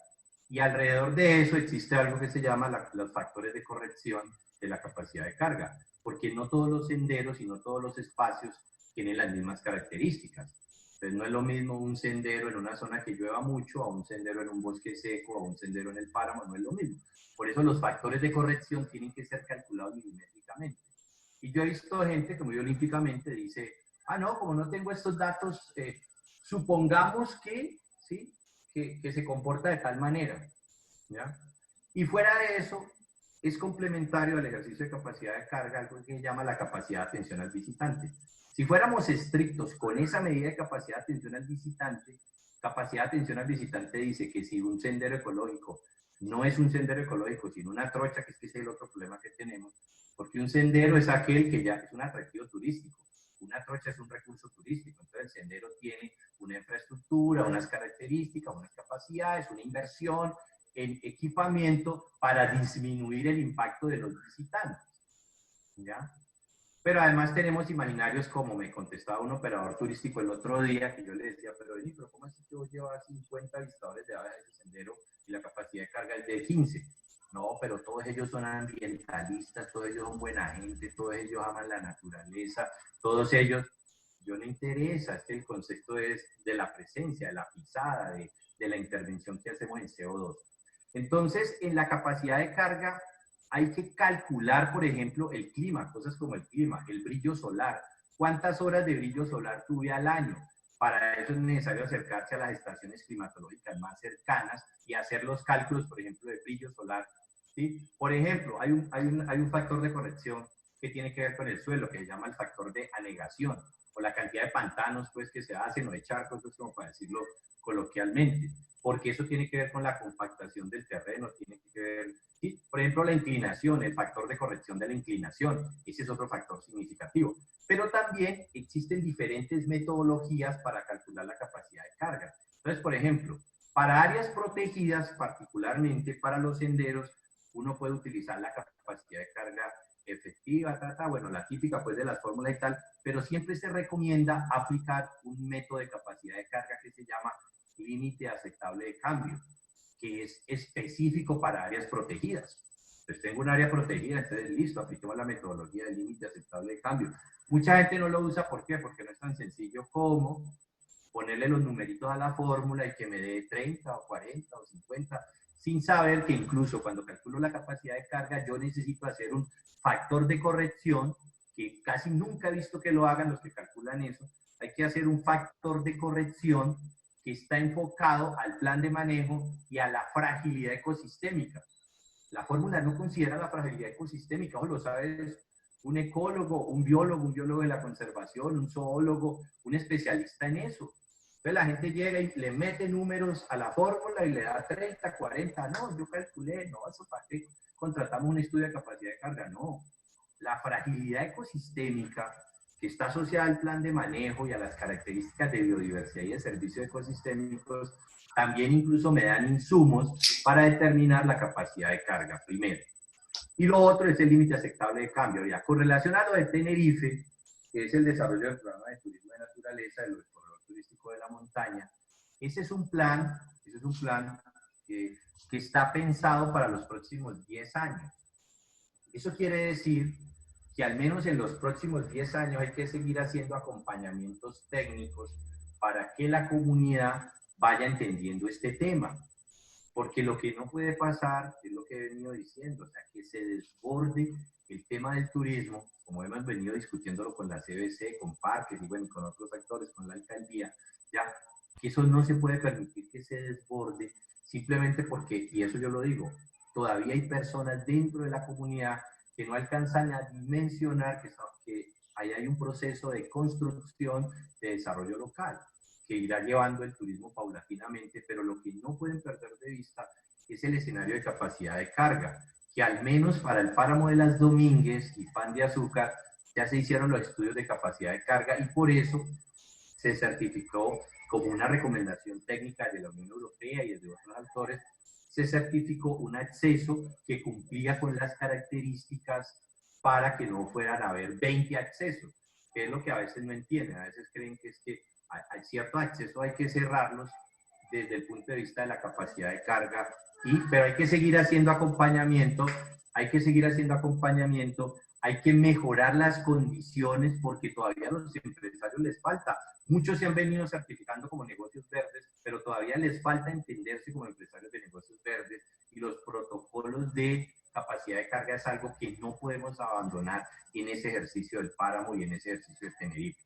B: Y alrededor de eso existe algo que se llama los factores de corrección de la capacidad de carga, porque no todos los senderos y no todos los espacios tienen las mismas características. Entonces no es lo mismo un sendero en una zona que llueva mucho a un sendero en un bosque seco, a un sendero en el páramo, no es lo mismo. Por eso los factores de corrección tienen que ser calculados milimétricamente. Y yo he visto gente que muy olímpicamente dice, ah, no, como no tengo estos datos, supongamos que, ¿sí? que se comporta de tal manera. ¿Ya? Y fuera de eso, es complementario al ejercicio de capacidad de carga, algo que se llama la capacidad de atención al visitante. Si fuéramos estrictos con esa medida de capacidad de atención al visitante, capacidad de atención al visitante dice que si un sendero ecológico no es un sendero ecológico, sino una trocha, que es el otro problema que tenemos, porque un sendero es aquel que ya es un atractivo turístico, una trocha es un recurso turístico, entonces el sendero tiene una infraestructura, unas características, unas capacidades, una inversión en equipamiento para disminuir el impacto de los visitantes, ¿ya? Pero además tenemos imaginarios como me contestaba un operador turístico el otro día, que yo le decía, pero ¿cómo es que yo llevo a 50 visitadores de ese sendero y la capacidad de carga es de 15? No, pero todos ellos son ambientalistas, todos ellos son buena gente, todos ellos aman la naturaleza, todos ellos, yo no interesa, es que el concepto es de la presencia, de la pisada, de la intervención que hacemos en CO2. Entonces, en la capacidad de carga, hay que calcular, por ejemplo, el clima, cosas como el clima, el brillo solar. ¿Cuántas horas de brillo solar tuve al año? Para eso es necesario acercarse a las estaciones climatológicas más cercanas y hacer los cálculos, por ejemplo, de brillo solar. ¿Sí? Por ejemplo, hay un factor de corrección que tiene que ver con el suelo, que se llama el factor de anegación, o la cantidad de pantanos pues, que se hacen, o de charcos, pues, como para decirlo coloquialmente, porque eso tiene que ver con la compactación del terreno, tiene que ver... ¿Sí? Por ejemplo, la inclinación, el factor de corrección de la inclinación, ese es otro factor significativo. Pero también existen diferentes metodologías para calcular la capacidad de carga. Entonces, por ejemplo, para áreas protegidas, particularmente para los senderos, uno puede utilizar la capacidad de carga efectiva, bueno, la típica pues de las fórmulas y tal, pero siempre se recomienda aplicar un método de capacidad de carga que se llama límite aceptable de cambio, que es específico para áreas protegidas. Entonces tengo un área protegida, entonces listo, apliquemos la metodología del límite aceptable de cambio. Mucha gente no lo usa, ¿por qué? Porque no es tan sencillo como ponerle los numeritos a la fórmula y que me dé 30 o 40 o 50, sin saber que incluso cuando calculo la capacidad de carga, yo necesito hacer un factor de corrección, que casi nunca he visto que lo hagan los que calculan eso. Hay que hacer un factor de corrección que está enfocado al plan de manejo y a la fragilidad ecosistémica. La fórmula no considera la fragilidad ecosistémica, o lo sabes un ecólogo, un biólogo de la conservación, un zoólogo, un especialista en eso. Entonces la gente llega y le mete números a la fórmula y le da 30, 40, no, yo calculé, no, eso para qué contratamos un estudio de capacidad de carga, no. La fragilidad ecosistémica que está asociada al plan de manejo y a las características de biodiversidad y de servicios ecosistémicos, también incluso me dan insumos para determinar la capacidad de carga, primero. Y lo otro es el límite aceptable de cambio. Ya, con relación a lo de Tenerife, que es el desarrollo del programa de turismo de naturaleza, del corredor turístico de la montaña, ese es un plan que está pensado para los próximos 10 años. Eso quiere decir que al menos en los próximos 10 años hay que seguir haciendo acompañamientos técnicos para que la comunidad vaya entendiendo este tema. Porque lo que no puede pasar, es lo que he venido diciendo, o sea, que se desborde el tema del turismo, como hemos venido discutiéndolo con la CBC, con parques y bueno, con otros actores, con la alcaldía, ya, que eso no se puede permitir que se desborde, simplemente porque, y eso yo lo digo, todavía hay personas dentro de la comunidad que no alcanzan a dimensionar que ahí hay un proceso de construcción de desarrollo local, que irá llevando el turismo paulatinamente, pero lo que no pueden perder de vista es el escenario de capacidad de carga, que al menos para el páramo de las Domínguez y Pan de Azúcar ya se hicieron los estudios de capacidad de carga y por eso se certificó como una recomendación técnica de la Unión Europea y de otros autores, se certificó un acceso que cumplía con las características para que no fueran a haber 20 accesos, que es lo que a veces no entienden. A veces creen que es que hay ciertos accesos, hay que cerrarlos desde el punto de vista de la capacidad de carga, pero hay que seguir haciendo acompañamiento, hay que mejorar las condiciones porque todavía a los empresarios les falta. Muchos se han venido certificando como negocios verdes, pero todavía les falta entenderse como empresarios de negocios verdes, y los protocolos de capacidad de carga es algo que no podemos abandonar en ese ejercicio del páramo y en ese ejercicio de Tenerife.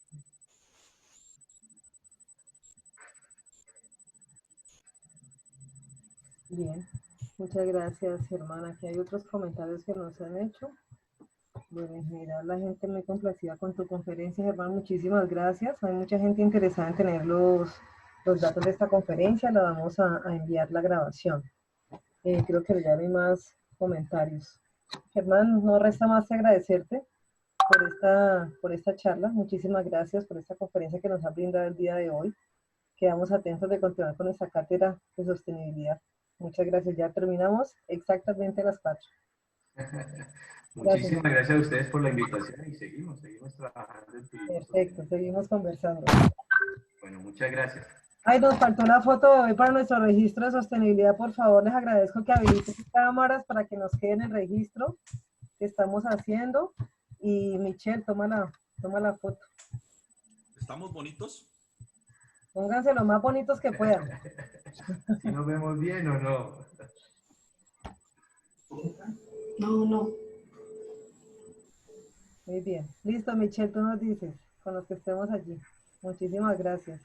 A: Bien, muchas gracias, Germán. Aquí hay otros comentarios que nos han hecho. Bueno, en general la gente muy complacida con tu conferencia, Germán. Muchísimas gracias. Hay mucha gente interesada en tener los datos de esta conferencia. La vamos a enviar la grabación. Creo que ya no hay más comentarios. Germán, no resta más que agradecerte por esta charla. Muchísimas gracias por esta conferencia que nos ha brindado el día de hoy. Quedamos atentos de continuar con esta cátedra de sostenibilidad. Muchas gracias. Ya terminamos exactamente a las 4.
B: Muchísimas gracias a ustedes por la invitación y seguimos trabajando en turismo.
A: Perfecto, seguimos conversando.
B: Bueno, muchas gracias.
A: Ay, nos faltó una foto de hoy para nuestro registro de sostenibilidad. Por favor, les agradezco que habiliten cámaras para que nos quede en el registro que estamos haciendo. Y Michelle, toma la foto.
D: ¿Estamos bonitos?
A: Pónganse lo más bonitos que puedan.
B: ¿Si nos vemos bien o no?
G: No.
A: Muy bien. Listo, Michelle, tú nos dices, con los que estemos allí. Muchísimas gracias.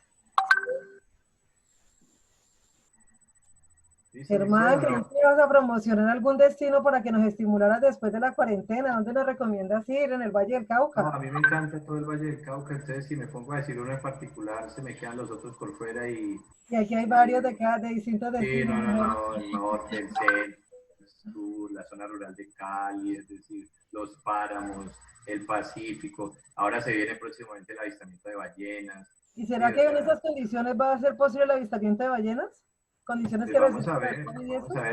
A: Germán, ¿crees que vas a promocionar algún destino para que nos estimularas después de la cuarentena? ¿Dónde nos recomiendas ir? ¿En el Valle del Cauca?
B: No, a mí me encanta todo el Valle del Cauca, entonces si me pongo a decir uno en particular, se me quedan los otros por fuera y...
A: Y aquí hay varios de distintos
B: Sí,
A: destinos.
B: no, el norte, el centro, el sur, la zona rural de Cali, es decir, los páramos, el Pacífico. Ahora se viene próximamente el avistamiento de ballenas.
A: ¿Y será que en esas condiciones va a ser posible el avistamiento de ballenas? Condiciones que
B: vamos a ver,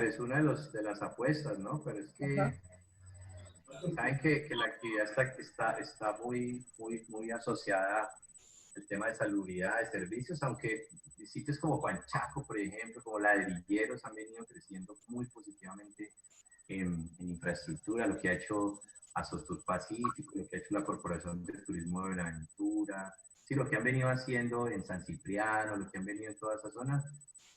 B: es una de las apuestas, ¿no? Pero es que saben que la actividad está muy asociada al tema de salubridad, de servicios, aunque sitios como Juan Chaco, por ejemplo, como Ladrilleros han venido creciendo muy positivamente en infraestructura, lo que ha hecho Asostur Pacífico, lo que ha hecho la Corporación de Turismo de Buenaventura, sí, lo que han venido haciendo en San Cipriano, lo que han venido en toda esa zona,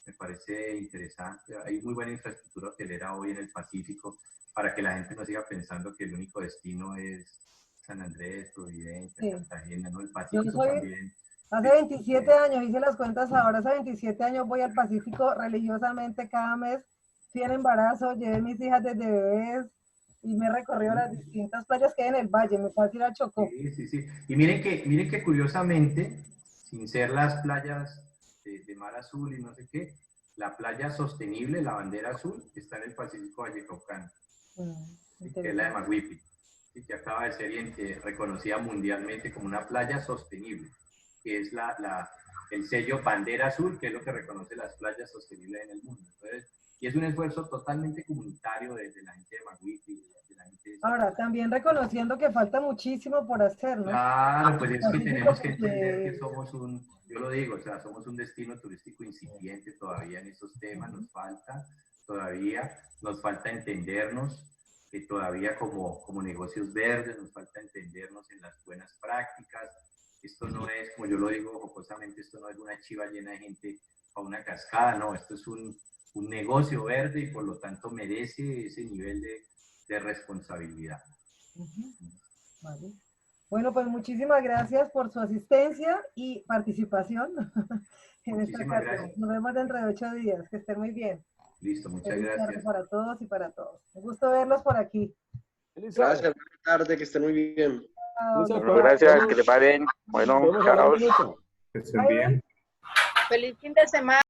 B: me parece interesante. Hay muy buena infraestructura hotelera hoy en el Pacífico para que la gente no siga pensando que el único destino es San Andrés, Providencia, Cartagena, ¿no? El Pacífico también.
A: Hace 27 años, hice las cuentas ahora, hace 27 años voy al Pacífico religiosamente cada mes. Fui en embarazo, llevé mis hijas desde bebés y me he recorrido las distintas playas que hay en el valle. Me puedo ir a Chocó.
B: Sí. Y miren que curiosamente, sin ser las playas de mar azul y no sé qué, la playa sostenible, la bandera azul, está en el Pacífico Vallecaucano, que es la de Maguipi, que acaba de ser reconocida mundialmente como una playa sostenible, que es el sello bandera azul, que es lo que reconoce las playas sostenibles en el mundo. Entonces, y es un esfuerzo totalmente comunitario desde la gente de Maguipi.
A: Ahora, también reconociendo que falta muchísimo por hacer, ¿no?
B: Claro, pues es que tenemos que entender que somos yo lo digo, o sea, somos un destino turístico incipiente todavía en esos temas, nos falta entendernos, que todavía como negocios verdes, nos falta entendernos en las buenas prácticas. Esto no es, como yo lo digo jocosamente, esto no es una chiva llena de gente para una cascada, no, esto es un negocio verde y por lo tanto merece ese nivel de responsabilidad.
A: Vale. Bueno, pues muchísimas gracias por su asistencia y participación en esta carta. Nos vemos dentro de 8 días. Que estén muy bien.
B: Listo, muchas
A: Feliz
B: gracias.
A: tarde para todos y para todos. Un gusto verlos por aquí.
H: Gracias, buenas tardes, que estén muy bien.
I: Bueno, gracias, que te paguen. Bueno, chao.
J: Que estén bien.
G: Feliz fin de semana.